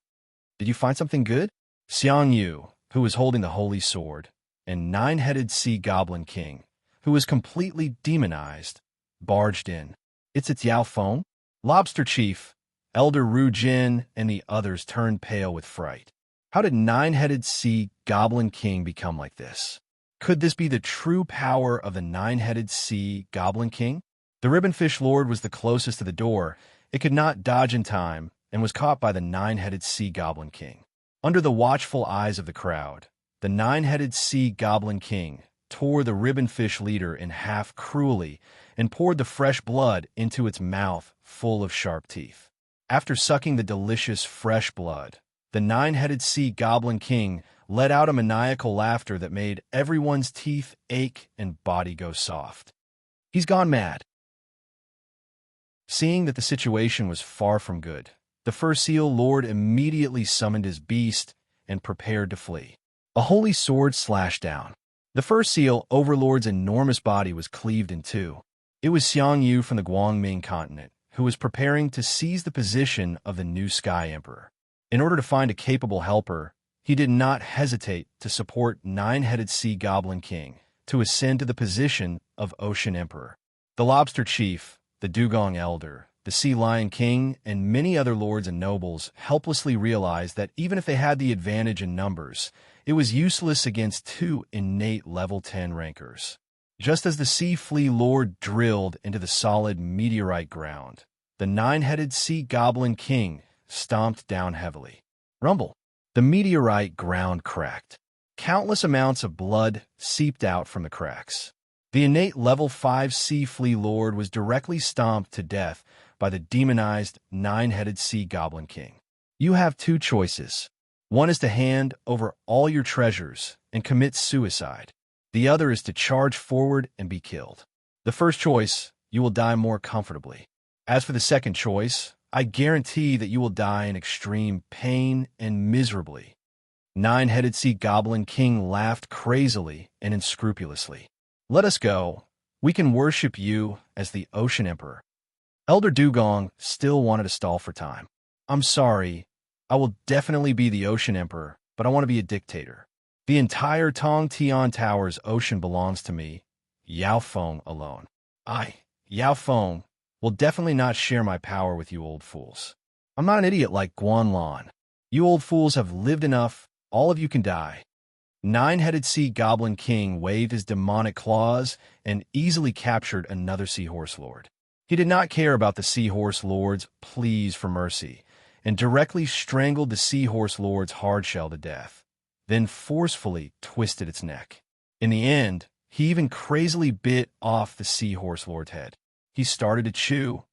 Did you find something good? Xiang Yu, who was holding the Holy Sword, and Nine-Headed Sea Goblin King, who was completely demonized, barged in. It's Yao Feng? Lobster Chief, Elder Ru Jin, and the others turned pale with fright. How did Nine-Headed Sea Goblin King become like this? Could this be the true power of the Nine-Headed Sea Goblin King? The Ribbonfish Lord was the closest to the door. It could not dodge in time and was caught by the Nine-Headed Sea Goblin King. Under the watchful eyes of the crowd, the Nine-Headed Sea Goblin King tore the Ribbonfish leader in half cruelly and poured the fresh blood into its mouth full of sharp teeth. After sucking the delicious fresh blood, the Nine-Headed Sea Goblin King let out a maniacal laughter that made everyone's teeth ache and body go soft. He's gone mad. Seeing that the situation was far from good, the Fur Seal Lord immediately summoned his beast and prepared to flee. A holy sword slashed down. The Fur Seal Overlord's enormous body was cleaved in two. It was Xiang Yu from the Guangming continent, who was preparing to seize the position of the new Sky Emperor. In order to find a capable helper, he did not hesitate to support Nine-Headed Sea Goblin King to ascend to the position of Ocean Emperor. The Lobster Chief, the Dugong Elder, the Sea Lion King, and many other lords and nobles helplessly realized that even if they had the advantage in numbers, it was useless against two innate level 10 rankers. Just as the Sea Flea Lord drilled into the solid meteorite ground, the Nine-Headed Sea Goblin King stomped down heavily. Rumble. The meteorite ground cracked. Countless amounts of blood seeped out from the cracks. The innate level 5 Sea Flea Lord was directly stomped to death by the demonized Nine-Headed Sea Goblin King. You have two choices. One is to hand over all your treasures and commit suicide. The other is to charge forward and be killed. The first choice, you will die more comfortably. As for the second choice, I guarantee that you will die in extreme pain and miserably. Nine-Headed Sea Goblin King laughed crazily and unscrupulously. Let us go. We can worship you as the Ocean Emperor. Elder Dugong still wanted to stall for time. I'm sorry. I will definitely be the Ocean Emperor, but I want to be a dictator. The entire Tong Tian Tower's ocean belongs to me, Yao Feng alone. Yao Feng, will definitely not share my power with you old fools. I'm not an idiot like Guanlan. You old fools have lived enough. All of you can die. Nine-headed sea goblin king waved his demonic claws and easily captured another seahorse lord. He did not care about the seahorse lord's pleas for mercy and directly strangled the seahorse lord's hardshell to death, then forcefully twisted its neck. In the end, he even crazily bit off the seahorse lord's head. He started to chew.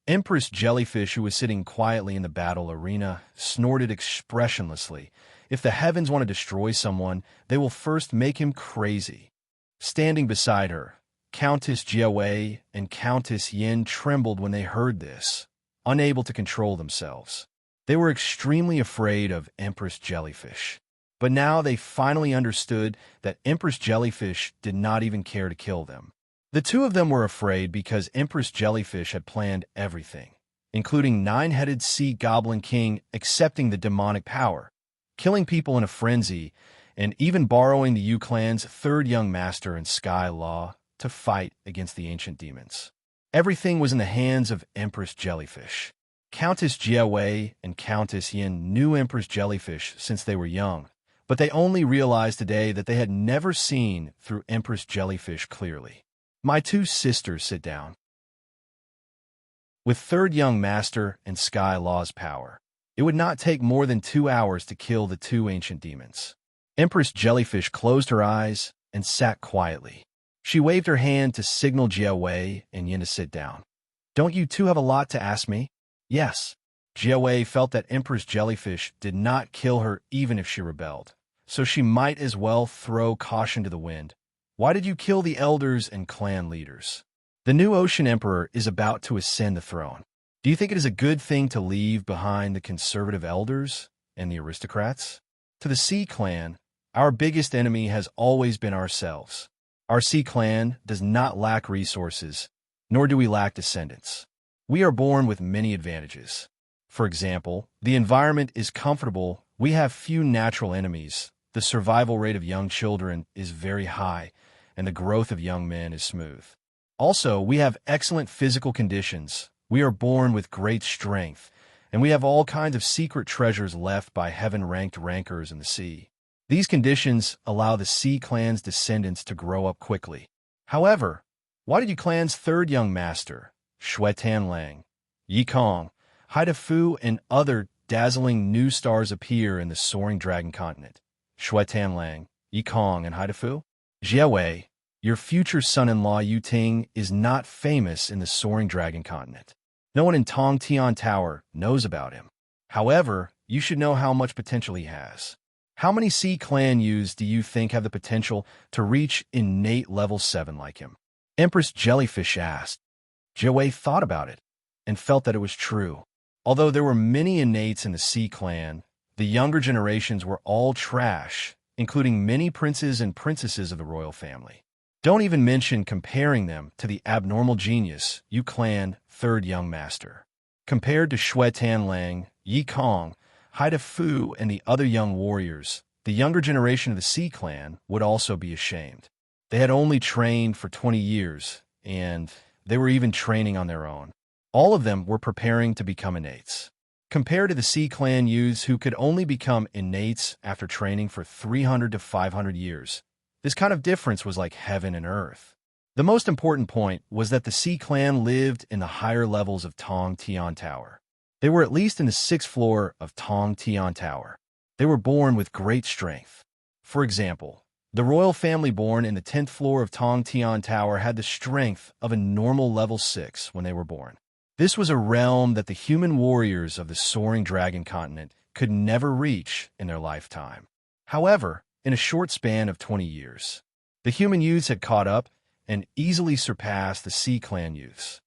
Empress Jellyfish, who was sitting quietly in the battle arena, snorted expressionlessly. If the heavens want to destroy someone, they will first make him crazy. Standing beside her, Countess Jiawei and Countess Yin trembled when they heard this, unable to control themselves. They were extremely afraid of Empress Jellyfish. But now they finally understood that Empress Jellyfish did not even care to kill them. The two of them were afraid because Empress Jellyfish had planned everything, including Nine-Headed Sea Goblin King accepting the demonic power, killing people in a frenzy, and even borrowing the U-Clan's third young master in Sky Law to fight against the ancient demons. Everything was in the hands of Empress Jellyfish. Countess Jiawei and Countess Yin knew Empress Jellyfish since they were young, but they only realized today that they had never seen through Empress Jellyfish clearly. My two sisters, sit down. With third young master and Sky Law's power, it would not take more than 2 hours to kill the two ancient demons. Empress Jellyfish closed her eyes and sat quietly. She waved her hand to signal Jiawei and Yin to sit down. Don't you two have a lot to ask me? Yes. Jiawei felt that Empress Jellyfish did not kill her even if she rebelled, so she might as well throw caution to the wind. Why did you kill the elders and clan leaders? The new Ocean Emperor is about to ascend the throne. Do you think it is a good thing to leave behind the conservative elders and the aristocrats? To the Sea Clan, our biggest enemy has always been ourselves. Our Sea Clan does not lack resources, nor do we lack descendants. We are born with many advantages. For example, the environment is comfortable, we have few natural enemies, the survival rate of young children is very high, and the growth of young men is smooth. Also, we have excellent physical conditions. We are born with great strength, and we have all kinds of secret treasures left by heaven-ranked rankers in the sea. These conditions allow the Sea Clan's descendants to grow up quickly. However, why did you clan's third young master, Shui Tanlang, Yi Kong, Haida Fu, and other dazzling new stars appear in the soaring dragon continent? Shui Tanlang, Yi Kong, and Haida Fu? Jiawei, your future son-in-law Yu Ting is not famous in the soaring dragon continent. No one in Tong Tian Tower knows about him. However, you should know how much potential he has. How many Sea Clan youths do you think have the potential to reach innate level 7 like him? Empress Jellyfish asked. Jiawei thought about it and felt that it was true. Although there were many innates in the Sea Clan, the younger generations were all trash, including many princes and princesses of the royal family. Don't even mention comparing them to the abnormal genius, Yu Clan third young master. Compared to Shui Tanlang, Yi Kong, Haida Fu, and the other young warriors, the younger generation of the Sea Clan would also be ashamed. They had only trained for 20 years, and they were even training on their own. All of them were preparing to become innates. Compared to the Sea Clan youths who could only become innates after training for 300 to 500 years, this kind of difference was like heaven and earth. The most important point was that the Sea Clan lived in the higher levels of Tong Tian Tower. They were at least in the 6th floor of Tong Tian Tower. They were born with great strength. For example, the royal family born in the 10th floor of Tong Tian Tower had the strength of a normal level 6 when they were born. This was a realm that the human warriors of the soaring dragon continent could never reach in their lifetime. However, in a short span of 20 years, the human youths had caught up and easily surpassed the Sea Clan youths.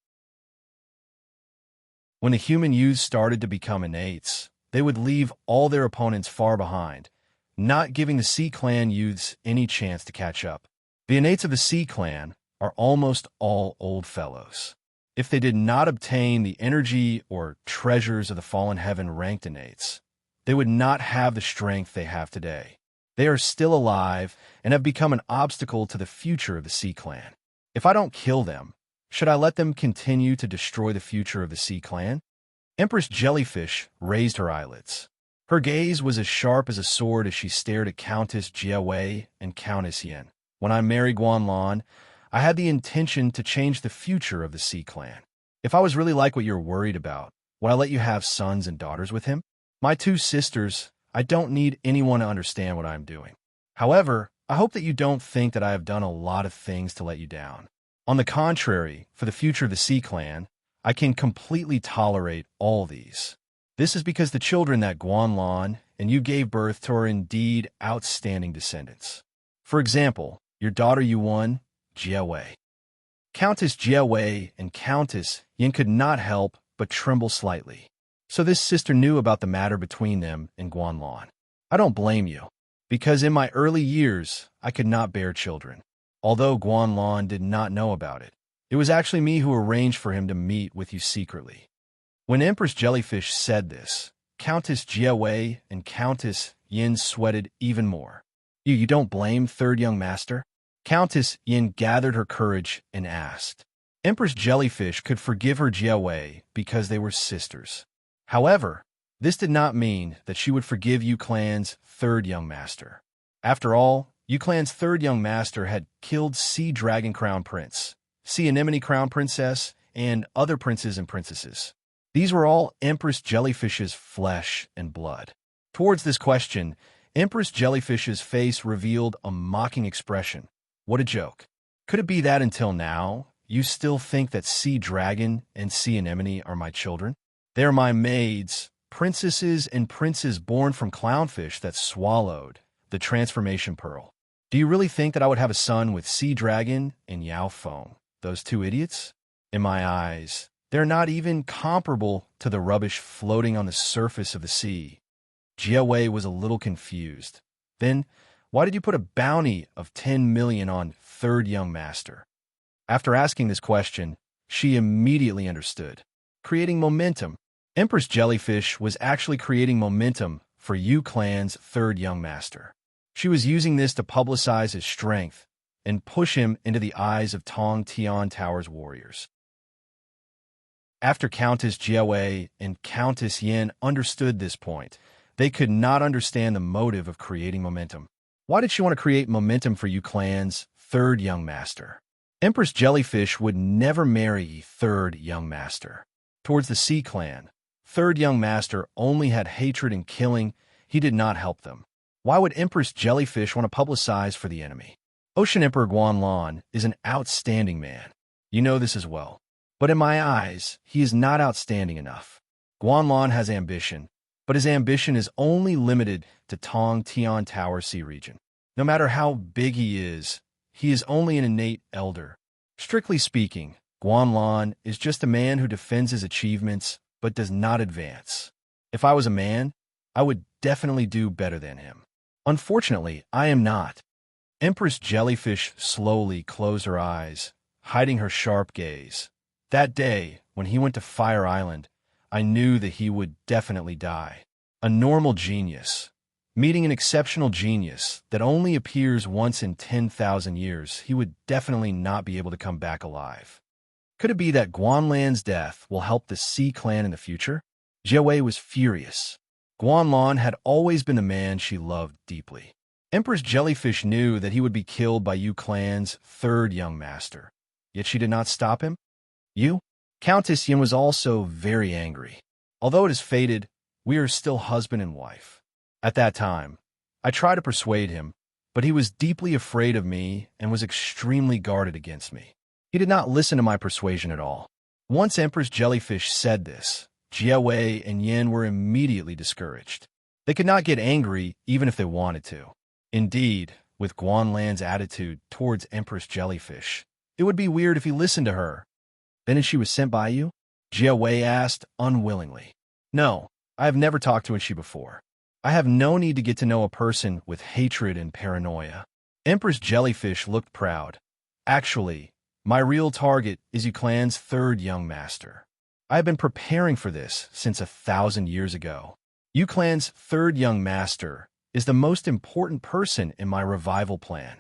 When the human youths started to become innates, they would leave all their opponents far behind, not giving the Sea Clan youths any chance to catch up. The innates of the Sea Clan are almost all old fellows. If they did not obtain the energy or treasures of the fallen heaven-ranked innates, they would not have the strength they have today. They are still alive and have become an obstacle to the future of the Sea Clan. If I don't kill them, Should I let them continue to destroy the future of the Sea Clan? Empress Jellyfish raised her eyelids. Her gaze was as sharp as a sword as she stared at Countess Jiawei and Countess Yin. When I married Guanlan, I had the intention to change the future of the Sea Clan. If I was really like what you're worried about, would I let you have sons and daughters with him? My two sisters, I don't need anyone to understand what I'm doing. However, I hope that you don't think that I have done a lot of things to let you down. On the contrary, for the future of the Sea Clan, I can completely tolerate all these. This is because the children that Guanlan and you gave birth to are indeed outstanding descendants. For example, your daughter Yuan, Jiawei. Countess Jiawei and Countess Yin could not help but tremble slightly. So this sister knew about the matter between them and Guanlan. I don't blame you, because in my early years, I could not bear children. Although Guanlan did not know about it, it was actually me who arranged for him to meet with you secretly. When Empress Jellyfish said this, Countess Jiawei and Countess Yin sweated even more. You don't blame third young master? Countess Yin gathered her courage and asked. Empress Jellyfish could forgive her Jiawei because they were sisters. However, this did not mean that she would forgive Yu Clan's third young master. After all, Yu Clan's third young master had killed Sea Dragon Crown Prince, Sea Anemone Crown Princess, and other princes and princesses. These were all Empress Jellyfish's flesh and blood. Towards this question, Empress Jellyfish's face revealed a mocking expression. What a joke. Could it be that until now, you still think that Sea Dragon and Sea Anemone are my children? They are my maids, princesses and princes born from clownfish that swallowed the transformation pearl. Do you really think that I would have a son with Sea Dragon and Yao Feng, those two idiots? In my eyes, they're not even comparable to the rubbish floating on the surface of the sea. Jiawei was a little confused. Then, why did you put a bounty of 10 million on third young master? After asking this question, she immediately understood. Creating momentum. Empress Jellyfish was actually creating momentum for Yu Clan's third young master. She was using this to publicize his strength and push him into the eyes of Tong Tian Tower's warriors. After Countess Jiawei and Countess Yin understood this point, they could not understand the motive of creating momentum. Why did she want to create momentum for Yu Clan's third young master? Empress Jellyfish would never marry third young master. Towards the Sea Clan, third young master only had hatred and killing. He did not help them. Why would Empress Jellyfish want to publicize for the enemy? Ocean Emperor Guanlan is an outstanding man. You know this as well. But in my eyes, he is not outstanding enough. Guanlan has ambition, but his ambition is only limited to Tong Tian Tower Sea region. No matter how big he is only an innate elder. Strictly speaking, Guanlan is just a man who defends his achievements but does not advance. If I was a man, I would definitely do better than him. Unfortunately, I am not. Empress Jellyfish slowly closed her eyes, hiding her sharp gaze. That day, when he went to Fire Island, I knew that he would definitely die. A normal genius, meeting an exceptional genius that only appears once in 10,000 years, he would definitely not be able to come back alive. Could it be that Guanlan's death will help the Sea Clan in the future? Jiawei was furious. Guanlan had always been the man she loved deeply. Empress Jellyfish knew that he would be killed by Yu Clan's third young master, yet she did not stop him. Countess Yin was also very angry. Although it is fated, we are still husband and wife. At that time, I tried to persuade him, but he was deeply afraid of me and was extremely guarded against me. He did not listen to my persuasion at all. Once Empress Jellyfish said this, Jiawei and Yin were immediately discouraged. They could not get angry even if they wanted to. Indeed, with Guanlan's attitude towards Empress Jellyfish, it would be weird if he listened to her. Then she was sent by you? Jiawei asked unwillingly. No, I have never talked to she before. I have no need to get to know a person with hatred and paranoia. Empress Jellyfish looked proud. Actually, my real target is Yu Clan's third young master. I have been preparing for this since 1,000 years ago. Yu Clan's third young master is the most important person in my revival plan.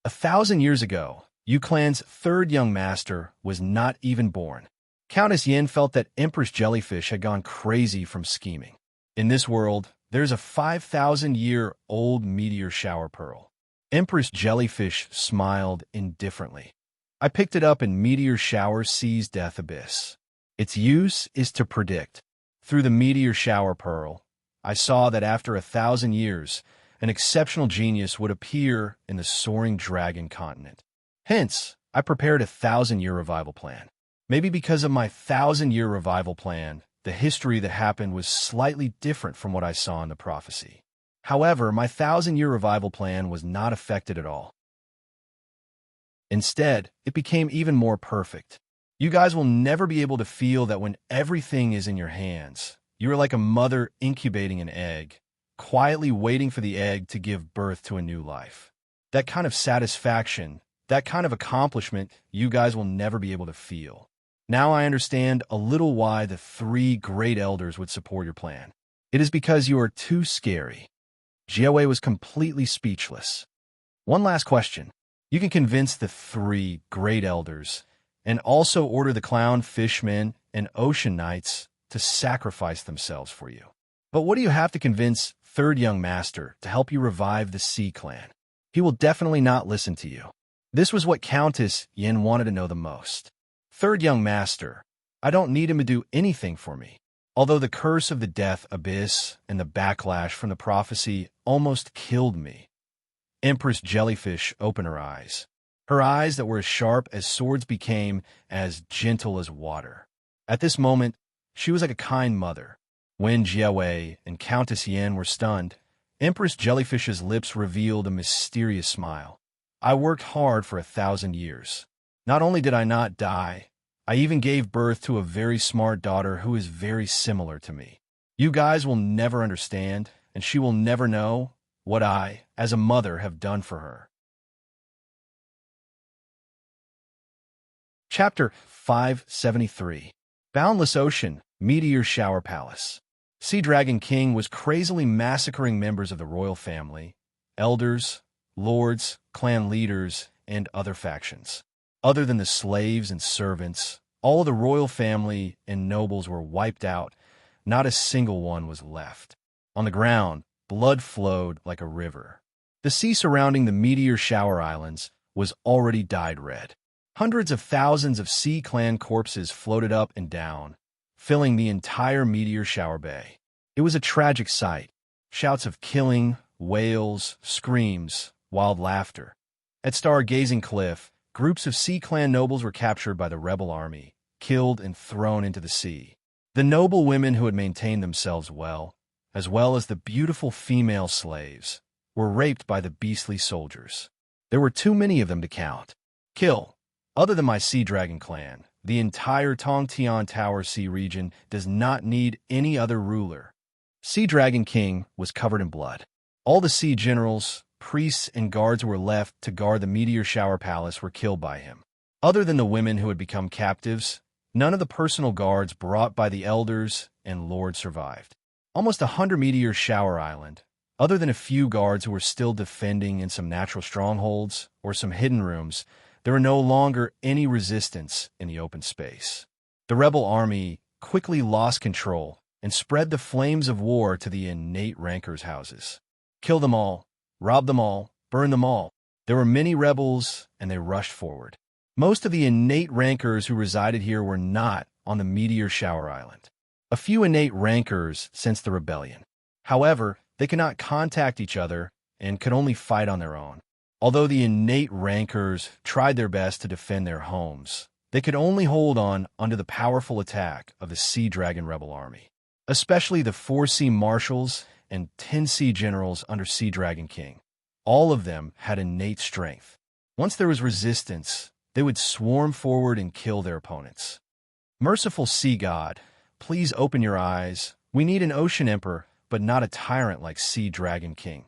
1,000 years ago, Yu Clan's third young master was not even born. Countess Yin felt that Empress Jellyfish had gone crazy from scheming. In this world, there's a 5,000-year-old meteor shower pearl. Empress Jellyfish smiled indifferently. I picked it up in Meteor Shower Sea's Death Abyss. Its use is to predict. Through the Meteor Shower Pearl, I saw that after 1,000 years, an exceptional genius would appear in the soaring dragon continent. Hence, I prepared a 1,000-year revival plan. Maybe because of my 1,000-year revival plan, the history that happened was slightly different from what I saw in the prophecy. However, my 1,000-year revival plan was not affected at all. Instead, it became even more perfect. You guys will never be able to feel that when everything is in your hands. You are like a mother incubating an egg, quietly waiting for the egg to give birth to a new life. That kind of satisfaction, that kind of accomplishment, you guys will never be able to feel. Now I understand a little why the 3 great elders would support your plan. It is because you are too scary. Jiawei was completely speechless. One last question. You can convince the 3 great elders and also order the clown fishmen and ocean knights to sacrifice themselves for you. But what do you have to convince third young master to help you revive the Sea Clan? He will definitely not listen to you. This was what Countess Yin wanted to know the most. Third young master, I don't need him to do anything for me. Although the curse of the Death Abyss and the backlash from the prophecy almost killed me. Empress Jellyfish opened her eyes. Her eyes that were as sharp as swords became as gentle as water. At this moment, she was like a kind mother. When Jiawei and Countess Yin were stunned, Empress Jellyfish's lips revealed a mysterious smile. I worked hard for 1,000 years. Not only did I not die, I even gave birth to a very smart daughter who is very similar to me. You guys will never understand, and she will never know what I, as a mother, have done for her. Chapter 573. Boundless Ocean, Meteor Shower Palace. Sea Dragon King was crazily massacring members of the royal family, elders, lords, clan leaders, and other factions. Other than the slaves and servants, all of the royal family and nobles were wiped out. Not a single one was left. On the ground, blood flowed like a river. The sea surrounding the Meteor Shower Islands was already dyed red. Hundreds of thousands of Sea Clan corpses floated up and down, filling the entire Meteor Shower Bay. It was a tragic sight. Shouts of killing, wails, screams, wild laughter. At Stargazing Cliff, groups of Sea Clan nobles were captured by the rebel army, killed and thrown into the sea. The noble women who had maintained themselves well as the beautiful female slaves, were raped by the beastly soldiers. There were too many of them to count. Kill. Other than my Sea Dragon clan, the entire Tongtian Tower Sea region does not need any other ruler. Sea Dragon King was covered in blood. All the sea generals, priests, and guards who were left to guard the Meteor Shower Palace were killed by him. Other than the women who had become captives, none of the personal guards brought by the elders and lords survived. Almost 100 Meteor Shower Island, other than a few guards who were still defending in some natural strongholds or some hidden rooms, there were no longer any resistance in the open space. The rebel army quickly lost control and spread the flames of war to the innate rankers' houses. Kill them all, rob them all, burn them all. There were many rebels, and they rushed forward. Most of the innate rankers who resided here were not on the Meteor Shower Island. A few innate rankers sensed the rebellion. However, they could not contact each other and could only fight on their own. Although the innate rankers tried their best to defend their homes, they could only hold on under the powerful attack of the Sea Dragon rebel army, especially the 4 sea marshals and 10 sea generals under Sea Dragon King. All of them had innate strength. Once there was resistance, they would swarm forward and kill their opponents. Merciful Sea God, please open your eyes. We need an ocean emperor, but not a tyrant like Sea Dragon King.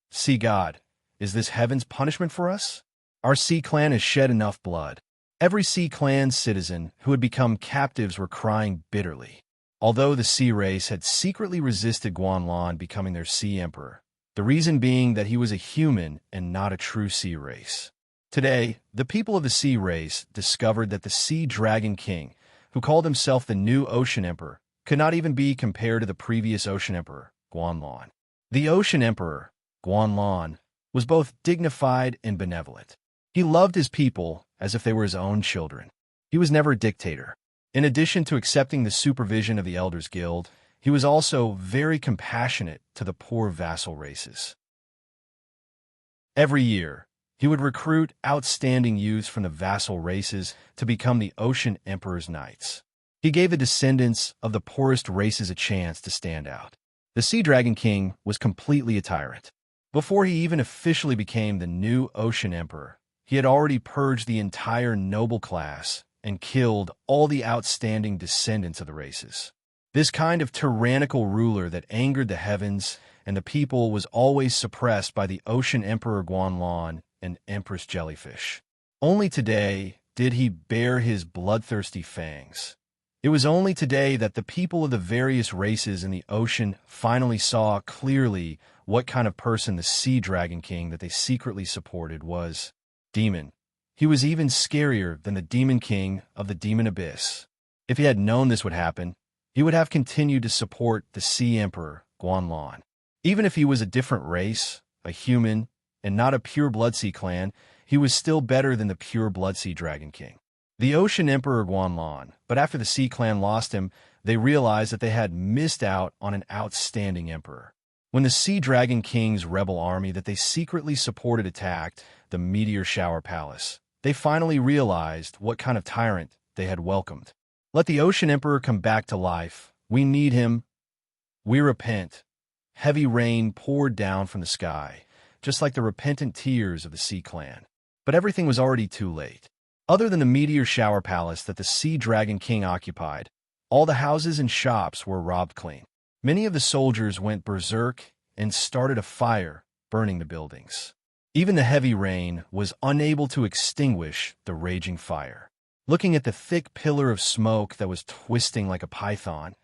Sea God, is this heaven's punishment for us? Our Sea Clan has shed enough blood. Every Sea Clan citizen who had become captives were crying bitterly. Although the Sea race had secretly resisted Guanlan becoming their Sea Emperor, the reason being that he was a human and not a true Sea race. Today, the people of the sea race discovered that the Sea Dragon King, who called himself the new Ocean Emperor, could not even be compared to the previous Ocean Emperor, Guanlan. The Ocean Emperor, Guanlan, was both dignified and benevolent. He loved his people as if they were his own children. He was never a dictator. In addition to accepting the supervision of the Elders Guild, he was also very compassionate to the poor vassal races. Every year, he would recruit outstanding youths from the vassal races to become the Ocean Emperor's knights. He gave the descendants of the poorest races a chance to stand out. The Sea Dragon King was completely a tyrant. Before he even officially became the new Ocean Emperor, he had already purged the entire noble class and killed all the outstanding descendants of the races. This kind of tyrannical ruler that angered the heavens and the people was always suppressed by the Ocean Emperor Guanlan and Empress Jellyfish. Only today did he bare his bloodthirsty fangs. It was only today that the people of the various races in the ocean finally saw clearly what kind of person the Sea Dragon King that they secretly supported was. Demon. He was even scarier than the Demon King of the Demon Abyss. If he had known this would happen, he would have continued to support the Sea Emperor, Guanlan. Even if he was a different race, a human, and not a pure-blood sea clan, he was still better than the pure-blood Sea Dragon King. The Ocean Emperor Guanlan, but after the Sea Clan lost him, they realized that they had missed out on an outstanding emperor. When the Sea Dragon King's rebel army that they secretly supported attacked the Meteor Shower Palace, they finally realized what kind of tyrant they had welcomed. Let the Ocean Emperor come back to life. We need him. We repent. Heavy rain poured down from the sky, just like the repentant tears of the Sea Clan. But everything was already too late. Other than the Meteor Shower Palace that the Sea Dragon King occupied, all the houses and shops were robbed clean. Many of the soldiers went berserk and started a fire, burning the buildings. Even the heavy rain was unable to extinguish the raging fire. Looking at the thick pillar of smoke that was twisting like a python,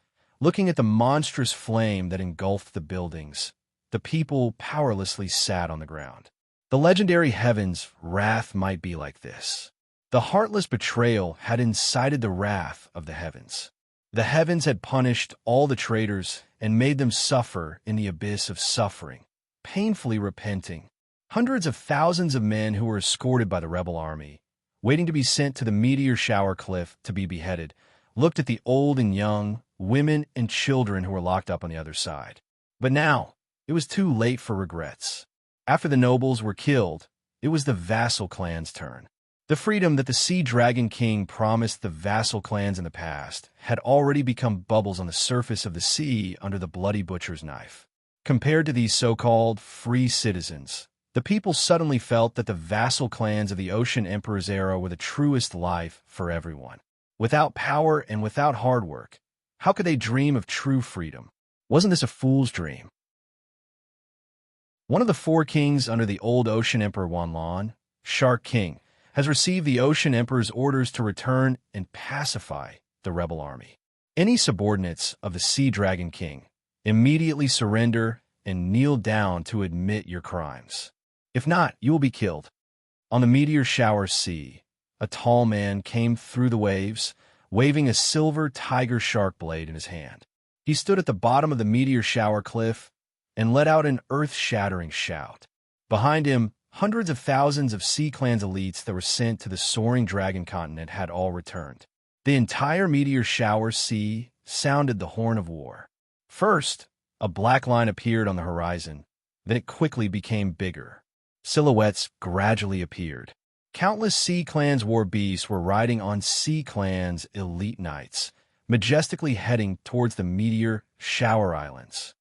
looking at the monstrous flame that engulfed the buildings, the people powerlessly sat on the ground. The legendary heavens' wrath might be like this. The heartless betrayal had incited the wrath of the heavens. The heavens had punished all the traitors and made them suffer in the abyss of suffering, painfully repenting. Hundreds of thousands of men who were escorted by the rebel army, waiting to be sent to the Meteor Shower Cliff to be beheaded, looked at the old and young, women and children who were locked up on the other side. But now, it was too late for regrets. After the nobles were killed, it was the vassal clan's turn. The freedom that the Sea Dragon King promised the vassal clans in the past had already become bubbles on the surface of the sea under the bloody butcher's knife. Compared to these so-called free citizens, the people suddenly felt that the vassal clans of the Ocean Emperor's era were the truest life for everyone. Without power and without hard work, how could they dream of true freedom? Wasn't this a fool's dream? One of the four kings under the old Ocean Emperor Guanlan, Shark King, has received the Ocean Emperor's orders to return and pacify the rebel army. Any subordinates of the Sea Dragon King, immediately surrender and kneel down to admit your crimes. If not, you will be killed. On the Meteor Shower Sea, a tall man came through the waves, waving a silver tiger shark blade in his hand. He stood at the bottom of the Meteor Shower Cliff and let out an earth-shattering shout. Behind him, hundreds of thousands of Sea Clan's elites that were sent to the soaring dragon continent had all returned. The entire Meteor Shower Sea sounded the horn of war. First, a black line appeared on the horizon. Then it quickly became bigger. Silhouettes gradually appeared. Countless Sea Clan's war beasts were riding on Sea Clan's elite knights, majestically heading towards the Meteor Shower Islands.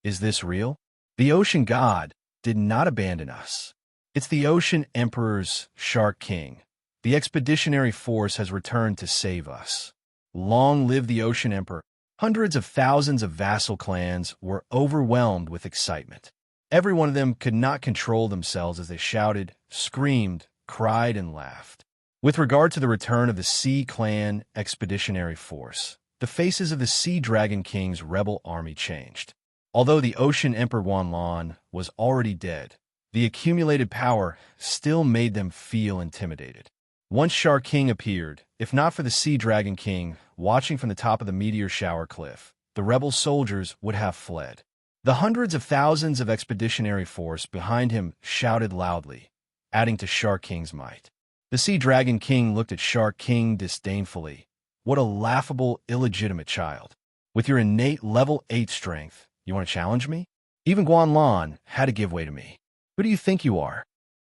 Is this real? The Ocean God did not abandon us. It's the Ocean Emperor's Shark King. The expeditionary force has returned to save us. Long live the Ocean Emperor. Hundreds of thousands of vassal clans were overwhelmed with excitement. Every one of them could not control themselves as they shouted, screamed, cried, and laughed. With regard to the return of the Sea Clan expeditionary force, the faces of the Sea Dragon King's rebel army changed. Although the Ocean Emperor Guanlan was already dead, the accumulated power still made them feel intimidated. Once Shark King appeared, if not for the Sea Dragon King watching from the top of the meteor shower cliff, the rebel soldiers would have fled. The hundreds of thousands of expeditionary force behind him shouted loudly, adding to Shark King's might. The Sea Dragon King looked at Shark King disdainfully. What a laughable, illegitimate child. With your innate level 8 strength, you want to challenge me? Even Guanlan had to give way to me. Who do you think you are?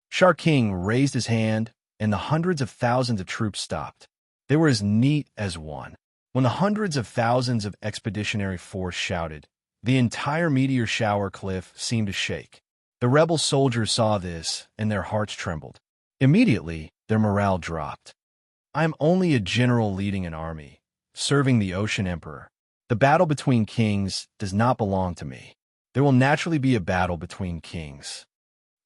Shark King raised his hand, and the hundreds of thousands of troops stopped. They were as neat as one. When the hundreds of thousands of expeditionary force shouted, the entire meteor shower cliff seemed to shake. The rebel soldiers saw this, and their hearts trembled. Immediately, their morale dropped. I am only a general leading an army, serving the Ocean Emperor. The battle between kings does not belong to me. There will naturally be a battle between kings.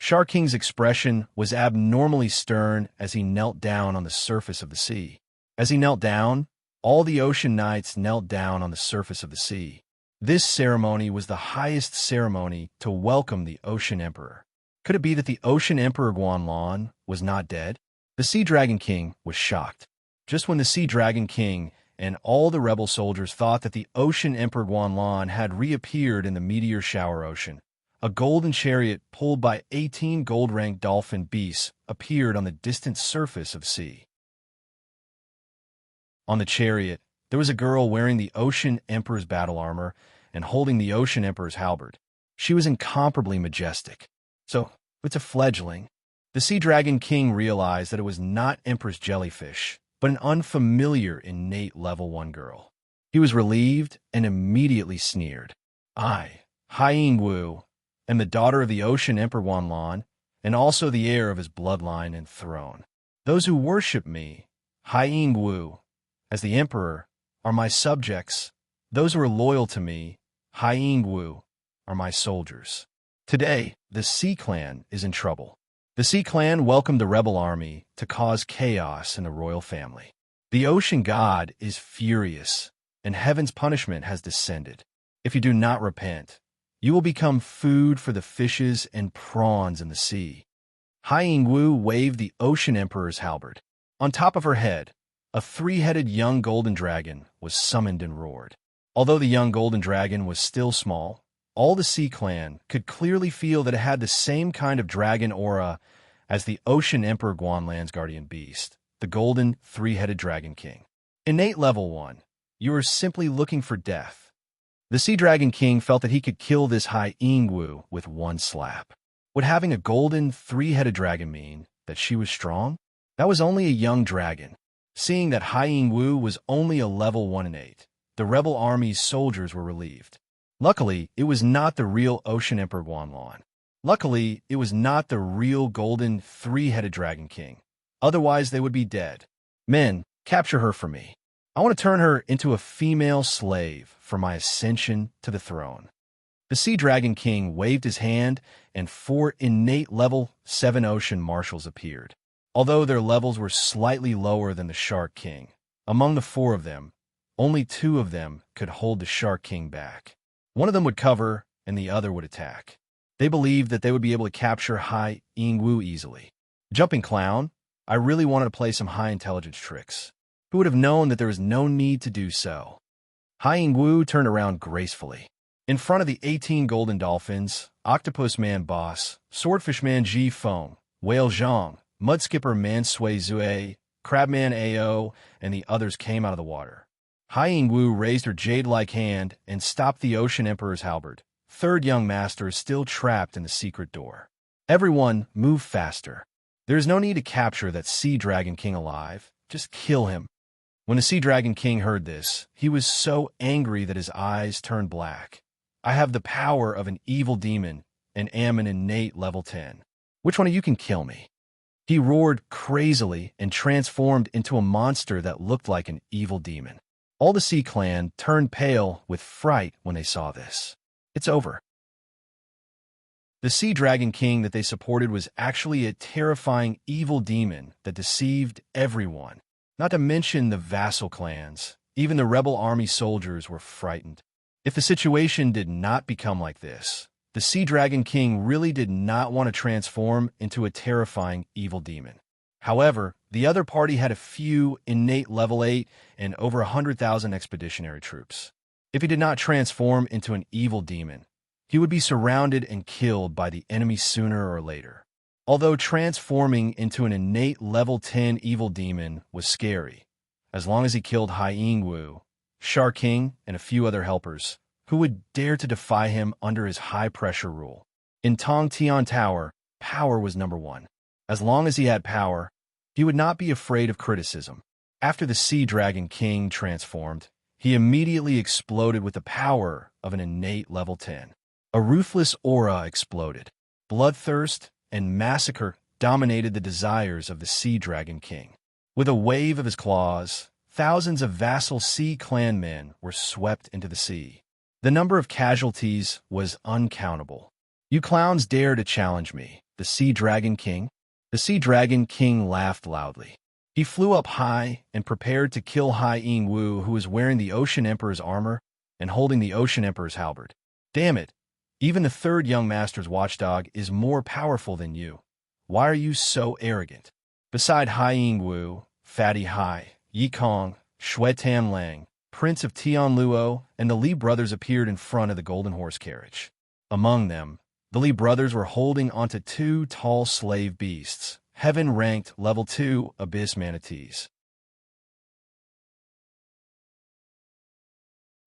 Shark King's expression was abnormally stern as he knelt down on the surface of the sea. As he knelt down, all the ocean knights knelt down on the surface of the sea. This ceremony was the highest ceremony to welcome the Ocean Emperor. Could it be that the Ocean Emperor Guanlan was not dead? The Sea Dragon King was shocked. Just when the Sea Dragon King and all the rebel soldiers thought that the Ocean Emperor Guanlan had reappeared in the meteor shower ocean, a golden chariot pulled by 18 gold-ranked dolphin beasts appeared on the distant surface of sea. On the chariot, there was a girl wearing the Ocean Emperor's battle armor and holding the Ocean Emperor's halberd. She was incomparably majestic. So, it's a fledgling. The Sea Dragon King realized that it was not Empress Jellyfish, but an unfamiliar innate level 1 girl. He was relieved and immediately sneered. I, Haiying am the daughter of the Ocean Emperor Guanlan, and also the heir of his bloodline and throne. Those who worship me, Haiying as the Emperor, are my subjects. Those who are loyal to me, Haiying are my soldiers. Today, the Sea Clan is in trouble. The Sea Clan welcomed the rebel army to cause chaos in the royal family. The ocean god is furious, and heaven's punishment has descended. If you do not repent, you will become food for the fishes and prawns in the sea. Haiying waved the Ocean Emperor's halberd. On top of her head, a 3-headed young golden dragon was summoned and roared. Although the young golden dragon was still small, all the Sea Clan could clearly feel that it had the same kind of dragon aura as the Ocean Emperor Guanlan's guardian beast, the golden 3-headed dragon king. Innate level 1, you are simply looking for death. The Sea Dragon King felt that he could kill this Haiying with one slap. Would having a golden 3-headed dragon mean that she was strong? That was only a young dragon. Seeing that Haiying was only a level 1 and 8, the rebel army's soldiers were relieved. Luckily, it was not the real Ocean Emperor Guanlan. Luckily, it was not the real golden 3-headed dragon king. Otherwise, they would be dead. Men, capture her for me. I want to turn her into a female slave for my ascension to the throne. The Sea Dragon King waved his hand, and 4 innate level 7 ocean marshals appeared. Although their levels were slightly lower than the Shark King, among the 4 of them, only 2 of them could hold the Shark King back. One of them would cover, and the other would attack. They believed that they would be able to capture Haiying easily. Jumping Clown, I really wanted to play some high-intelligence tricks. Who would have known that there was no need to do so? Haiying turned around gracefully. In front of the 18 golden dolphins, Octopus Man Boss, Swordfish Man Ji Feng, Whale Zhang, Mudskipper Man Sui Zue, Crabman Ao, and the others came out of the water. Haiying raised her jade-like hand and stopped the Ocean Emperor's halberd. Third young master is still trapped in the secret door. Everyone, move faster. There is no need to capture that Sea Dragon King alive. Just kill him. When the Sea Dragon King heard this, he was so angry that his eyes turned black. I have the power of an evil demon and am an innate level 10. Which one of you can kill me? He roared crazily and transformed into a monster that looked like an evil demon. All the Sea Clan turned pale with fright when they saw this. It's over. The Sea Dragon King that they supported was actually a terrifying evil demon that deceived everyone. Not to mention the vassal clans. Even the rebel army soldiers were frightened. If the situation did not become like this, The Sea Dragon King really did not want to transform into a terrifying evil demon. However, the other party had a few innate level 8 and over 100,000 expeditionary troops. If he did not transform into an evil demon, he would be surrounded and killed by the enemy sooner or later. Although transforming into an innate level 10 evil demon was scary, as long as he killed Hai Ying-Wu, Shar King, and a few other helpers, who would dare to defy him under his high-pressure rule. In Tong Tian Tower, power was number one. As long as he had power, he would not be afraid of criticism. After the Sea Dragon King transformed, he immediately exploded with the power of an innate level 10. A ruthless aura exploded. Bloodthirst and massacre dominated the desires of the Sea Dragon King. With a wave of his claws, thousands of vassal Sea Clan men were swept into the sea. The number of casualties was uncountable. "You clowns dare to challenge me, the Sea Dragon King?" The Sea Dragon King laughed loudly. He flew up high and prepared to kill Hai Ying-Wu, who was wearing the Ocean Emperor's armor and holding the Ocean Emperor's halberd. "Damn it! Even the third young master's watchdog is more powerful than you. Why are you so arrogant?" Beside Hai Ying-Wu, Fatty Hai, Yi Kong, Shui Tam Lang, Prince of Tianluo, and the Li brothers appeared in front of the golden horse carriage. Among them, the Li brothers were holding onto two tall slave beasts, heaven-ranked level 2 abyss manatees.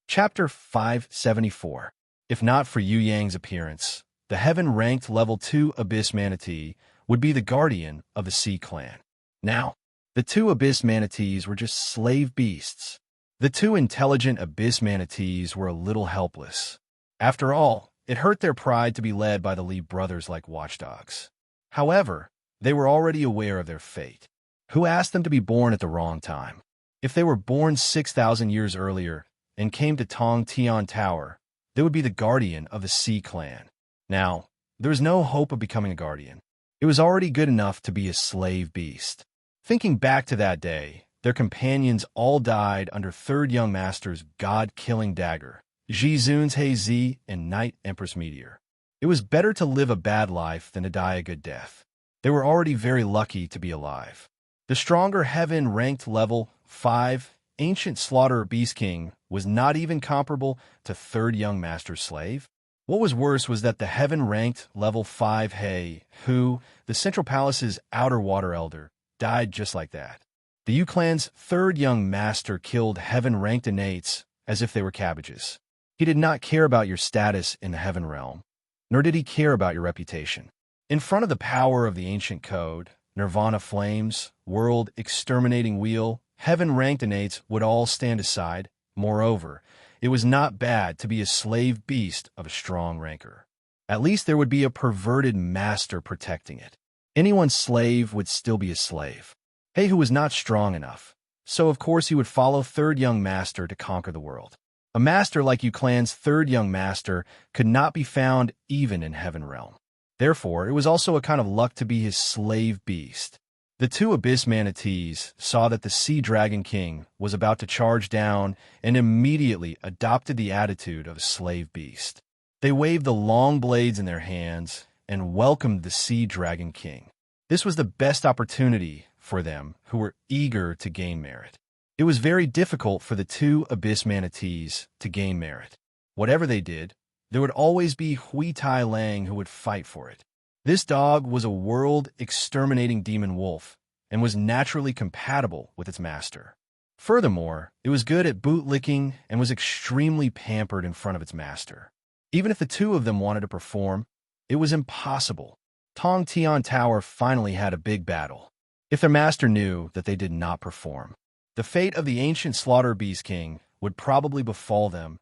Chapter 574. If not for Yu Yang's appearance, the heaven-ranked level 2 abyss manatee would be the guardian of the Sea Clan. Now, the two abyss manatees were just slave beasts. The two intelligent abyss manatees were a little helpless. After all, it hurt their pride to be led by the Li brothers like watchdogs. However, they were already aware of their fate. Who asked them to be born at the wrong time? If they were born 6,000 years earlier and came to Tong Tian Tower, they would be the guardian of the Sea Clan. Now, there was no hope of becoming a guardian. It was already good enough to be a slave beast. Thinking back to that day, their companions all died under Third Young Master's god-killing dagger, Ji Zun's Hei and Night Empress Meteor. It was better to live a bad life than to die a good death. They were already very lucky to be alive. The stronger heaven-ranked level 5 Ancient Slaughterer Beast King was not even comparable to Third Young Master's slave. What was worse was that the heaven-ranked level 5 Hei, who, the Central Palace's outer water elder, died just like that. The Yu Clan's third young master killed heaven-ranked innates as if they were cabbages. He did not care about your status in the heaven realm, nor did he care about your reputation. In front of the power of the ancient code, Nirvana Flames, World Exterminating Wheel, heaven-ranked innates would all stand aside. Moreover, it was not bad to be a slave beast of a strong ranker. At least there would be a perverted master protecting it. Anyone's slave would still be a slave. Hei who was not strong enough, so of course he would follow Third Young Master to conquer the world. A master like Yu Clan's Third Young Master could not be found even in Heaven Realm. Therefore, it was also a kind of luck to be his slave beast. The two abyss manatees saw that the Sea Dragon King was about to charge down and immediately adopted the attitude of a slave beast. They waved the long blades in their hands and welcomed the Sea Dragon King. This was the best opportunity for them who were eager to gain merit. It was very difficult for the two abyss manatees to gain merit. Whatever they did, there would always be Hui Tai Lang who would fight for it. This dog was a world-exterminating demon wolf and was naturally compatible with its master. Furthermore, it was good at bootlicking and was extremely pampered in front of its master. Even if the two of them wanted to perform, it was impossible. Tong Tian Tower finally had a big battle. If their master knew that they did not perform, the fate of the ancient Slaughter Beast King would probably befall them.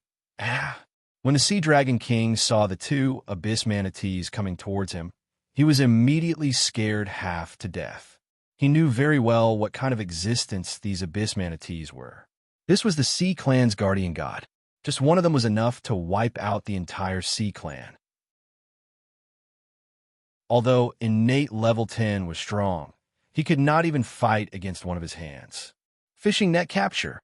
When the Sea Dragon King saw the two abyss manatees coming towards him, he was immediately scared half to death. He knew very well what kind of existence these abyss manatees were. This was the Sea Clan's guardian god. Just one of them was enough to wipe out the entire Sea Clan. Although innate level 10 was strong, he could not even fight against one of his hands. Fishing net capture.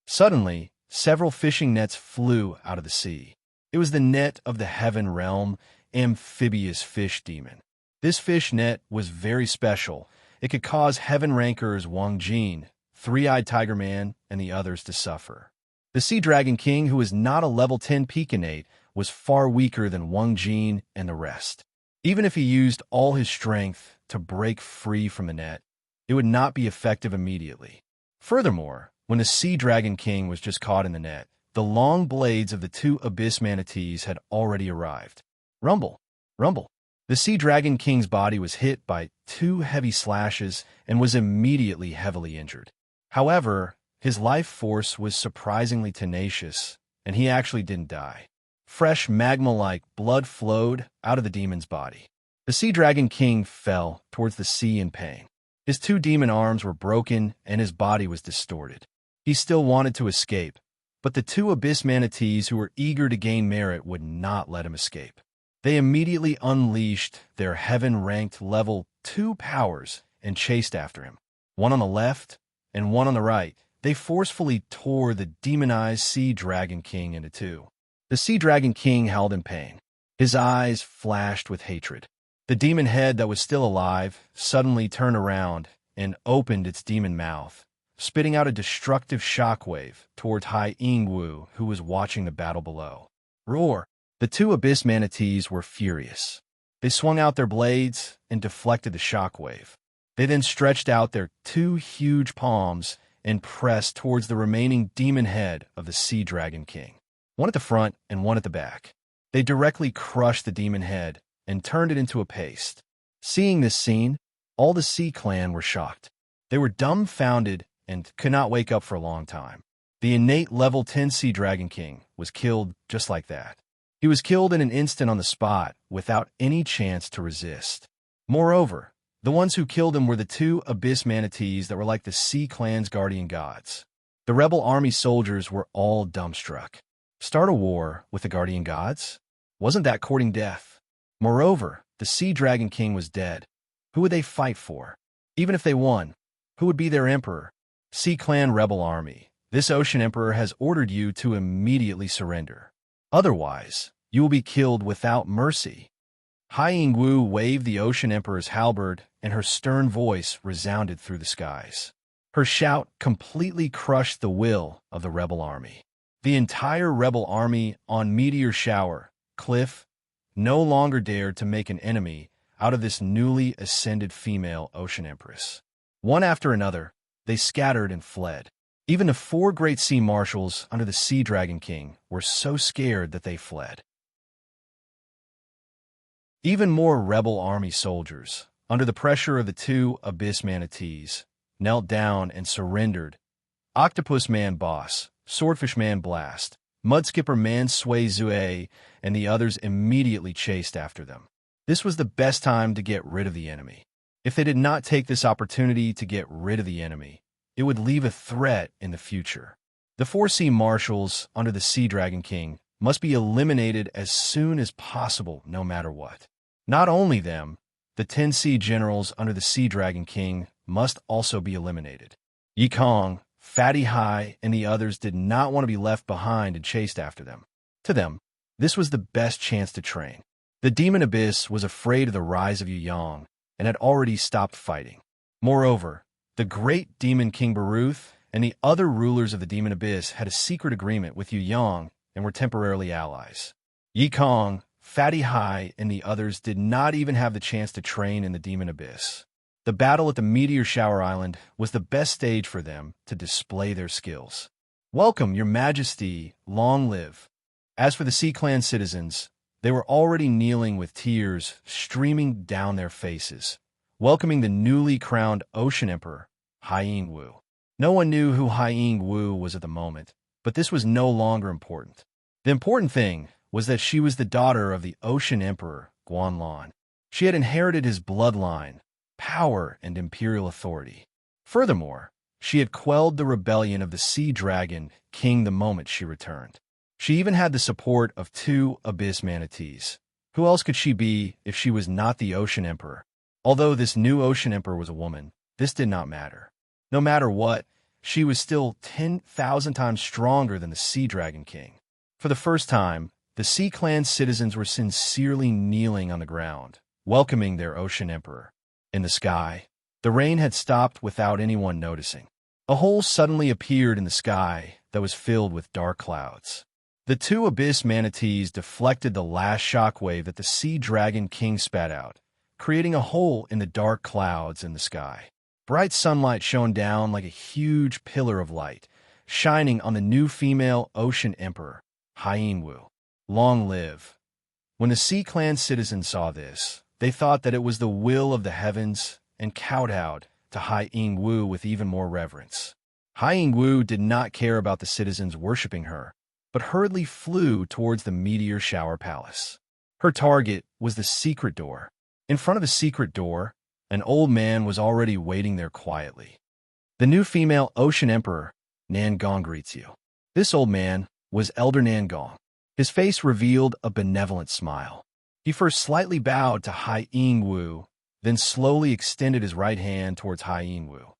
Suddenly, several fishing nets flew out of the sea. It was the net of the heaven realm, amphibious fish demon. This fish net was very special. It could cause heaven rankers Wang Jin, Three-Eyed Tiger Man, and the others to suffer. The Sea Dragon King, who was not a level 10 Pekinate, was far weaker than Wang Jin and the rest. Even if he used all his strength to break free from the net, it would not be effective immediately. Furthermore, when the Sea Dragon King was just caught in the net, the long blades of the two abyss manatees had already arrived. Rumble! Rumble! The Sea Dragon King's body was hit by two heavy slashes and was immediately heavily injured. However, his life force was surprisingly tenacious, and he actually didn't die. Fresh magma-like blood flowed out of the demon's body. The Sea Dragon King fell towards the sea in pain. His two demon arms were broken and his body was distorted. He still wanted to escape, but the two abyss manatees who were eager to gain merit would not let him escape. They immediately unleashed their heaven-ranked level 2 powers and chased after him. One on the left and one on the right, they forcefully tore the demonized Sea Dragon King into two. The Sea Dragon King howled in pain. His eyes flashed with hatred. The demon head that was still alive suddenly turned around and opened its demon mouth, spitting out a destructive shockwave toward Hai Yingwu, who was watching the battle below. Roar! The two abyss manatees were furious. They swung out their blades and deflected the shockwave. They then stretched out their two huge palms and pressed towards the remaining demon head of the Sea Dragon King, one at the front and one at the back. They directly crushed the demon head and turned it into a paste. Seeing this scene, all the Sea Clan were shocked. They were dumbfounded and could not wake up for a long time. The innate level 10 Sea Dragon King was killed just like that. He was killed in an instant on the spot without any chance to resist. Moreover, the ones who killed him were the two abyss manatees that were like the Sea Clan's guardian gods. The rebel army soldiers were all dumbstruck. Start a war with the guardian gods? Wasn't that courting death? Moreover, the Sea Dragon King was dead. Who would they fight for? Even if they won, who would be their emperor? Sea Clan rebel army, this ocean emperor has ordered you to immediately surrender. Otherwise, you will be killed without mercy. Hai Yingwu waved the ocean emperor's halberd, and her stern voice resounded through the skies. Her shout completely crushed the will of the rebel army. The entire rebel army on Meteor Shower, Cliff, no longer dared to make an enemy out of this newly ascended female ocean empress. One after another, they scattered and fled. Even the 4 great sea marshals under the Sea Dragon King were so scared that they fled. Even more rebel army soldiers, under the pressure of the two abyss manatees, knelt down and surrendered. Octopus Man Boss, Swordfish Man Blast, Mudskipper Man Sui Zue, and the others immediately chased after them. This was the best time to get rid of the enemy. If they did not take this opportunity to get rid of the enemy, it would leave a threat in the future. The 4 sea marshals under the Sea Dragon King must be eliminated as soon as possible, no matter what. Not only them, the 10 sea generals under the Sea Dragon King must also be eliminated. Yikong, Fatty Hai, and the others did not want to be left behind and chased after them. To them, this was the best chance to train. The Demon Abyss was afraid of the rise of Yu Yang and had already stopped fighting. Moreover, the great Demon King Baruth and the other rulers of the Demon Abyss had a secret agreement with Yu Yang and were temporarily allies. Yikong, Fatty Hai, and the others did not even have the chance to train in the Demon Abyss. The battle at the Meteor Shower Island was the best stage for them to display their skills. Welcome, Your Majesty, long live. As for the Sea Clan citizens, they were already kneeling with tears streaming down their faces, welcoming the newly crowned Ocean Emperor, Hai Yingwu. No one knew who Hai Yingwu was at the moment, but this was no longer important. The important thing was that she was the daughter of the Ocean Emperor, Guanlan. She had inherited his bloodline, power, and imperial authority. Furthermore, she had quelled the rebellion of the Sea Dragon King the moment she returned. She even had the support of 2 abyss manatees. Who else could she be if she was not the Ocean Emperor? Although this new Ocean Emperor was a woman, this did not matter. No matter what, she was still 10,000 times stronger than the Sea Dragon King. For the first time, The Sea Clan citizens were sincerely kneeling on the ground, welcoming their ocean emperor. In the sky, the rain had stopped without anyone noticing. A hole suddenly appeared in the sky that was filled with dark clouds. The two abyss manatees deflected the last shockwave that the Sea Dragon King spat out, creating a hole in the dark clouds in the sky. Bright sunlight shone down like a huge pillar of light, shining on the new female ocean emperor, Hyen-Woo. Long live. When the Sea Clan citizens saw this, they thought that it was the will of the heavens and kowtowed to Hyen-Woo with even more reverence. Hyen-Woo did not care about the citizens worshipping her, but hurriedly flew towards the meteor shower palace. Her target was the secret door. In front of the secret door, an old man was already waiting there quietly. The new female ocean emperor, Nangong, greets you. This old man was Elder Nangong. His face revealed a benevolent smile. He first slightly bowed to Hyen-Woo, then slowly extended his right hand towards Hyen-Woo.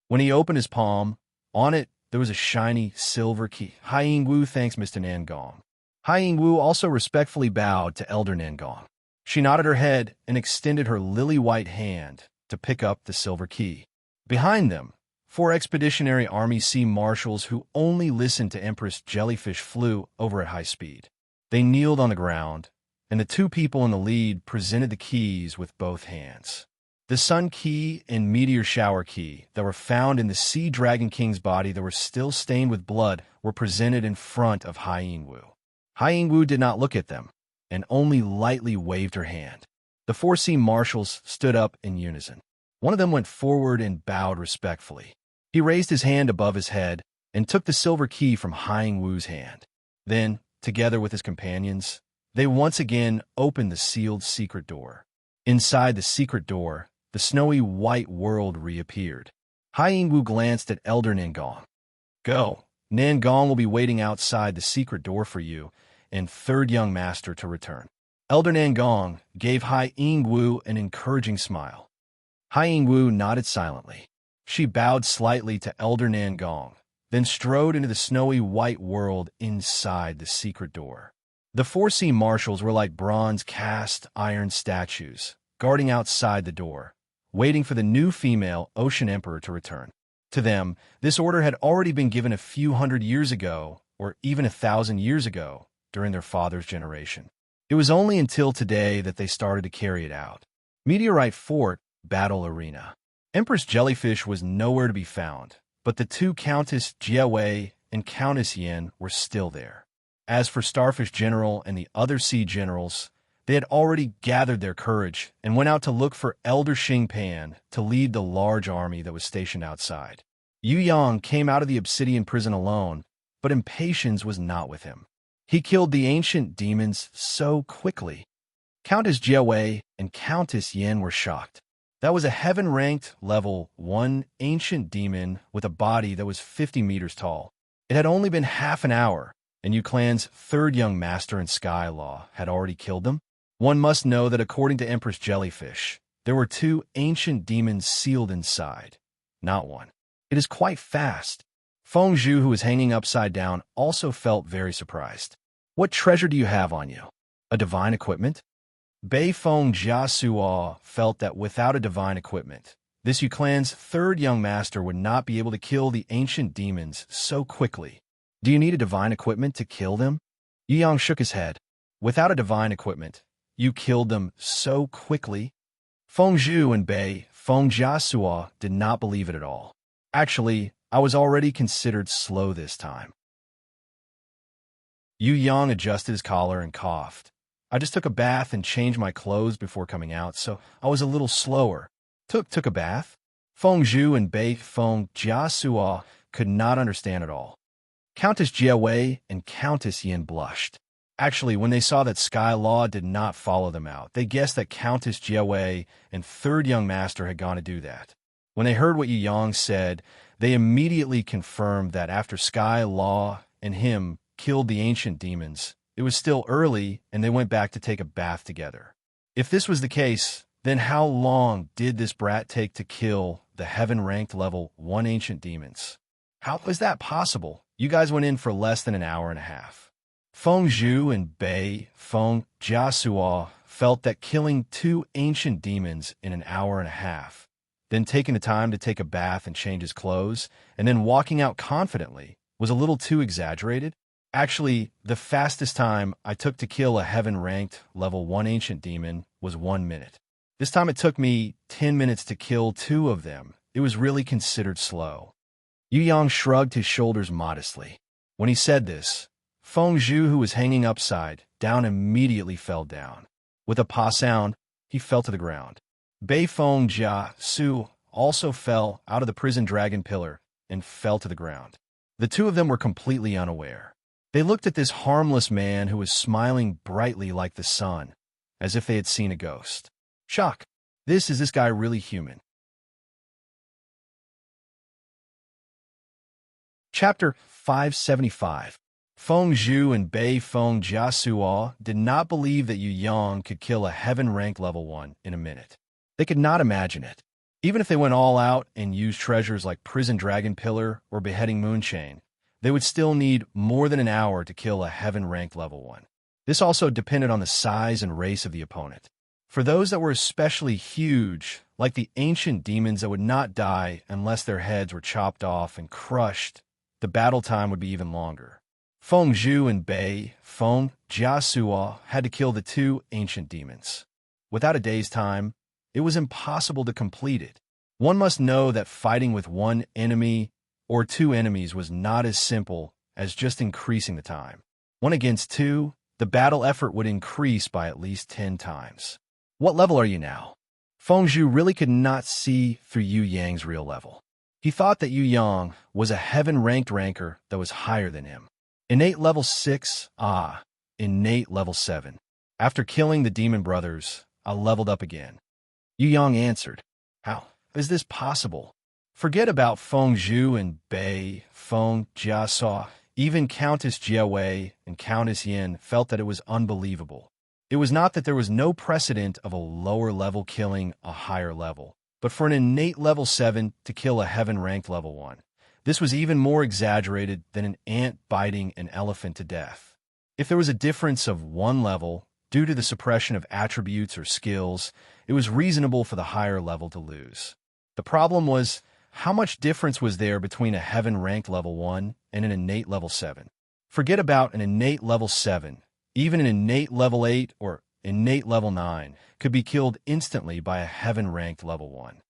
When he opened his palm, on it there was a shiny silver key. Hyen-Woo thanks Mr. Nangong. Hyen-Woo also respectfully bowed to Elder Nangong. She nodded her head and extended her lily-white hand to pick up the silver key. Behind them, 4 Expeditionary Army Sea Marshals who only listened to Empress Jellyfish flew over at high speed. They kneeled on the ground, and the 2 people in the lead presented the keys with both hands. The Sun Key and Meteor Shower Key that were found in the Sea Dragon King's body that were still stained with blood were presented in front of Hyen-Woo. Hyen-Woo did not look at them, and only lightly waved her hand. The 4 Sea Marshals stood up in unison. One of them went forward and bowed respectfully. He raised his hand above his head and took the silver key from Hyen-Woo's hand. Then, together with his companions, they once again opened the sealed secret door. Inside the secret door, the snowy white world reappeared. Hyen-Woo glanced at Elder Nangong. Go. Nangong will be waiting outside the secret door for you and third young master to return. Elder Nangong gave Hyen-Woo an encouraging smile. Hyen-Woo nodded silently. She bowed slightly to Elder Nangong, then strode into the snowy white world inside the secret door. The 4 Sea Marshals were like bronze cast iron statues, guarding outside the door, waiting for the new female ocean emperor to return. To them, this order had already been given a few hundred years ago, or even 1,000 years ago, during their father's generation. It was only until today that they started to carry it out. Meteorite Fort, Battle Arena. Empress Jellyfish was nowhere to be found, but the 2 Countess Jiawei and Countess Yen were still there. As for Starfish General and the other sea generals, they had already gathered their courage and went out to look for Elder Xingpan to lead the large army that was stationed outside. Yu Yang came out of the obsidian prison alone, but impatience was not with him. He killed the ancient demons so quickly. Countess Jiawei and Countess Yen were shocked. That was a heaven-ranked level 1 ancient demon with a body that was 50 meters tall. It had only been half an hour, and Yu Clan's third young master in Sky Law had already killed them. One must know that according to Empress Jellyfish, there were 2 ancient demons sealed inside, not 1. It is quite fast. Feng Zhu, who was hanging upside down, also felt very surprised. What treasure do you have on you? A divine equipment? Bei Feng Jiasuo felt that without a divine equipment, this Yu Clan's third young master would not be able to kill the ancient demons so quickly. Do you need a divine equipment to kill them? Yu Yang shook his head. Without a divine equipment, you killed them so quickly? Feng Zhu and Bei Feng Jiasuo did not believe it at all. Actually, I was already considered slow this time. Yu Yang adjusted his collar and coughed. I just took a bath and changed my clothes before coming out, so I was a little slower. Took a bath? Feng Zhu and Bei Feng Jiasuo could not understand at all. Countess Jiawei and Countess Yin blushed. Actually, when they saw that Sky Law did not follow them out, they guessed that Countess Jiawei and third young master had gone to do that. When they heard what Yu Yang said, they immediately confirmed that after Sky Law and him killed the ancient demons, it was still early, and they went back to take a bath together. If this was the case, then how long did this brat take to kill the heaven-ranked level 1 ancient demons? How was that possible? You guys went in for less than an hour and a half. Feng Zhu and Bei Feng Jiasuo felt that killing 2 ancient demons in an hour and a half, then taking the time to take a bath and change his clothes, and then walking out confidently was a little too exaggerated. Actually, the fastest time I took to kill a heaven-ranked level 1 ancient demon was 1 minute. This time it took me 10 minutes to kill 2 of them. It was really considered slow. Yu Yang shrugged his shoulders modestly. When he said this, Feng Zhu, who was hanging upside down, immediately fell down. With a pa sound, he fell to the ground. Bei Feng Jia Su also fell out of the prison dragon pillar and fell to the ground. The 2 of them were completely unaware. They looked at this harmless man who was smiling brightly like the sun, as if they had seen a ghost. Shock. Is this guy really human? Chapter 575. Feng Zhu and Bei Feng Jiasuo did not believe that Yu Yang could kill a heaven-ranked level 1 in a minute. They could not imagine it. Even if they went all out and used treasures like Prison Dragon Pillar or Beheading Moonchain, they would still need more than an hour to kill a heaven-ranked level 1. This also depended on the size and race of the opponent. For those that were especially huge, like the ancient demons that would not die unless their heads were chopped off and crushed, the battle time would be even longer. Feng Zhu and Bei Feng Jiasuo had to kill the 2 ancient demons. Without a day's time, it was impossible to complete it. One must know that fighting with 1 enemy or 2 enemies was not as simple as just increasing the time. 1 against 2, the battle effort would increase by at least 10 times. What level are you now? Feng Zhu really could not see through Yu Yang's real level. He thought that Yu Yang was a heaven-ranked ranker that was higher than him. Innate level 6, innate level 7. After killing the demon brothers, I leveled up again. Yu Yang answered, how is this possible? Forget about Feng Zhu and Bei Feng Jiasuo. Even Countess Jiawei and Countess Yin felt that it was unbelievable. It was not that there was no precedent of a lower level killing a higher level, but for an innate level 7 to kill a heaven-ranked level 1. This was even more exaggerated than an ant biting an elephant to death. If there was a difference of 1 level, due to the suppression of attributes or skills, it was reasonable for the higher level to lose. The problem was, how much difference was there between a heaven-ranked level 1 and an innate level 7? Forget about an innate level 7. Even an innate level 8 or innate level 9 could be killed instantly by a heaven-ranked level 1.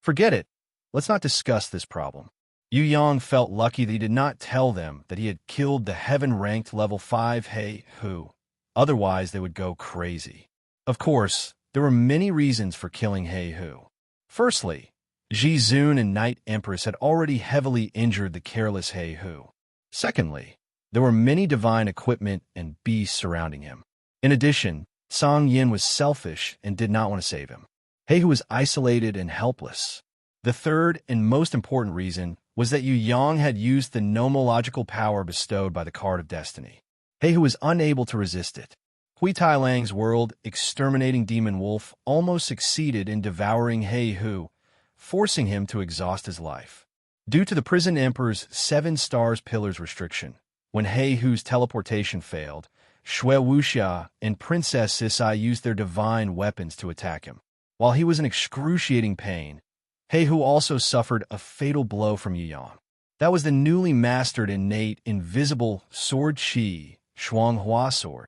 Forget it. Let's not discuss this problem. Yu Yang felt lucky that he did not tell them that he had killed the heaven-ranked level 5 He Hu. Otherwise, they would go crazy. Of course, there were many reasons for killing He Hu. Firstly, Ji Zun and Night Empress had already heavily injured the careless He Hu. Secondly, there were many divine equipment and beasts surrounding him. In addition, Song Yin was selfish and did not want to save him. He Hu was isolated and helpless. The third and most important reason was that Yu Yang had used the nomological power bestowed by the Card of Destiny. He Hu was unable to resist it. Hui Tai Lang's world exterminating demon wolf almost succeeded in devouring He Hu, forcing him to exhaust his life. Due to the prison emperor's 7 stars pillars restriction, when He Hu's teleportation failed, Shui Wuxia and Princess Sisai used their divine weapons to attack him. While he was in excruciating pain, He Hu also suffered a fatal blow from Yu Yang. That was the newly mastered innate invisible sword Qi, Shuanghua sword.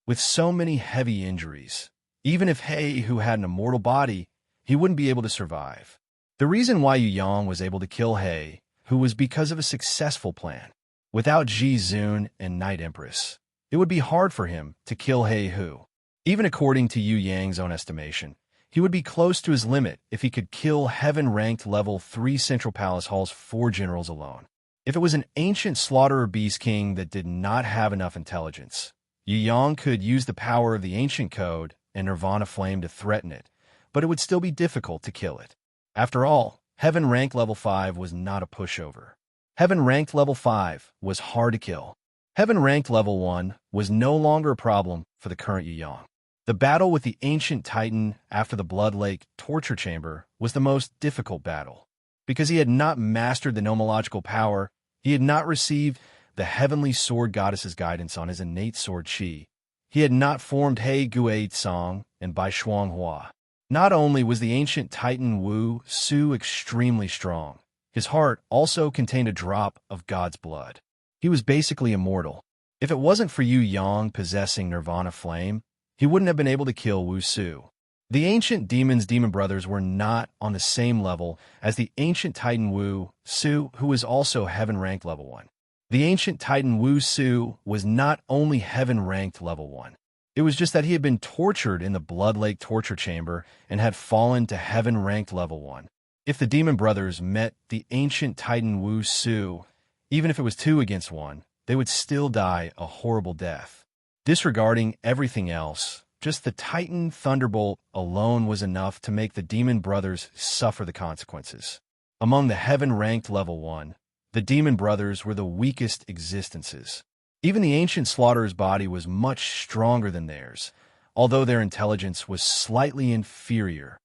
With so many heavy injuries, even if He Hu had an immortal body, he wouldn't be able to survive. The reason why Yu Yang was able to kill He Hu was because of a successful plan. Without Ji Zun and Night Empress, it would be hard for him to kill He Hu. Even according to Yu Yang's own estimation, he would be close to his limit if he could kill heaven-ranked level 3 Central Palace Hall's 4 generals alone. If it was an ancient slaughterer beast king that did not have enough intelligence, Yu Yang could use the power of the ancient code and Nirvana Flame to threaten it, but it would still be difficult to kill it. After all, Heaven-ranked level 5 was not a pushover. Heaven-ranked level 5 was hard to kill. Heaven-ranked level 1 was no longer a problem for the current Yu Yang. The battle with the ancient titan after the Blood Lake torture chamber was the most difficult battle. Because he had not mastered the nomological power, he had not received the heavenly sword goddess's guidance on his innate sword chi. He had not formed He Gui Song and Bai Shuang Hua. Not only was the ancient Titan Wu Su extremely strong, his heart also contained a drop of God's blood. He was basically immortal. If it wasn't for Yu Yang possessing Nirvana Flame, he wouldn't have been able to kill Wu Su. The ancient demon brothers were not on the same level as the ancient Titan Wu Su, who was also heaven-ranked level 1. The ancient Titan Wu Su was not only heaven-ranked level 1. It was just that he had been tortured in the Blood Lake torture chamber and had fallen to heaven-ranked level 1. If the demon brothers met the ancient Titan Wu Su, even if it was 2 against 1, they would still die a horrible death. Disregarding everything else, just the Titan Thunderbolt alone was enough to make the demon brothers suffer the consequences. Among the heaven-ranked level 1, the demon brothers were the weakest existences. Even the ancient Slaughterer's body was much stronger than theirs, although their intelligence was slightly inferior.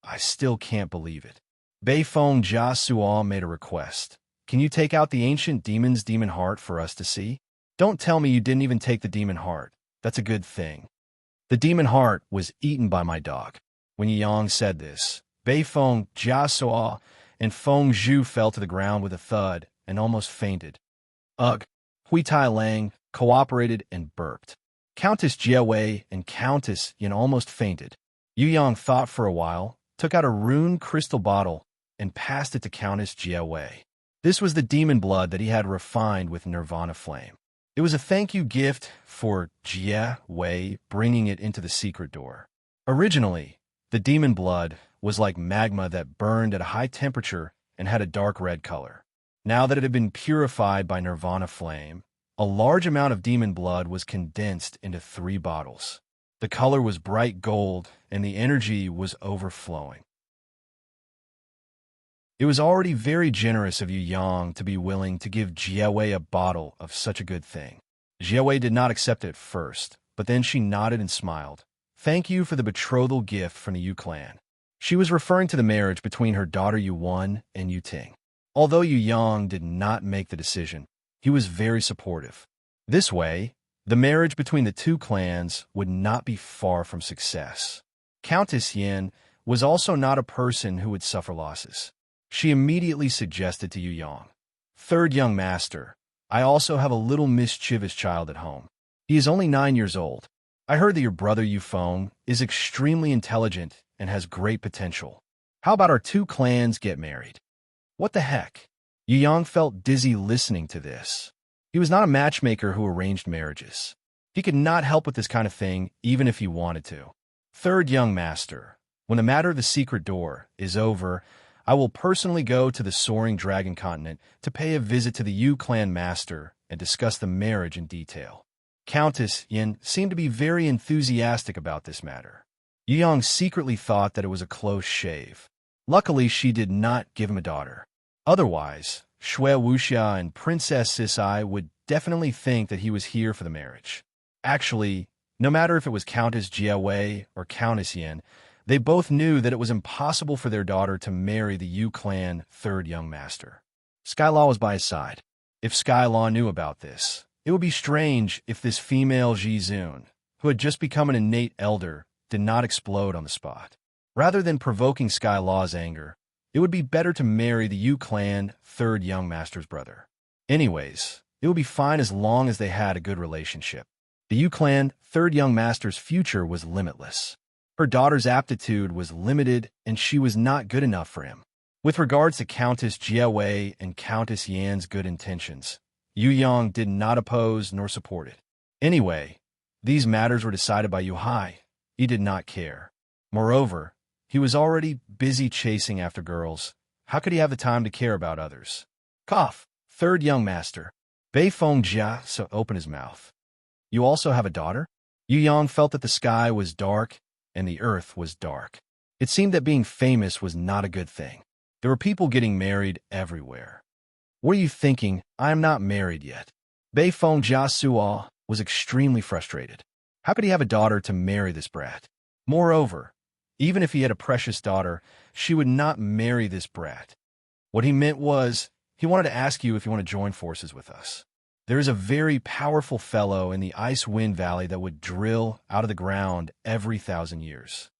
I still can't believe it. Beifeng Jia Suo made a request. Can you take out the ancient demon's demon heart for us to see? Don't tell me you didn't even take the demon heart. That's a good thing. The demon heart was eaten by my dog. When Yang said this, Beifeng Jia Suo and Feng Zhu fell to the ground with a thud and almost fainted. Ugh. Hui Tai Lang cooperated and burped. Countess Jie Wei and Countess Yin almost fainted. Yu Yang thought for a while, took out a rune crystal bottle, and passed it to Countess Jie Wei. This was the demon blood that he had refined with Nirvana Flame. It was a thank you gift for Jie Wei bringing it into the secret door. Originally, the demon blood was like magma that burned at a high temperature and had a dark red color. Now that it had been purified by Nirvana Flame, a large amount of demon blood was condensed into 3 bottles. The color was bright gold, and the energy was overflowing. It was already very generous of Yu Yang to be willing to give Jie Wei a bottle of such a good thing. Jie Wei did not accept it at first, but then she nodded and smiled. Thank you for the betrothal gift from the Yu clan. She was referring to the marriage between her daughter Yu Wan and Yu Ting. Although Yu Yang did not make the decision, he was very supportive. This way, the marriage between the 2 clans would not be far from success. Countess Yin was also not a person who would suffer losses. She immediately suggested to Yu Yang, "Third young master, I also have a little mischievous child at home. He is only 9 years old. I heard that your brother Yu Feng is extremely intelligent and has great potential. How about our 2 clans get married?" What the heck? Yu Yang felt dizzy listening to this. He was not a matchmaker who arranged marriages. He could not help with this kind of thing, even if he wanted to. Third young master, when the matter of the secret door is over, I will personally go to the Soaring Dragon Continent to pay a visit to the Yu clan master and discuss the marriage in detail. Countess Yin seemed to be very enthusiastic about this matter. Yu Yang secretly thought that it was a close shave. Luckily, she did not give him a daughter. Otherwise, Shui Wuxia and Princess Sisai would definitely think that he was here for the marriage. Actually, no matter if it was Countess Jie Wei or Countess Yin, they both knew that it was impossible for their daughter to marry the Yu clan 3rd young master. Skylaw was by his side. If Skylaw knew about this, it would be strange if this female Jizun, who had just become an innate elder, did not explode on the spot. Rather than provoking Skylaw's anger, it would be better to marry the Yu clan 3rd young master's brother. Anyways, it would be fine as long as they had a good relationship. The Yu clan 3rd young master's future was limitless. Her daughter's aptitude was limited, and she was not good enough for him. With regards to Countess Jie Wei and Countess Yan's good intentions, Yu Yang did not oppose nor support it. Anyway, these matters were decided by Yu Hai. He did not care. Moreover, he was already busy chasing after girls. How could he have the time to care about others? Cough. 3rd young master. Beifeng Jia so opened his mouth. You also have a daughter? Yu Yang felt that the sky was dark and the earth was dark. It seemed that being famous was not a good thing. There were people getting married everywhere. What are you thinking? I am not married yet. Beifeng Jia Suo was extremely frustrated. How could he have a daughter to marry this brat? Moreover, even if he had a precious daughter, she would not marry this brat. What he meant was, he wanted to ask you if you want to join forces with us. There is a very powerful fellow in the Ice Wind Valley that would drill out of the ground every 1,000 years.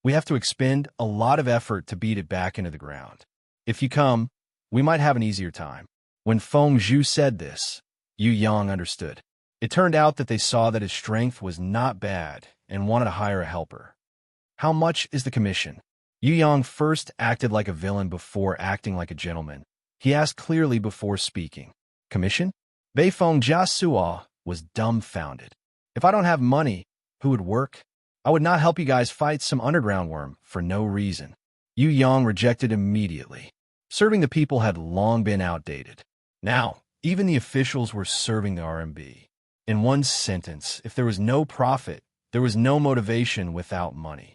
We have to expend a lot of effort to beat it back into the ground. If you come, we might have an easier time." When Feng Zhu said this, Yu Yang understood. It turned out that they saw that his strength was not bad and wanted to hire a helper. "How much is the commission?" Yu Yang first acted like a villain before acting like a gentleman. He asked clearly before speaking. "Commission?" Beifeng Jiasuo was dumbfounded. "If I don't have money, who would work? I would not help you guys fight some underground worm for no reason." Yu Yang rejected immediately. Serving the people had long been outdated. Now, even the officials were serving the RMB. In one sentence, if there was no profit, there was no motivation without money.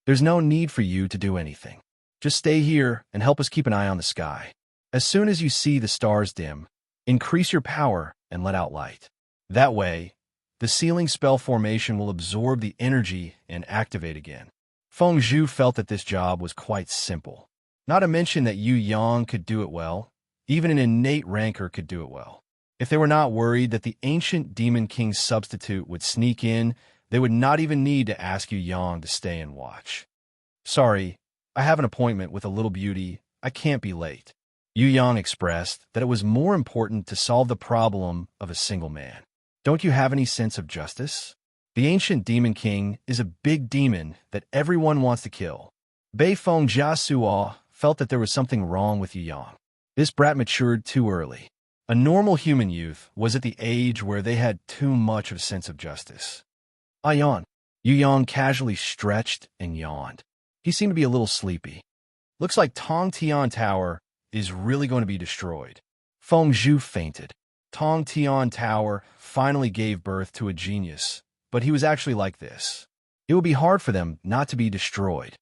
There's no need for you to do anything. Just stay here and help us keep an eye on the sky. As soon as you see the stars dim, increase your power and let out light. That way, the sealing spell formation will absorb the energy and activate again. Feng Zhu felt that this job was quite simple. Not to mention that Yu Yang could do it well. Even an innate rancor could do it well. If they were not worried that the ancient Demon King's substitute would sneak in, they would not even need to ask Yu Yang to stay and watch. "Sorry, I have an appointment with a little beauty. I can't be late." Yu Yang expressed that it was more important to solve the problem of a single man. "Don't you have any sense of justice? The ancient Demon King is a big demon that everyone wants to kill." Beifeng Jiasuo felt that there was something wrong with Yu Yang. This brat matured too early. A normal human youth was at the age where they had too much of a sense of justice. "I yawn." Yu Yang casually stretched and yawned. He seemed to be a little sleepy. "Looks like Tong Tian Tower is really going to be destroyed." Feng Zhu fainted. Tong Tian Tower finally gave birth to a genius, but he was actually like this. It would be hard for them not to be destroyed.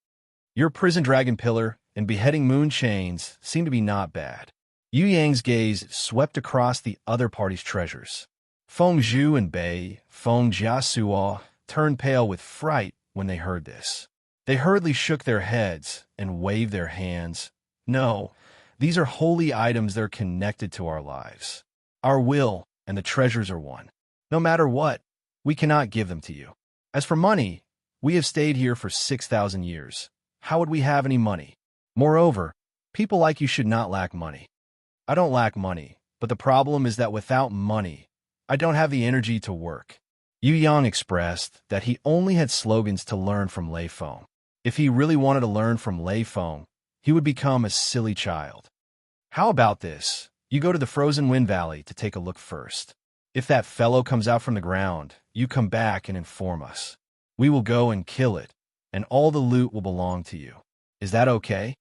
Your prison dragon pillar and beheading moon chains seem to be not bad. Yu Yang's gaze swept across the other party's treasures. Feng Zhu and Beifeng Jiasuo turned pale with fright when they heard this. They hurriedly shook their heads and waved their hands. "No, these are holy items that are connected to our lives. Our will and the treasures are one. No matter what, we cannot give them to you. As for money, we have stayed here for 6,000 years. How would we have any money? Moreover, people like you should not lack money. I don't lack money, but the problem is that without money, I don't have the energy to work." Yu Yang expressed that he only had slogans to learn from Lei Feng. If he really wanted to learn from Lei Feng, he would become a silly child. "How about this? You go to the Frozen Wind Valley to take a look first. If that fellow comes out from the ground, you come back and inform us. We will go and kill it, and all the loot will belong to you. Is that okay?"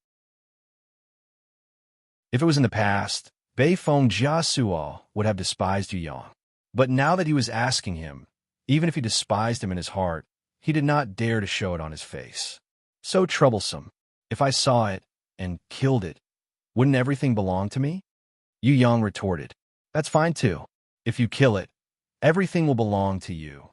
If it was in the past, Beifeng Jiasuo would have despised Yu Yang. But now that he was asking him, even if he despised him in his heart, he did not dare to show it on his face. So troublesome. If I saw it and killed it, wouldn't everything belong to me? Yu Yang retorted. "That's fine too. If you kill it, everything will belong to you."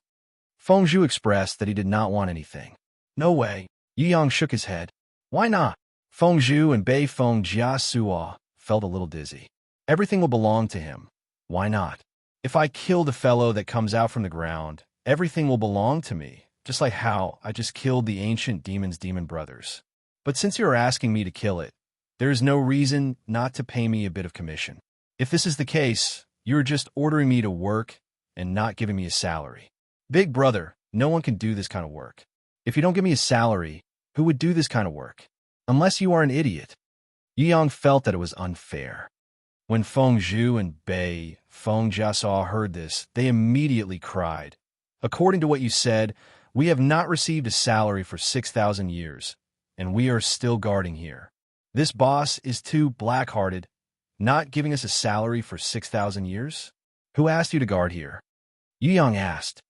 Feng Zhu expressed that he did not want anything. "No way." Yu Yang shook his head. "Why not?" Feng Zhu and Beifeng Jiasuo felt a little dizzy. Everything will belong to him. Why not? If I kill the fellow that comes out from the ground, everything will belong to me, just like how I just killed the ancient demon's demon brothers. But since you are asking me to kill it, there is no reason not to pay me a bit of commission. If this is the case, you are just ordering me to work and not giving me a salary. Big brother, no one can do this kind of work. If you don't give me a salary, who would do this kind of work? Unless you are an idiot. Yu Yang felt that it was unfair. When Feng Zhu and Beifeng Jiasuo heard this, they immediately cried. "According to what you said, we have not received a salary for 6,000 years, and we are still guarding here. This boss is too black-hearted, not giving us a salary for 6,000 years? Who asked you to guard here?" Yu Yang asked.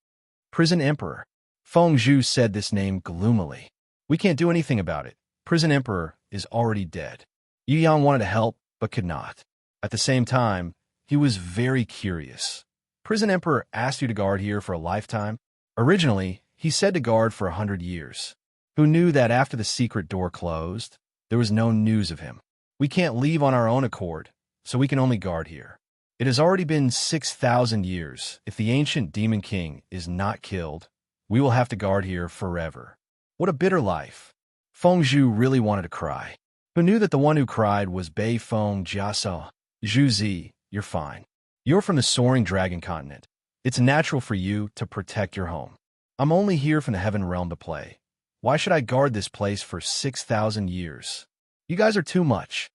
"Prison Emperor." Feng Zhu said this name gloomily. "We can't do anything about it. Prison Emperor is already dead." Yu Yang wanted to help, but could not. At the same time, he was very curious. "Prison Emperor asked you to guard here for a lifetime?" Originally, he said to guard for 100 years. Who knew that after the secret door closed, there was no news of him? "We can't leave on our own accord, so we can only guard here." It has already been 6,000 years. If the ancient demon king is not killed, we will have to guard here forever. What a bitter life. Feng Zhu really wanted to cry. Who knew that the one who cried was Bei Feng Jiasa? Zhu Zi, you're fine. You're from the soaring dragon continent. It's natural for you to protect your home. I'm only here from the heaven realm to play. Why should I guard this place for 6,000 years? You guys are too much.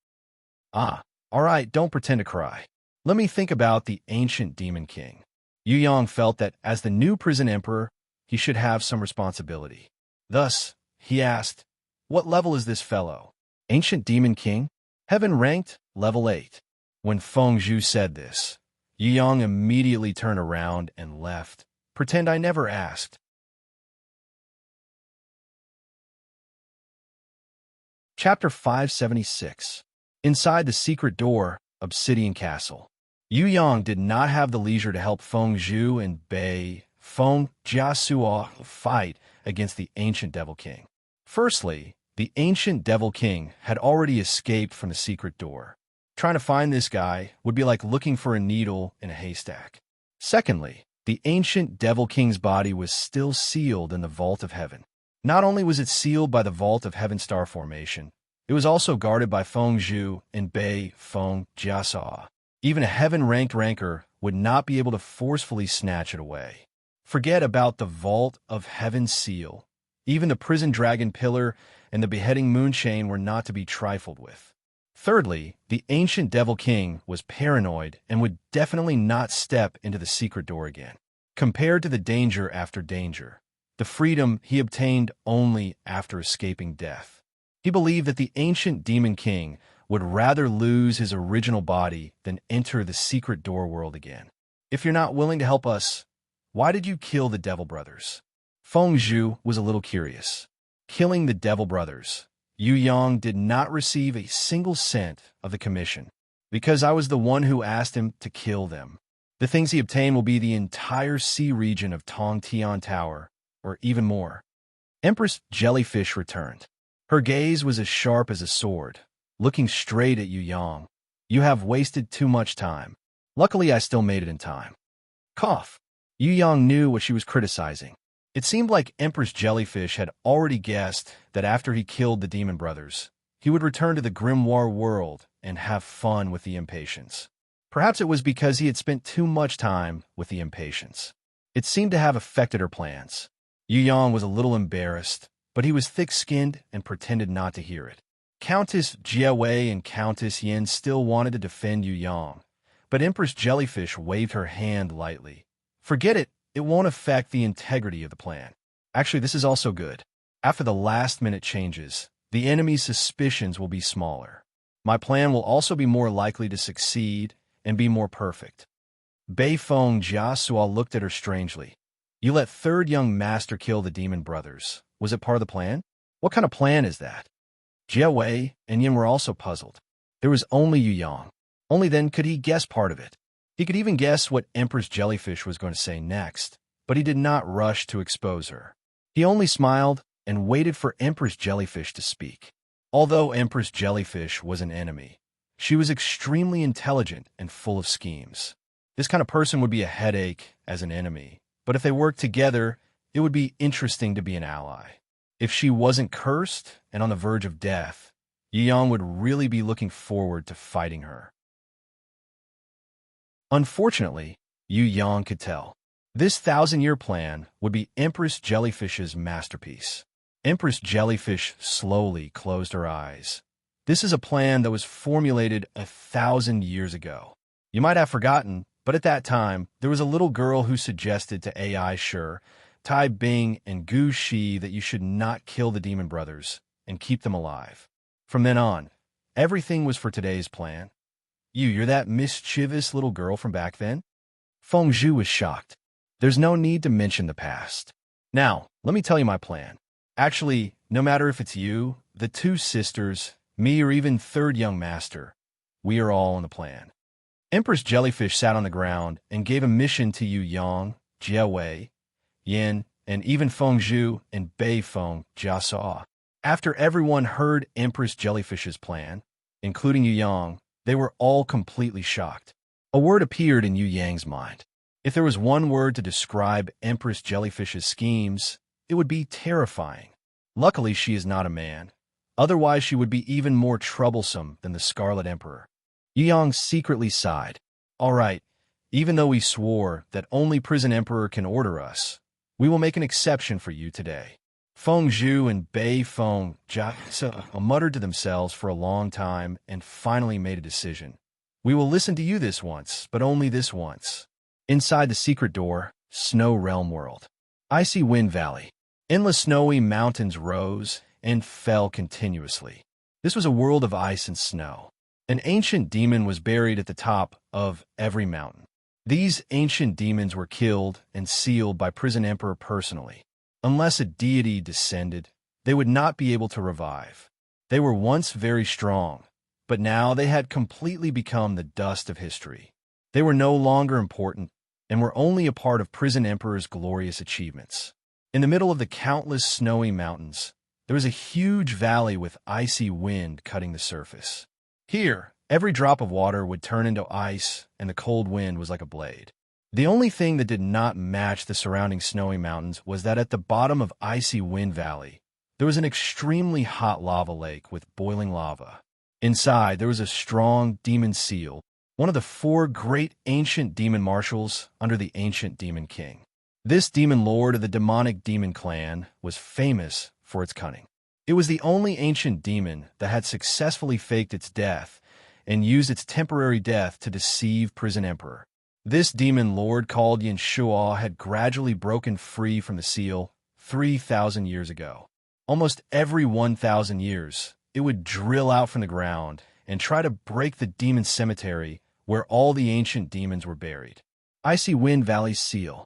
Ah, all right, don't pretend to cry. Let me think about the ancient demon king. Yu Yang felt that as the new prison emperor, he should have some responsibility. Thus, he asked, what level is this fellow? Ancient demon king? Heaven ranked, level 8. When Feng Zhu said this, Yu Yang immediately turned around and left. Pretend I never asked. Chapter 576. Inside the secret door, Obsidian Castle. Yu Yang did not have the leisure to help Feng Zhu and Bei Feng Jiasuo fight against the ancient Devil King. Firstly, the ancient Devil King had already escaped from the secret door. Trying to find this guy would be like looking for a needle in a haystack. Secondly, the ancient Devil King's body was still sealed in the Vault of Heaven. Not only was it sealed by the Vault of Heaven star formation, it was also guarded by Feng Zhu and Bei Feng Jiasuo. Even a heaven-ranked ranker would not be able to forcefully snatch it away. Forget about the Vault of Heaven seal. Even the prison dragon pillar and the beheading moon chain were not to be trifled with. Thirdly, the ancient Devil King was paranoid and would definitely not step into the secret door again. Compared to the danger after danger, the freedom he obtained only after escaping death. He believed that the ancient Demon King would rather lose his original body than enter the secret door world again. If you're not willing to help us, why did you kill the Devil Brothers? Feng Zhu was a little curious. Killing the Devil Brothers. Yu Yang did not receive a single cent of the commission, because I was the one who asked him to kill them. The things he obtained will be the entire sea region of Tongtian Tower, or even more. Empress Jellyfish returned. Her gaze was as sharp as a sword, looking straight at Yu Yang. You have wasted too much time. Luckily, I still made it in time. Cough. Yu Yang knew what she was criticizing. It seemed like Empress Jellyfish had already guessed that after he killed the Demon Brothers, he would return to the Grimoire world and have fun with the Impatiens. Perhaps it was because he had spent too much time with the Impatiens. It seemed to have affected her plans. Yu Yang was a little embarrassed, but he was thick-skinned and pretended not to hear it. Countess Jie Wei and Countess Yin still wanted to defend Yu Yang, but Empress Jellyfish waved her hand lightly. Forget it. It won't affect the integrity of the plan. Actually, this is also good. After the last-minute changes, the enemy's suspicions will be smaller. My plan will also be more likely to succeed and be more perfect. Bei Feng Jiasuo looked at her strangely. You let third young master kill the Demon Brothers. Was it part of the plan? What kind of plan is that? Jie Wei and Yin were also puzzled. There was only Yu Yang. Only then could he guess part of it. He could even guess what Empress Jellyfish was going to say next, but he did not rush to expose her. He only smiled and waited for Empress Jellyfish to speak. Although Empress Jellyfish was an enemy, she was extremely intelligent and full of schemes. This kind of person would be a headache as an enemy, but if they worked together, it would be interesting to be an ally. If she wasn't cursed and on the verge of death, Yu Yang would really be looking forward to fighting her. Unfortunately, Yu Yang could tell. This 1,000-year plan would be Empress Jellyfish's masterpiece. Empress Jellyfish slowly closed her eyes. This is a plan that was formulated 1,000 years ago. You might have forgotten, but at that time, there was a little girl who suggested to AI Sure, Tai Bing, and Gu Shi that you should not kill the Demon Brothers and keep them alive. From then on, everything was for today's plan. You're that mischievous little girl from back then? Feng Zhu was shocked. There's no need to mention the past. Now, let me tell you my plan. Actually, no matter if it's you, the two sisters, me, or even third young master, we are all in the plan. Empress Jellyfish sat on the ground and gave a mission to Yu Yang, Jie Wei, Yin, and even Feng Zhu and Bei Feng Jiasuo. After everyone heard Empress Jellyfish's plan, including Yu Yang, they were all completely shocked. A word appeared in Yu Yang's mind. If there was one word to describe Empress Jellyfish's schemes, it would be terrifying. Luckily, she is not a man. Otherwise, she would be even more troublesome than the Scarlet Emperor. Yu Yang secretly sighed. All right, even though we swore that only Prison Emperor can order us, we will make an exception for you today. Feng Zhu and Bei Feng Jia muttered to themselves for a long time and finally made a decision. We will listen to you this once, but only this once. Inside the secret door, Snow Realm World. Icy Wind Valley. Endless snowy mountains rose and fell continuously. This was a world of ice and snow. An ancient demon was buried at the top of every mountain. These ancient demons were killed and sealed by Prison Emperor personally. Unless a deity descended, they would not be able to revive. They were once very strong, but now they had completely become the dust of history. They were no longer important and were only a part of Prison Emperor's glorious achievements. In the middle of the countless snowy mountains, there was a huge valley with icy wind cutting the surface. Here, every drop of water would turn into ice, and the cold wind was like a blade. The only thing that did not match the surrounding snowy mountains was that at the bottom of Icy Wind Valley, there was an extremely hot lava lake with boiling lava. Inside, there was a strong demon seal, one of the 4 great ancient demon marshals under the ancient demon king. This demon lord of the demonic demon clan was famous for its cunning. It was the only ancient demon that had successfully faked its death and used its temporary death to deceive Prison Emperor. This demon lord called Yin Shuo had gradually broken free from the seal 3,000 years ago. Almost every 1,000 years, it would drill out from the ground and try to break the demon cemetery where all the ancient demons were buried. Icy Wind Valley's seal.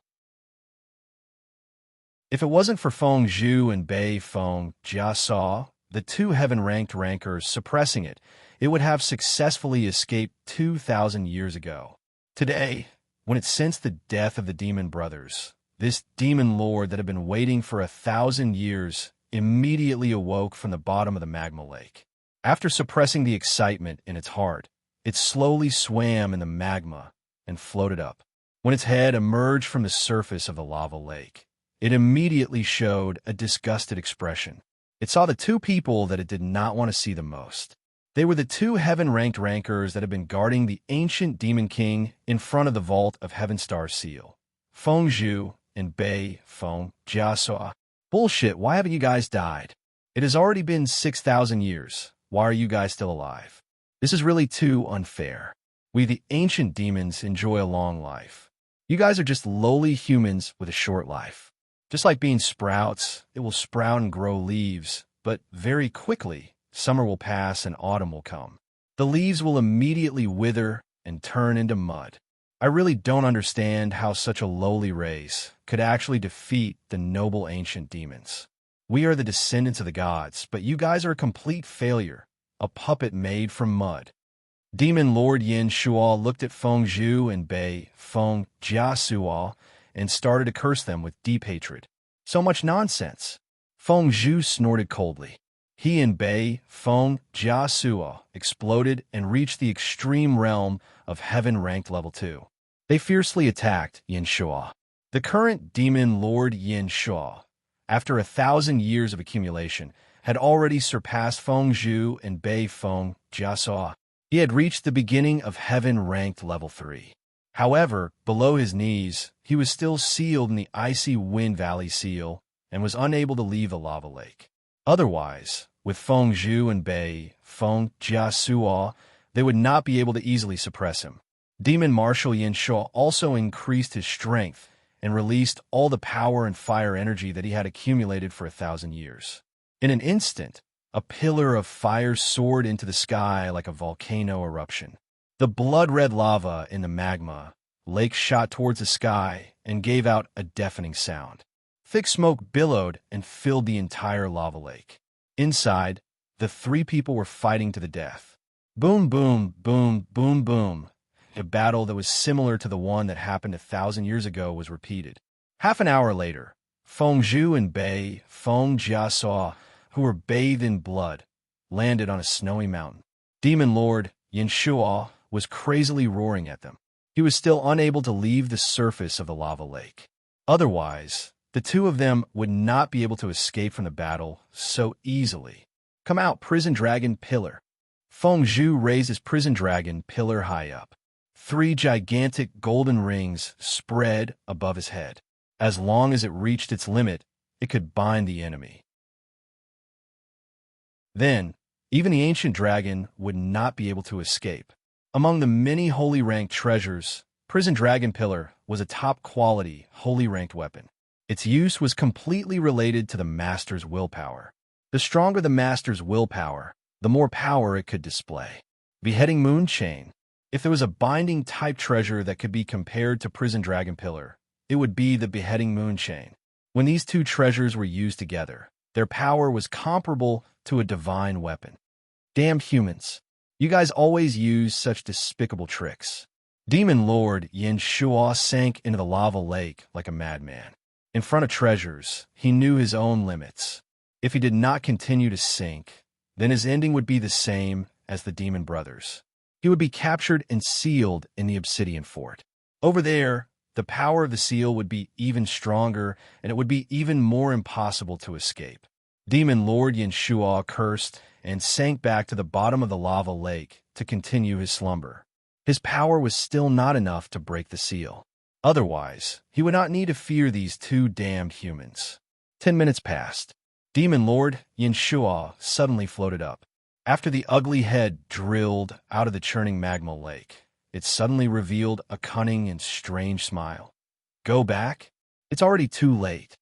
If it wasn't for Feng Zhu and Bei Feng Jia, the 2 heaven-ranked rankers suppressing it, it would have successfully escaped 2,000 years ago. Today, when it sensed the death of the demon brothers, this demon lord that had been waiting for 1,000 years immediately awoke from the bottom of the magma lake. After suppressing the excitement in its heart, it slowly swam in the magma and floated up. When its head emerged from the surface of the lava lake, it immediately showed a disgusted expression. It saw the 2 people that it did not want to see the most. They were the 2 heaven-ranked rankers that had been guarding the ancient demon king in front of the vault of Heaven Star's seal. Feng Zhu and Bei Feng Jia. Bullshit, why haven't you guys died? It has already been 6,000 years. Why are you guys still alive? This is really too unfair. We, the ancient demons, enjoy a long life. You guys are just lowly humans with a short life. Just like being sprouts, it will sprout and grow leaves, but very quickly, summer will pass and autumn will come. The leaves will immediately wither and turn into mud. I really don't understand how such a lowly race could actually defeat the noble ancient demons. We are the descendants of the gods, but you guys are a complete failure, a puppet made from mud. Demon Lord Yin Shuo looked at Feng Zhu and Bei Feng Jia and started to curse them with deep hatred. So much nonsense. Feng Zhu snorted coldly. He and Bei Feng Jia exploded and reached the extreme realm of heaven ranked level 2. They fiercely attacked Yin Shuo. The current demon lord Yin Shuo, after 1,000 years of accumulation, had already surpassed Feng Zhu and Bei Feng Jia. He had reached the beginning of heaven ranked level 3. However, below his knees, he was still sealed in the Icy Wind Valley seal and was unable to leave the lava lake. Otherwise, with Feng Zhu and Bei Feng Jia, they would not be able to easily suppress him. Demon Marshal Yin Shuo also increased his strength and released all the power and fire energy that he had accumulated for 1,000 years. In an instant, a pillar of fire soared into the sky like a volcano eruption. The blood-red lava in the magma lake shot towards the sky and gave out a deafening sound. Thick smoke billowed and filled the entire lava lake. Inside, the 3 people were fighting to the death. Boom, boom, boom, boom, boom. A battle that was similar to the one that happened 1,000 years ago was repeated. Half an hour later, Feng Zhu and Bei Feng Jia, who were bathed in blood, landed on a snowy mountain. Demon Lord Yin Shuo was crazily roaring at them. He was still unable to leave the surface of the lava lake. Otherwise, the two of them would not be able to escape from the battle so easily. Come out, prison dragon pillar. Feng Zhu raised his prison dragon pillar high up. 3 gigantic golden rings spread above his head. As long as it reached its limit, it could bind the enemy. Then, even the ancient dragon would not be able to escape. Among the many holy ranked treasures, Prison Dragon Pillar was a top-quality, holy ranked weapon. Its use was completely related to the master's willpower. The stronger the master's willpower, the more power it could display. Beheading Moon Chain. If there was a binding-type treasure that could be compared to Prison Dragon Pillar, it would be the Beheading Moon Chain. When these two treasures were used together, their power was comparable to a divine weapon. Damned humans. You guys always use such despicable tricks. Demon Lord Yin Shuo sank into the lava lake like a madman. In front of treasures, he knew his own limits. If he did not continue to sink, then his ending would be the same as the Demon Brothers. He would be captured and sealed in the Obsidian Fort. Over there, the power of the seal would be even stronger, and it would be even more impossible to escape. Demon Lord Yin Shuo cursed and sank back to the bottom of the lava lake to continue his slumber. His power was still not enough to break the seal. Otherwise, he would not need to fear these two damned humans. 10 minutes passed. Demon Lord Yin Shuo suddenly floated up. After the ugly head drilled out of the churning magma lake, it suddenly revealed a cunning and strange smile. Go back? It's already too late.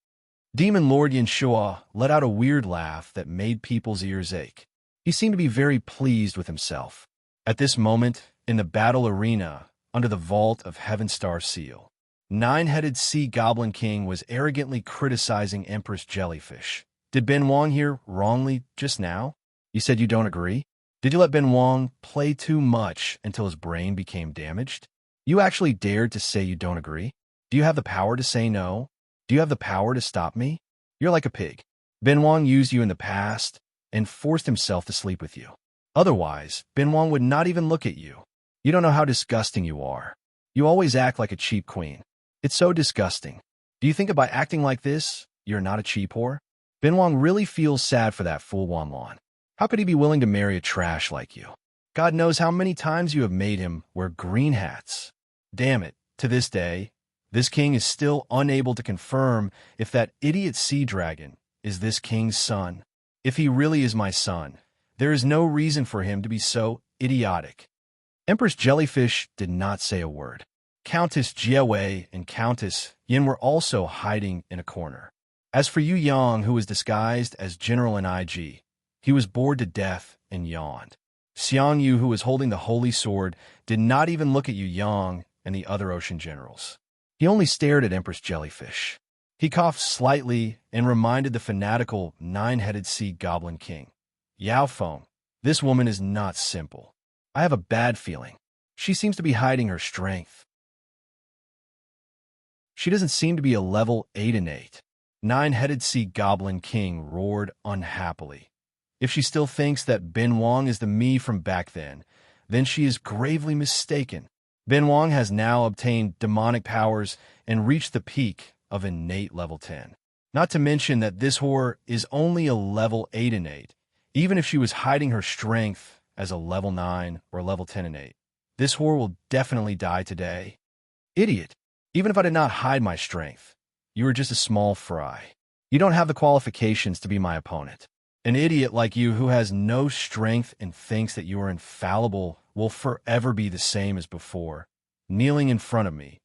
Demon Lord Yin Shuo let out a weird laugh that made people's ears ache. He seemed to be very pleased with himself. At this moment, in the battle arena, under the vault of Heavenstar Seal, 9-headed Sea Goblin King was arrogantly criticizing Empress Jellyfish. Did Ben Wong hear wrongly just now? You said you don't agree? Did you let Ben Wong play too much until his brain became damaged? You actually dared to say you don't agree? Do you have the power to say no? Do you have the power to stop me? You're like a pig. Ben Wong used you in the past and forced himself to sleep with you. Otherwise, Ben Wong would not even look at you. You don't know how disgusting you are. You always act like a cheap queen. It's so disgusting. Do you think that by acting like this, you're not a cheap whore? Ben Wong really feels sad for that fool Wan Lan. How could he be willing to marry a trash like you? God knows how many times you have made him wear green hats. Damn it, to this day, this king is still unable to confirm if that idiot sea dragon is this king's son. If he really is my son, there is no reason for him to be so idiotic. Empress Jellyfish did not say a word. Countess Jiewei and Countess Yin were also hiding in a corner. As for Yu Yang, who was disguised as General in IG, he was bored to death and yawned. Xiang Yu, who was holding the holy sword, did not even look at Yu Yang and the other ocean generals. He only stared at Empress Jellyfish. He coughed slightly and reminded the fanatical 9-headed Sea Goblin King. Yao Feng, this woman is not simple. I have a bad feeling. She seems to be hiding her strength. She doesn't seem to be a level 8 innate. 9-headed Sea Goblin King roared unhappily. If she still thinks that Ben Wong is the me from back then she is gravely mistaken. Ben Wong has now obtained demonic powers and reached the peak of innate level 10. Not to mention that this whore is only a level 8 innate. Even if she was hiding her strength as a level 9 or level 10 innate, this whore will definitely die today. Idiot! Even if I did not hide my strength, you are just a small fry. You don't have the qualifications to be my opponent. An idiot like you who has no strength and thinks that you are infallible will forever be the same as before, kneeling in front of me,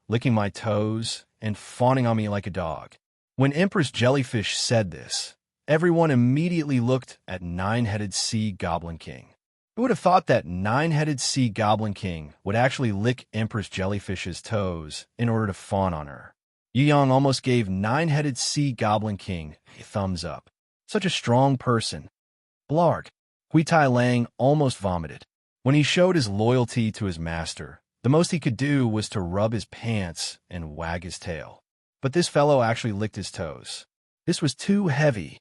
licking my toes, and fawning on me like a dog. When Empress Jellyfish said this, everyone immediately looked at 9-headed Sea Goblin King. Who would have thought that 9-headed Sea Goblin King would actually lick Empress Jellyfish's toes in order to fawn on her? Yu Yang almost gave 9-headed Sea Goblin King a thumbs up. Such a strong person. Blarg. Hui Tai Lang almost vomited. When he showed his loyalty to his master, the most he could do was to rub his pants and wag his tail. But this fellow actually licked his toes. This was too heavy.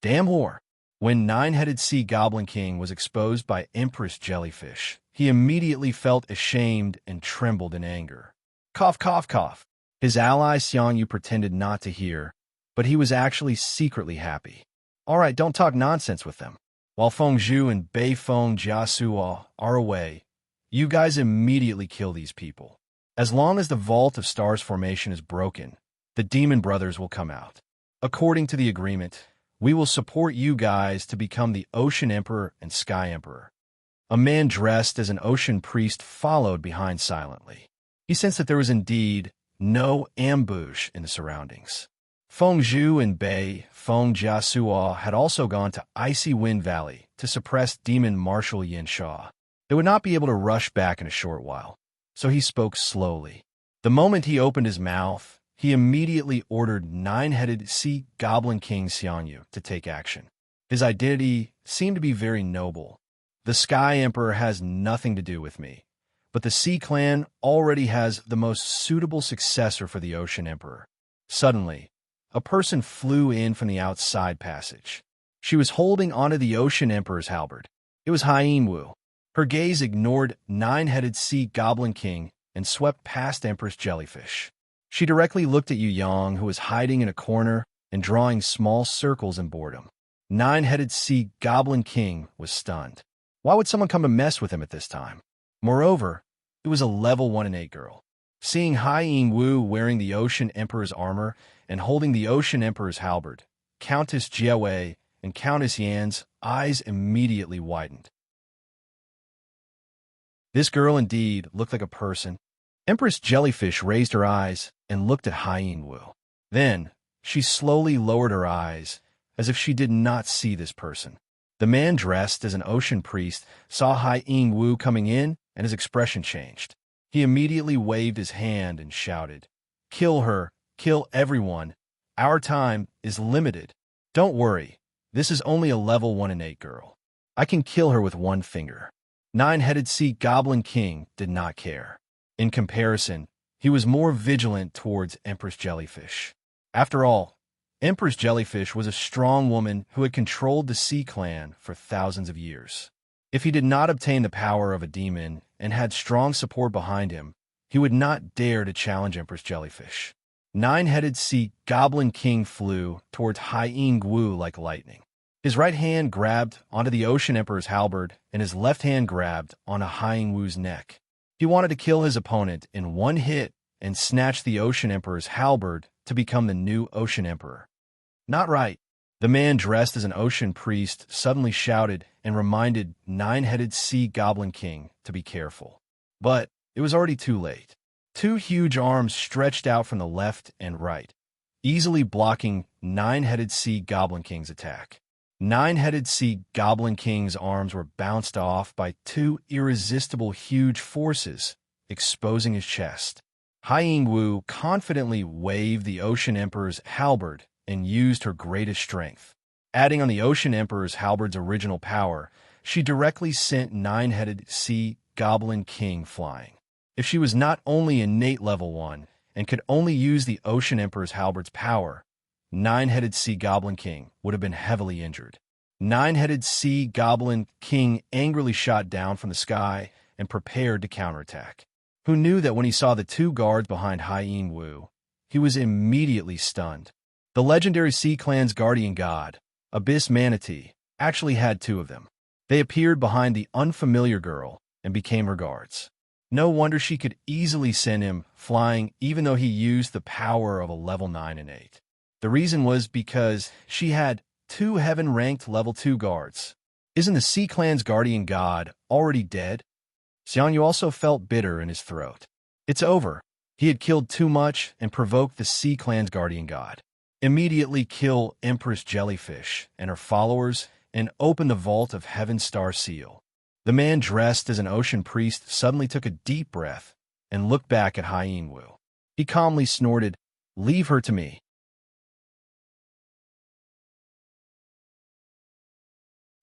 Damn whore. When 9-headed Sea Goblin King was exposed by Empress Jellyfish, he immediately felt ashamed and trembled in anger. Cough, cough, cough. His ally Xiang Yu pretended not to hear, but he was actually secretly happy. All right, don't talk nonsense with them. While Feng Zhu and Bei Feng Jiasuo are away, you guys immediately kill these people. As long as the Vault of Stars formation is broken, the Demon Brothers will come out. According to the agreement, we will support you guys to become the Ocean Emperor and Sky Emperor. A man dressed as an ocean priest followed behind silently. He sensed that there was indeed no ambush in the surroundings. Feng Zhu and Bei Feng Jiasuo had also gone to Icy Wind Valley to suppress Demon Marshal Yin Sha. They would not be able to rush back in a short while, so he spoke slowly. The moment he opened his mouth, he immediately ordered nine-headed Sea Goblin King Xiang Yu to take action. His identity seemed to be very noble. The Sky Emperor has nothing to do with me, but the Sea Clan already has the most suitable successor for the Ocean Emperor. Suddenly, a person flew in from the outside passage. She was holding onto the Ocean Emperor's halberd. It was Hyen Wu. Her gaze ignored nine-headed Sea Goblin King and swept past Empress Jellyfish. She directly looked at Yu Yang, who was hiding in a corner and drawing small circles in boredom. Nine-headed Sea Goblin King was stunned. Why would someone come to mess with him at this time? Moreover, it was a level 1 and 8 girl. Seeing Hyen Wu wearing the Ocean Emperor's armor and holding the Ocean Emperor's halberd, Countess Jiawei and Countess Yan's eyes immediately widened. This girl indeed looked like a person. Empress Jellyfish raised her eyes and looked at Hyen Wu. Then, she slowly lowered her eyes, as if she did not see this person. The man dressed as an ocean priest saw Hyen Wu coming in, and his expression changed. He immediately waved his hand and shouted, "Kill her! Kill everyone! Our time is limited. Don't worry, this is only a level 1 and 8 girl. I can kill her with one finger." Nine-headed Sea Goblin King did not care. In comparison, he was more vigilant towards Empress Jellyfish. After all, Empress Jellyfish was a strong woman who had controlled the Sea Clan for thousands of years. If he did not obtain the power of a demon and had strong support behind him, he would not dare to challenge Empress Jellyfish. Nine-headed Sea Goblin King flew towards Hyen Wu like lightning. His right hand grabbed onto the Ocean Emperor's halberd, and his left hand grabbed onto Hyen Wu's neck. He wanted to kill his opponent in one hit and snatch the Ocean Emperor's halberd to become the new Ocean Emperor. Not right. The man dressed as an ocean priest suddenly shouted and reminded Nine-headed Sea Goblin King to be careful. But it was already too late. Two huge arms stretched out from the left and right, easily blocking Nine-headed Sea Goblin King's attack. Nine-headed Sea Goblin King's arms were bounced off by two irresistible huge forces, exposing his chest. Hyen Wu confidently waved the Ocean Emperor's halberd and used her greatest strength. Adding on the Ocean Emperor's halberd's original power, she directly sent Nine-headed Sea Goblin King flying. If she was not only innate level 1 and could only use the Ocean Emperor's halberd's power, Nine-headed Sea Goblin King would have been heavily injured. Nine-headed Sea Goblin King angrily shot down from the sky and prepared to counterattack. Who knew that when he saw the two guards behind Hyen Wu, he was immediately stunned. The legendary Sea Clan's guardian god, Abyss Manatee, actually had two of them. They appeared behind the unfamiliar girl and became her guards. No wonder she could easily send him flying even though he used the power of a level 9 and 8. The reason was because she had two heaven-ranked level 2 guards. Isn't the Sea Clan's guardian god already dead? Xiang Yu also felt bitter in his throat. It's over. He had killed too much and provoked the Sea Clan's guardian god. Immediately kill Empress Jellyfish and her followers and open the Vault of Heaven Star Seal. The man dressed as an ocean priest suddenly took a deep breath and looked back at Hyen Wu. He calmly snorted, "Leave her to me."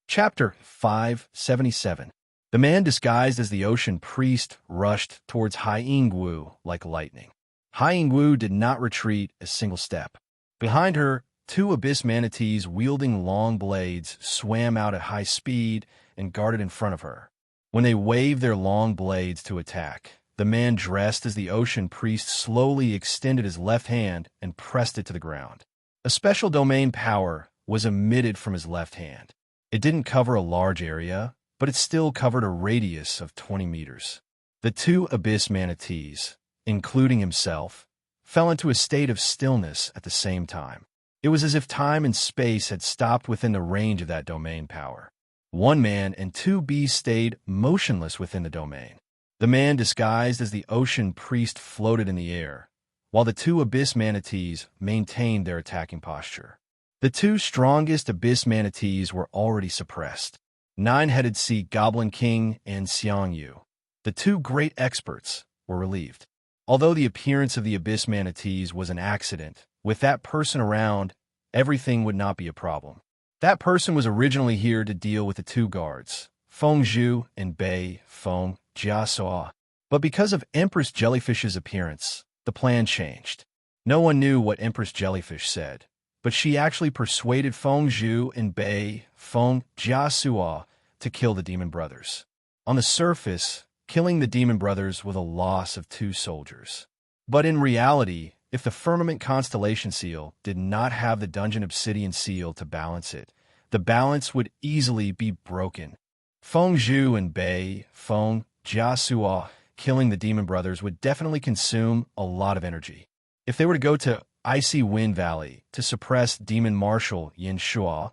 Chapter 577. The man disguised as the ocean priest rushed towards Hyen Wu like lightning. Hyen Wu did not retreat a single step. Behind her, two abyss manatees wielding long blades swam out at high speed and guarded in front of her. When they waved their long blades to attack, the man dressed as the ocean priest slowly extended his left hand and pressed it to the ground. A special domain power was emitted from his left hand. It didn't cover a large area, but it still covered a radius of 20 meters. The two abyss manatees, including himself, fell into a state of stillness at the same time. It was as if time and space had stopped within the range of that domain power. One man and two bees stayed motionless within the domain. The man disguised as the ocean priest floated in the air, while the two abyss manatees maintained their attacking posture. The two strongest abyss manatees were already suppressed. Nine-headed sea goblin king and Xiang Yu, the two great experts, were relieved. Although the appearance of the abyss manatees was an accident, with that person around, everything would not be a problem. That person was originally here to deal with the two guards, Feng Zhu and Bei Feng Jiasuo. But because of Empress Jellyfish's appearance, the plan changed. No one knew what Empress Jellyfish said, but she actually persuaded Feng Zhu and Bei Feng Jiasuo to kill the demon brothers. On the surface, killing the demon brothers was a loss of 2 soldiers. But in reality, if the Firmament Constellation Seal did not have the Dungeon Obsidian Seal to balance it, the balance would easily be broken. Feng Zhu and Bei Feng Jiasuo killing the demon brothers would definitely consume a lot of energy. If they were to go to Icy Wind Valley to suppress Demon Marshal Yin Shuo,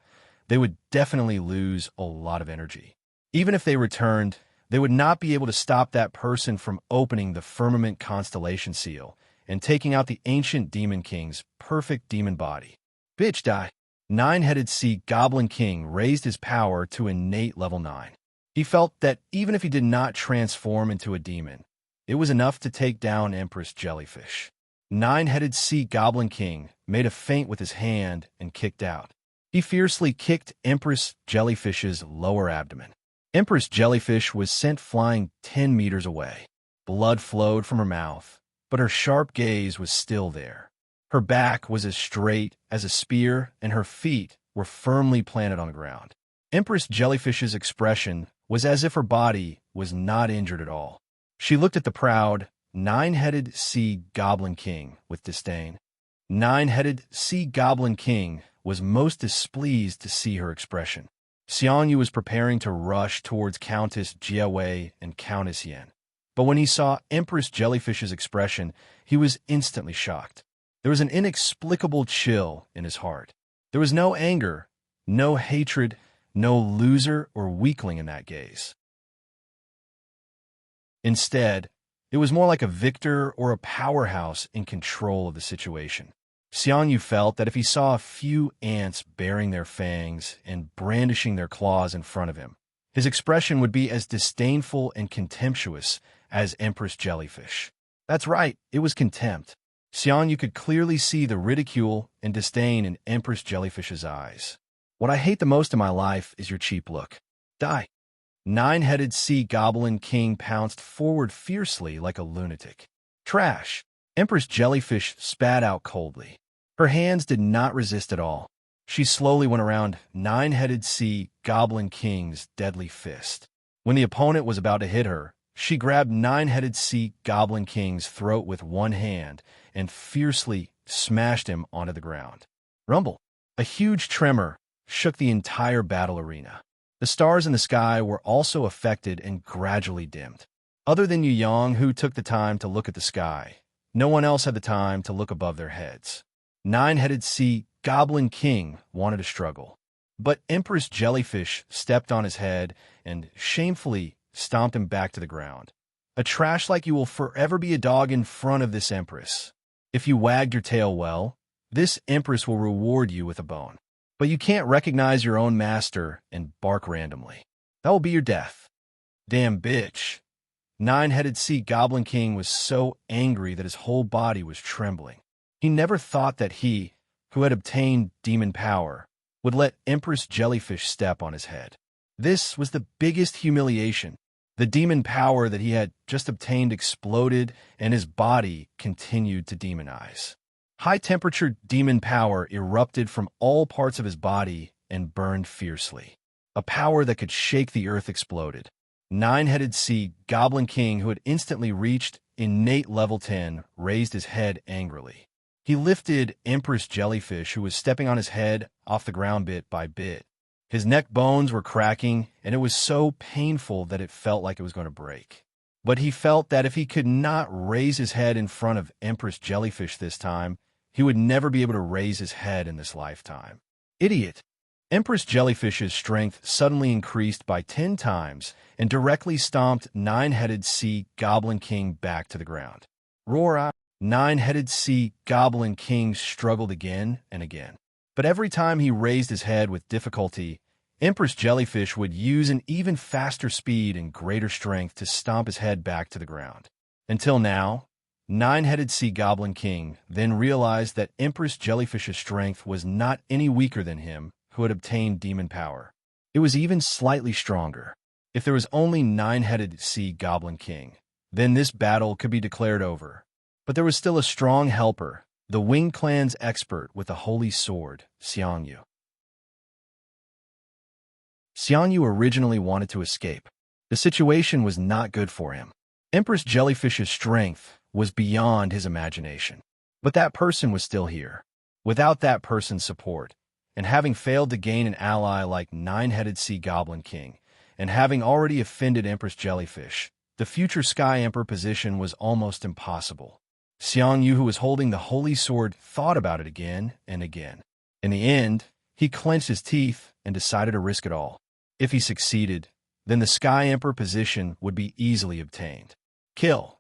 they would definitely lose a lot of energy. Even if they returned, they would not be able to stop that person from opening the Firmament Constellation Seal and taking out the ancient Demon King's perfect demon body. Bitch die. Nine-headed sea Goblin King raised his power to innate level 9. He felt that even if he did not transform into a demon, it was enough to take down Empress Jellyfish. Nine-headed sea Goblin King made a feint with his hand and kicked out. He fiercely kicked Empress Jellyfish's lower abdomen. Empress Jellyfish was sent flying 10 meters away. Blood flowed from her mouth, but her sharp gaze was still there. Her back was as straight as a spear, and her feet were firmly planted on the ground. Empress Jellyfish's expression was as if her body was not injured at all. She looked at the proud, nine-headed sea Goblin King with disdain. Nine-headed sea Goblin King was most displeased to see her expression. Xiang Yu was preparing to rush towards Countess Jiawei and Countess Yan. But when he saw Empress Jellyfish's expression, he was instantly shocked. There was an inexplicable chill in his heart. There was no anger, no hatred, no loser or weakling in that gaze. Instead, it was more like a victor or a powerhouse in control of the situation. Xiang Yu felt that if he saw a few ants baring their fangs and brandishing their claws in front of him, his expression would be as disdainful and contemptuous as Empress Jellyfish. That's right, it was contempt. Xiang Yu could clearly see the ridicule and disdain in Empress Jellyfish's eyes. What I hate the most in my life is your cheap look. Die. Nine-headed sea Goblin King pounced forward fiercely like a lunatic. Trash. Empress Jellyfish spat out coldly. Her hands did not resist at all. She slowly went around Nine-headed sea Goblin King's deadly fist. When the opponent was about to hit her, she grabbed Nine-headed sea Goblin King's throat with one hand and fiercely smashed him onto the ground. Rumble. A huge tremor shook the entire battle arena. The stars in the sky were also affected and gradually dimmed. Other than Yu Yang, who took the time to look at the sky, no one else had the time to look above their heads. Nine-headed sea Goblin King wanted to struggle, but Empress Jellyfish stepped on his head and shamefully stomped him back to the ground. A trash like you will forever be a dog in front of this Empress. If you wagged your tail well, this Empress will reward you with a bone. But you can't recognize your own master and bark randomly. That will be your death. Damn bitch. Nine-headed sea Goblin King was so angry that his whole body was trembling. He never thought that he, who had obtained demon power, would let Empress Jellyfish step on his head. This was the biggest humiliation. The demon power that he had just obtained exploded, and his body continued to demonize. High-temperature demon power erupted from all parts of his body and burned fiercely. A power that could shake the earth exploded. nine-headed sea goblin king, who had instantly reached innate level 10, raised his head angrily. He lifted Empress Jellyfish, who was stepping on his head off the ground bit by bit. His neck bones were cracking, and it was so painful that it felt like it was going to break. But he felt that if he could not raise his head in front of Empress Jellyfish this time, he would never be able to raise his head in this lifetime. Idiot! Empress Jellyfish's strength suddenly increased by 10 times and directly stomped nine-headed sea goblin king back to the ground. Roar! Nine-headed sea goblin king struggled again and again. But every time he raised his head with difficulty, Empress Jellyfish would use an even faster speed and greater strength to stomp his head back to the ground. Until now, nine-headed sea goblin king then realized that Empress Jellyfish's strength was not any weaker than him, who had obtained demon power. It was even slightly stronger. If there was only nine-headed sea goblin king, then this battle could be declared over. But there was still a strong helper, the Wing Clan's expert with the holy sword, Xiangyu. Xiangyu originally wanted to escape. The situation was not good for him. Empress Jellyfish's strength was beyond his imagination. But that person was still here. Without that person's support, and having failed to gain an ally like nine-headed sea goblin king, and having already offended Empress Jellyfish, the future Sky Emperor position was almost impossible. Xiangyu, who was holding the holy sword, thought about it again and again. In the end, he clenched his teeth and decided to risk it all. If he succeeded, then the Sky Emperor position would be easily obtained. Kill!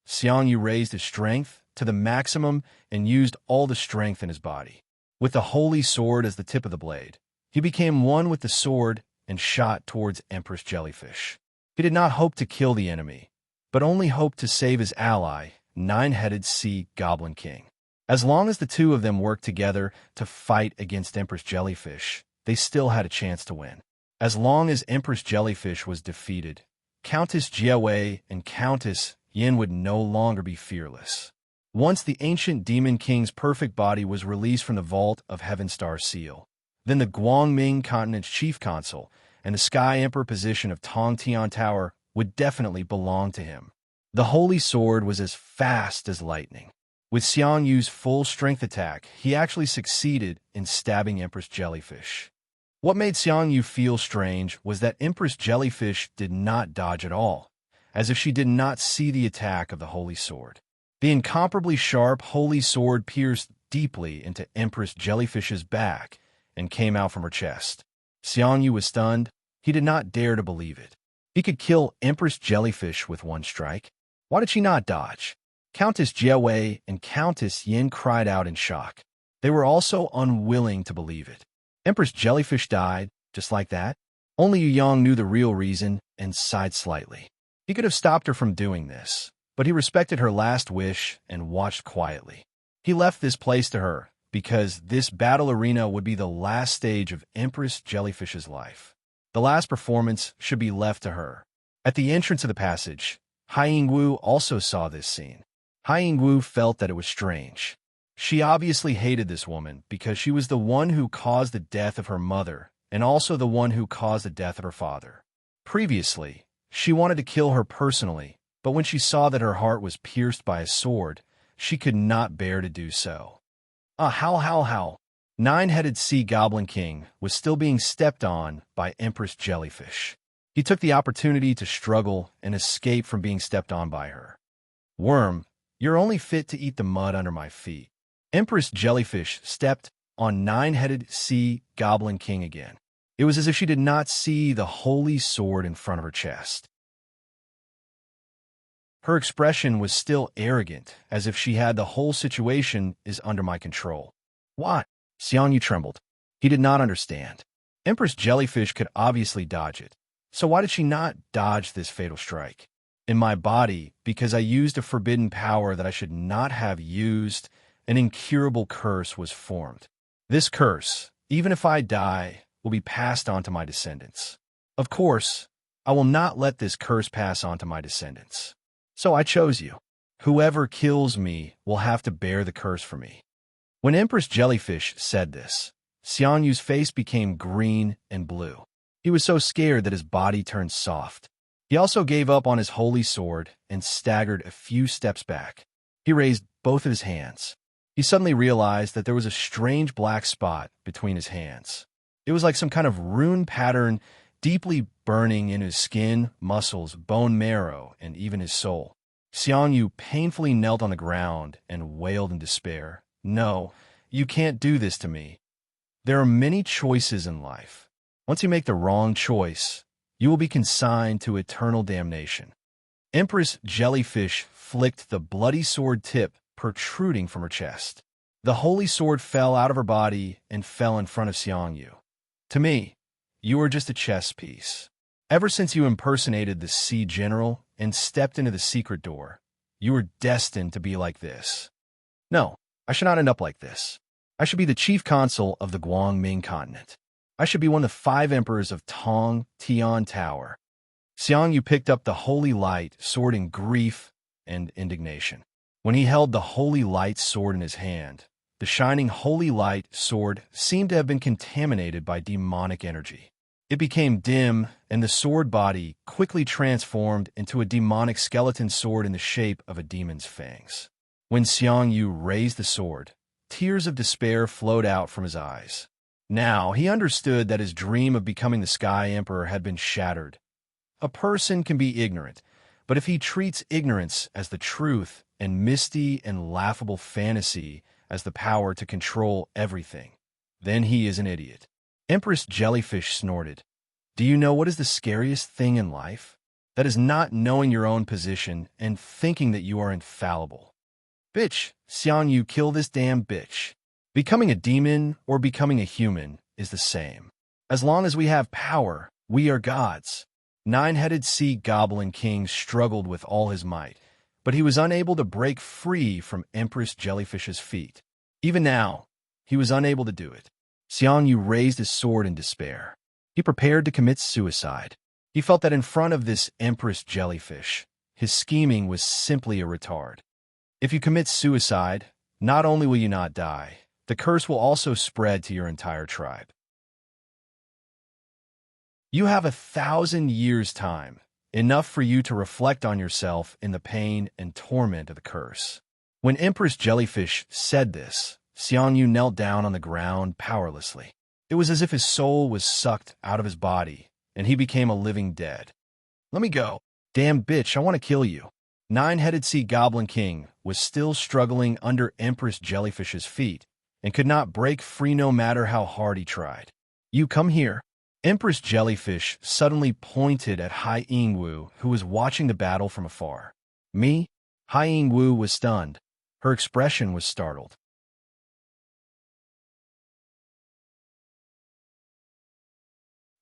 Xiangyu raised his strength to the maximum and used all the strength in his body. With the holy sword as the tip of the blade, he became one with the sword and shot towards Empress Jellyfish. He did not hope to kill the enemy, but only hoped to save his ally, nine-headed sea goblin king. As long as the two of them worked together to fight against Empress Jellyfish, they still had a chance to win. As long as Empress Jellyfish was defeated, Countess Jiawei and Countess Yin would no longer be fearless. Once the ancient demon king's perfect body was released from the vault of Heavenstar Seal, then the Guangming continent's chief consul and the Sky Emperor position of Tongtian Tower would definitely belong to him. The holy sword was as fast as lightning. With Xiangyu's full strength attack, he actually succeeded in stabbing Empress Jellyfish. What made Xiangyu feel strange was that Empress Jellyfish did not dodge at all, as if she did not see the attack of the holy sword. The incomparably sharp holy sword pierced deeply into Empress Jellyfish's back and came out from her chest. Xiangyu was stunned. He did not dare to believe it. He could kill Empress Jellyfish with one strike. Why did she not dodge? Countess Jiawei and Countess Yin cried out in shock. They were also unwilling to believe it. Empress Jellyfish died, just like that? Only Yu Yang knew the real reason and sighed slightly. He could have stopped her from doing this, but he respected her last wish and watched quietly. He left this place to her because this battle arena would be the last stage of Empress Jellyfish's life. The last performance should be left to her. At the entrance of the passage, Hai Yingwu also saw this scene. Hai Yingwu felt that it was strange. She obviously hated this woman because she was the one who caused the death of her mother and also the one who caused the death of her father. Previously, she wanted to kill her personally, but when she saw that her heart was pierced by a sword, she could not bear to do so. How. Nine-headed sea goblin king was still being stepped on by Empress Jellyfish. He took the opportunity to struggle and escape from being stepped on by her. Worm, you're only fit to eat the mud under my feet. Empress Jellyfish stepped on nine-headed sea goblin king again. It was as if she did not see the holy sword in front of her chest. Her expression was still arrogant, as if she had the whole situation is under my control. What? Xiangyu trembled. He did not understand. Empress Jellyfish could obviously dodge it. So why did she not dodge this fatal strike? In my body, because I used a forbidden power that I should not have used, an incurable curse was formed. This curse, even if I die, will be passed on to my descendants. Of course, I will not let this curse pass on to my descendants. So I chose you. Whoever kills me will have to bear the curse for me. When Empress Jellyfish said this, Xianyu's face became green and blue. He was so scared that his body turned soft. He also gave up on his holy sword and staggered a few steps back. He raised both of his hands. He suddenly realized that there was a strange black spot between his hands. It was like some kind of rune pattern deeply burning in his skin, muscles, bone marrow, and even his soul. Xiang Yu painfully knelt on the ground and wailed in despair. No, you can't do this to me. There are many choices in life. Once you make the wrong choice, you will be consigned to eternal damnation. Empress Jellyfish flicked the bloody sword tip protruding from her chest. The holy sword fell out of her body and fell in front of Xiang Yu. To me, you are just a chess piece. Ever since you impersonated the Sea General and stepped into the secret door, you were destined to be like this. No, I should not end up like this. I should be the chief consul of the Guangming continent. I should be one of the 5 emperors of Tong Tian Tower. Xiang Yu picked up the holy light sword in grief and indignation. When he held the holy light sword in his hand, the shining holy light sword seemed to have been contaminated by demonic energy. It became dim, and the sword body quickly transformed into a demonic skeleton sword in the shape of a demon's fangs. When Xiang Yu raised the sword, tears of despair flowed out from his eyes. Now he understood that his dream of becoming the Sky Emperor had been shattered. A person can be ignorant, but if he treats ignorance as the truth and misty and laughable fantasy as the power to control everything, then he is an idiot. Empress Jellyfish snorted. Do you know what is the scariest thing in life? That is not knowing your own position and thinking that you are infallible. Bitch, Xiang Yu, kill this damn bitch. Becoming a demon or becoming a human is the same. As long as we have power, we are gods. 9-headed sea goblin king struggled with all his might, but he was unable to break free from Empress Jellyfish's feet. Even now, he was unable to do it. Xiang Yu raised his sword in despair. He prepared to commit suicide. He felt that in front of this Empress Jellyfish, his scheming was simply a retard. If you commit suicide, not only will you not die, the curse will also spread to your entire tribe. You have 1,000 years' time, enough for you to reflect on yourself in the pain and torment of the curse. When Empress Jellyfish said this, Xiang Yu knelt down on the ground powerlessly. It was as if his soul was sucked out of his body, and he became a living dead. Let me go. Damn bitch, I want to kill you. 9-headed sea goblin king was still struggling under Empress Jellyfish's feet and could not break free no matter how hard he tried. You come here. Empress Jellyfish suddenly pointed at Hai Yingwu, who was watching the battle from afar. Me? Hai Yingwu was stunned. Her expression was startled.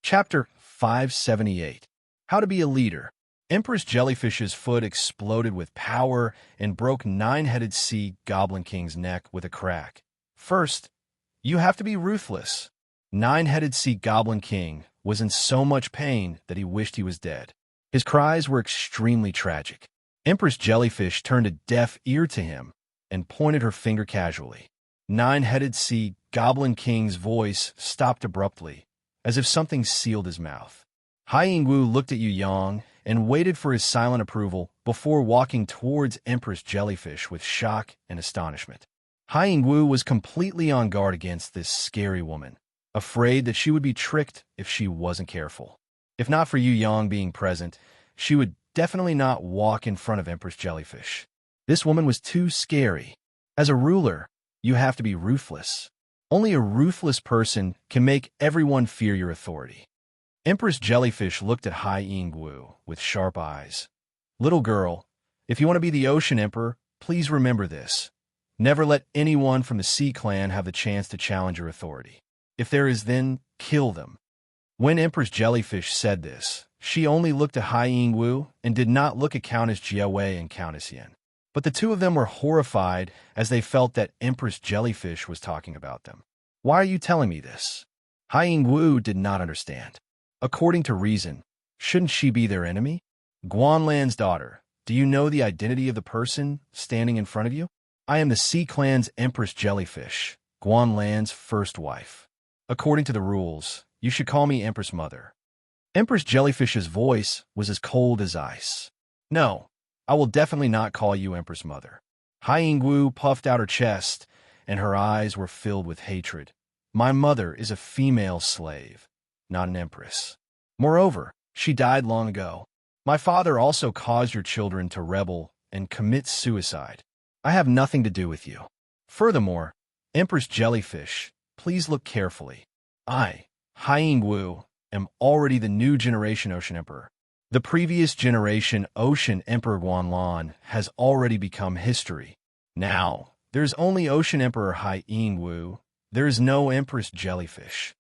Chapter 578. How to be a leader. Empress Jellyfish's foot exploded with power and broke 9-headed sea goblin king's neck with a crack. First, you have to be ruthless. 9-headed sea goblin king was in so much pain that he wished he was dead. His cries were extremely tragic. Empress Jellyfish turned a deaf ear to him and pointed her finger casually. 9-headed sea goblin king's voice stopped abruptly, as if something sealed his mouth. Hai Yingwu looked at Yu Yang and waited for his silent approval before walking towards Empress Jellyfish with shock and astonishment. Hai Yingwu was completely on guard against this scary woman, afraid that she would be tricked if she wasn't careful. If not for Yu Yang being present, she would definitely not walk in front of Empress Jellyfish. This woman was too scary. As a ruler, you have to be ruthless. Only a ruthless person can make everyone fear your authority. Empress Jellyfish looked at Hai Yingwu with sharp eyes. Little girl, if you want to be the Ocean Emperor, please remember this. Never let anyone from the Sea Clan have the chance to challenge your authority. If there is, then kill them. When Empress Jellyfish said this, she only looked at Hai Yingwu and did not look at Countess Jiawei and Countess Yin. But the two of them were horrified as they felt that Empress Jellyfish was talking about them. Why are you telling me this? Hai Yingwu did not understand. According to reason, shouldn't she be their enemy? Guanlan's daughter, do you know the identity of the person standing in front of you? I am the Sea Clan's Empress Jellyfish, Guanlan's first wife. According to the rules, you should call me Empress Mother. Empress Jellyfish's voice was as cold as ice. No, I will definitely not call you Empress Mother. Hai Yingwu puffed out her chest, and her eyes were filled with hatred. My mother is a female slave, not an empress. Moreover, she died long ago. My father also caused your children to rebel and commit suicide. I have nothing to do with you. Furthermore, Empress Jellyfish, please look carefully. I, Hai Yingwu, am already the new generation Ocean Emperor. The previous generation Ocean Emperor Guanlan has already become history. Now, there's only Ocean Emperor Hai Yingwu. There is no Empress Jellyfish.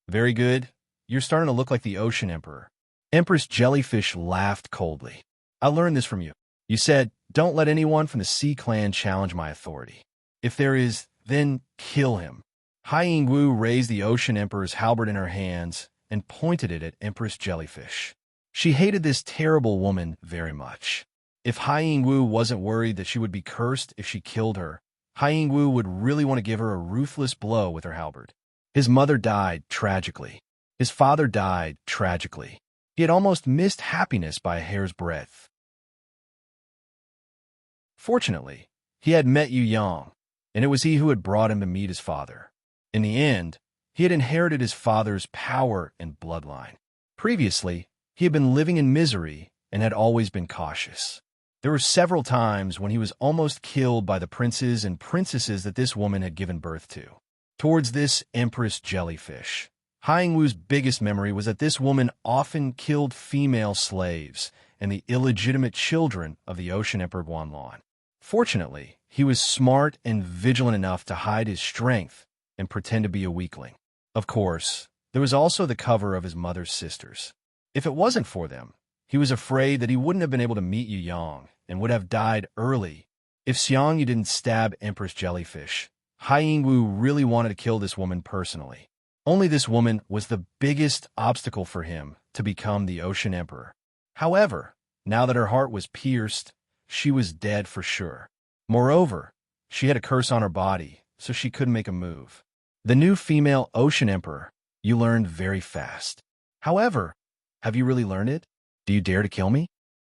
Very good. You're starting to look like the Ocean Emperor. Empress Jellyfish laughed coldly. I learned this from you. You said, don't let anyone from the Sea Clan challenge my authority. If there is, then kill him. Hai Yingwu raised the Ocean Emperor's halberd in her hands and pointed it at Empress Jellyfish. She hated this terrible woman very much. If Hai Yingwu wasn't worried that she would be cursed if she killed her, Hai Yingwu would really want to give her a ruthless blow with her halberd. His mother died tragically. His father died tragically. He had almost missed happiness by a hair's breadth. Fortunately, he had met Yu Yang, and it was he who had brought him to meet his father. In the end, he had inherited his father's power and bloodline. Previously, he had been living in misery and had always been cautious. There were several times when he was almost killed by the princes and princesses that this woman had given birth to. Towards this Empress Jellyfish, Hai Yingwu's biggest memory was that this woman often killed female slaves and the illegitimate children of the Ocean Emperor Guanlan. Fortunately, he was smart and vigilant enough to hide his strength and pretend to be a weakling. Of course, there was also the cover of his mother's sisters. If it wasn't for them, he was afraid that he wouldn't have been able to meet Yu Yang and would have died early. If Xiangyu didn't stab Empress Jellyfish, Hai Yingwu really wanted to kill this woman personally. Only this woman was the biggest obstacle for him to become the Ocean Emperor. However, now that her heart was pierced, she was dead for sure. Moreover, she had a curse on her body, so she couldn't make a move. The new female Ocean Emperor, you learned very fast. However, have you really learned it? Do you dare to kill me?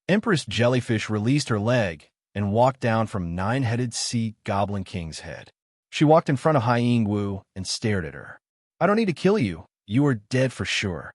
Empress Jellyfish released her leg and walked down from Nine-Headed Sea Goblin King's head. She walked in front of Hai Yingwu and stared at her. I don't need to kill you. You are dead for sure.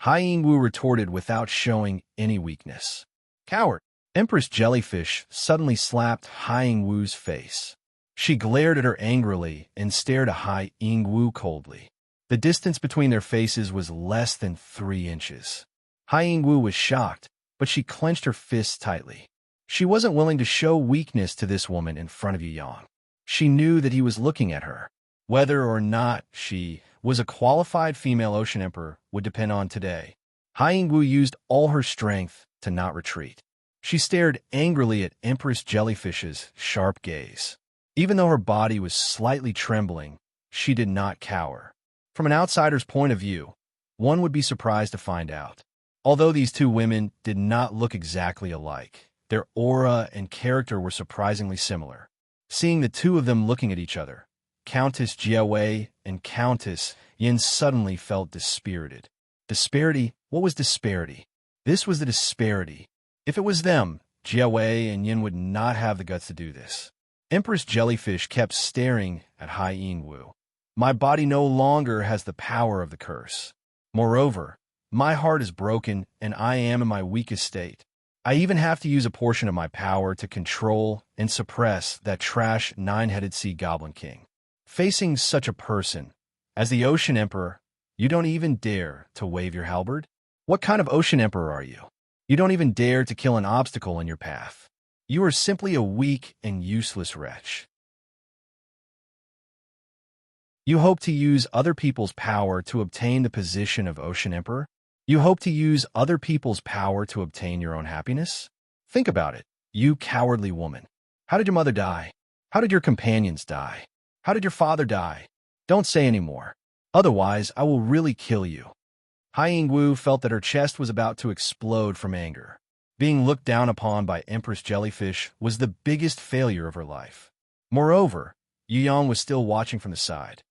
Hai Yingwu retorted without showing any weakness. Coward! Empress Jellyfish suddenly slapped Hai Yingwu's face. She glared at her angrily and stared at Hai Yingwu coldly. The distance between their faces was less than 3 inches. Hai Yingwu was shocked, but she clenched her fists tightly. She wasn't willing to show weakness to this woman in front of Yu Yang. She knew that he was looking at her. Whether or not she was a qualified female Ocean Emperor would depend on today. Hai Yingwu used all her strength to not retreat. She stared angrily at Empress Jellyfish's sharp gaze. Even though her body was slightly trembling, she did not cower. From an outsider's point of view, one would be surprised to find out. Although these two women did not look exactly alike, their aura and character were surprisingly similar. Seeing the two of them looking at each other, Countess Jiawei and Countess Yin suddenly felt dispirited. Disparity? What was disparity? This was the disparity. If it was them, Jiawei and Yin would not have the guts to do this. Empress Jellyfish kept staring at Hai Yingwu. My body no longer has the power of the curse. Moreover, my heart is broken and I am in my weakest state. I even have to use a portion of my power to control and suppress that trash Nine-Headed Sea Goblin King. Facing such a person, as the Ocean Emperor, you don't even dare to wave your halberd? What kind of Ocean Emperor are you? You don't even dare to kill an obstacle in your path. You are simply a weak and useless wretch. You hope to use other people's power to obtain the position of Ocean Emperor? You hope to use other people's power to obtain your own happiness? Think about it, you cowardly woman. How did your mother die? How did your companions die? How did your father die? Don't say any more. Otherwise, I will really kill you. Hai Yingwu felt that her chest was about to explode from anger. Being looked down upon by Empress Jellyfish was the biggest failure of her life. Moreover, Yu Yang was still watching from the side.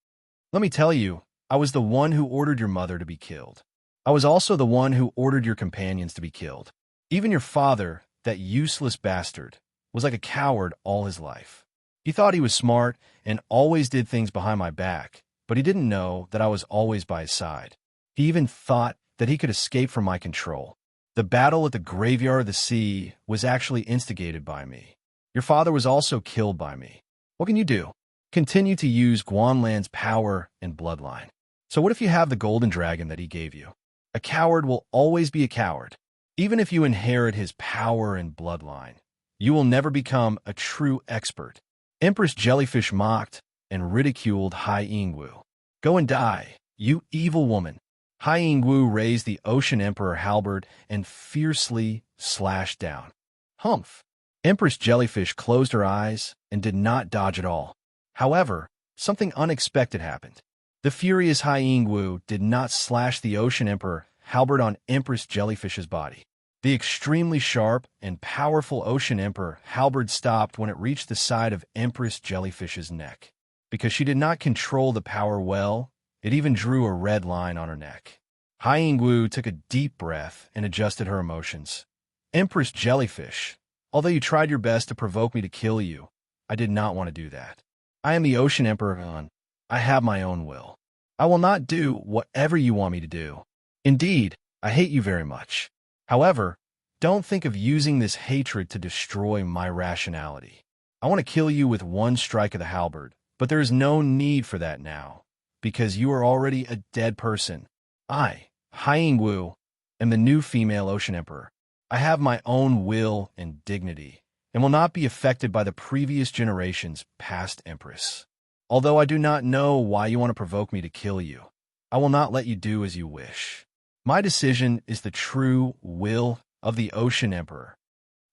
Let me tell you, I was the one who ordered your mother to be killed. I was also the one who ordered your companions to be killed. Even your father, that useless bastard, was like a coward all his life. He thought he was smart and always did things behind my back, but he didn't know that I was always by his side. He even thought that he could escape from my control. The battle at the graveyard of the sea was actually instigated by me. Your father was also killed by me. What can you do? Continue to use Guanlan's power and bloodline. So what if you have the golden dragon that he gave you? A coward will always be a coward. Even if you inherit his power and bloodline, you will never become a true expert. Empress Jellyfish mocked and ridiculed Hai Yingwu. Go and die, you evil woman. Hai Yingwu raised the Ocean Emperor halberd and fiercely slashed down. Humph! Empress Jellyfish closed her eyes and did not dodge at all. However, something unexpected happened. The furious Hai Yingwu did not slash the Ocean Emperor halberd on Empress Jellyfish's body. The extremely sharp and powerful Ocean Emperor halberd stopped when it reached the side of Empress Jellyfish's neck. Because she did not control the power well, it even drew a red line on her neck. Hai Yingwu took a deep breath and adjusted her emotions. Empress Jellyfish, although you tried your best to provoke me to kill you, I did not want to do that. I am the Ocean Emperor. I have my own will. I will not do whatever you want me to do. Indeed, I hate you very much. However, don't think of using this hatred to destroy my rationality. I want to kill you with one strike of the halberd, but there is no need for that now, because you are already a dead person. I, Hai Yingwu, am the new female Ocean Emperor. I have my own will and dignity, and will not be affected by the previous generation's past empress. Although I do not know why you want to provoke me to kill you, I will not let you do as you wish. My decision is the true will of the Ocean Emperor.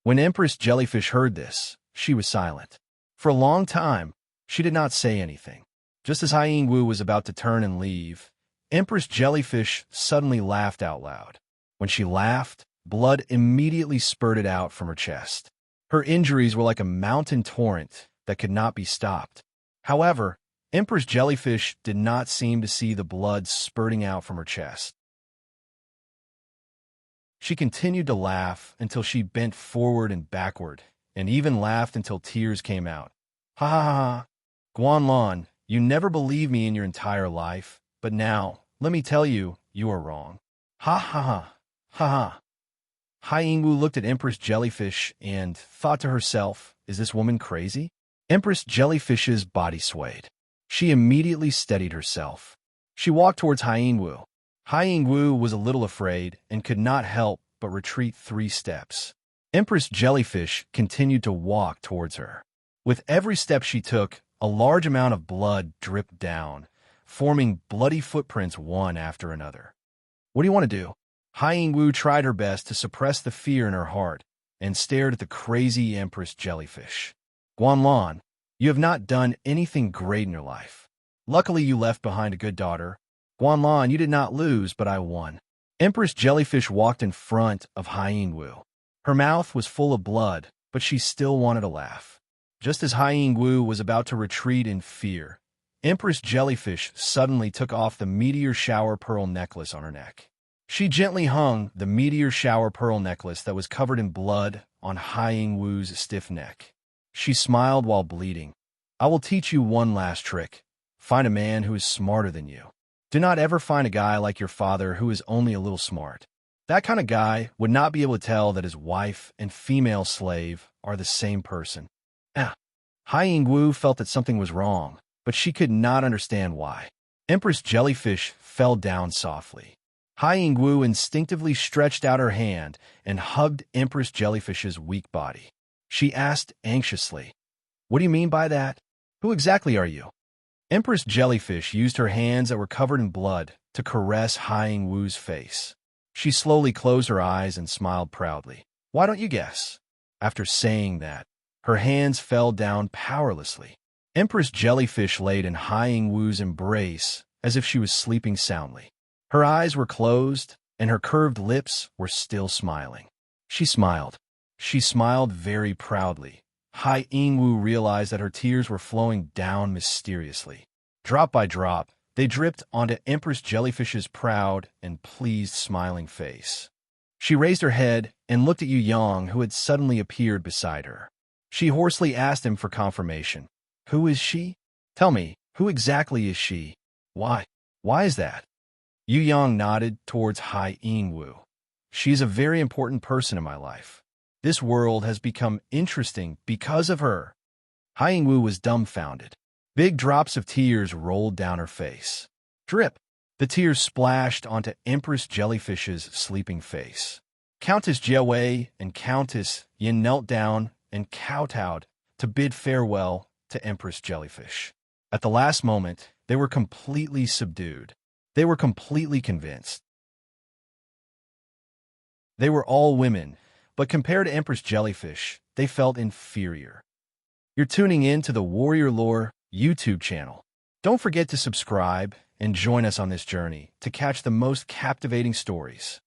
When Empress Jellyfish heard this, she was silent. For a long time, she did not say anything. Just as Hai Yingwu was about to turn and leave, Empress Jellyfish suddenly laughed out loud. When she laughed, blood immediately spurted out from her chest. Her injuries were like a mountain torrent that could not be stopped. However, Empress Jellyfish did not seem to see the blood spurting out from her chest. She continued to laugh until she bent forward and backward, and even laughed until tears came out. Ha ha ha! Guanlan, you never believed me in your entire life, but now, let me tell you, you are wrong. Ha ha ha! Ha ha! Hai Yingwu looked at Empress Jellyfish and thought to herself, is this woman crazy? Empress Jellyfish's body swayed. She immediately steadied herself. She walked towards Hai Yingwu. Hai Yingwu was a little afraid and could not help but retreat 3 steps. Empress Jellyfish continued to walk towards her. With every step she took, a large amount of blood dripped down, forming bloody footprints one after another. What do you want to do? Hai Yingwu tried her best to suppress the fear in her heart and stared at the crazy Empress Jellyfish. Guanlan, you have not done anything great in your life. Luckily, you left behind a good daughter. Guanlan, you did not lose, but I won. Empress Jellyfish walked in front of Hai Yingwu. Her mouth was full of blood, but she still wanted to laugh. Just as Hai Yingwu was about to retreat in fear, Empress Jellyfish suddenly took off the meteor shower pearl necklace on her neck. She gently hung the meteor shower pearl necklace that was covered in blood on Hai Yingwu's stiff neck. She smiled while bleeding. I will teach you one last trick. Find a man who is smarter than you. Do not ever find a guy like your father who is only a little smart. That kind of guy would not be able to tell that his wife and female slave are the same person. Hai Yingwu felt that something was wrong, but she could not understand why. Empress Jellyfish fell down softly. Hai Yingwu instinctively stretched out her hand and hugged Empress Jellyfish's weak body. She asked anxiously, "What do you mean by that? Who exactly are you?" Empress Jellyfish used her hands that were covered in blood to caress Hai Yingwu's face. She slowly closed her eyes and smiled proudly. Why don't you guess? After saying that, her hands fell down powerlessly. Empress Jellyfish laid in Hai Yingwu's embrace as if she was sleeping soundly. Her eyes were closed, and her curved lips were still smiling. She smiled. She smiled very proudly. Hai Yingwu realized that her tears were flowing down mysteriously. Drop by drop, They dripped onto Empress Jellyfish's proud and pleased smiling face. She raised her head and looked at Yu Yang, who had suddenly appeared beside her. She hoarsely asked him for confirmation. Who is she? Tell me, who exactly is she? Why? Why is that? Yu Yang nodded towards Hai Yingwu. She is a very important person in my life. This world has become interesting because of her. Hai Yingwu was dumbfounded. Big drops of tears rolled down her face. Drip! The tears splashed onto Empress Jellyfish's sleeping face. Countess Jiawei and Countess Yin knelt down and kowtowed to bid farewell to Empress Jellyfish. At the last moment, they were completely subdued. They were completely convinced. They were all women, but compared to Empress Jellyfish, they felt inferior. You're tuning in to the Warrior Lore YouTube channel. Don't forget to subscribe and join us on this journey to catch the most captivating stories.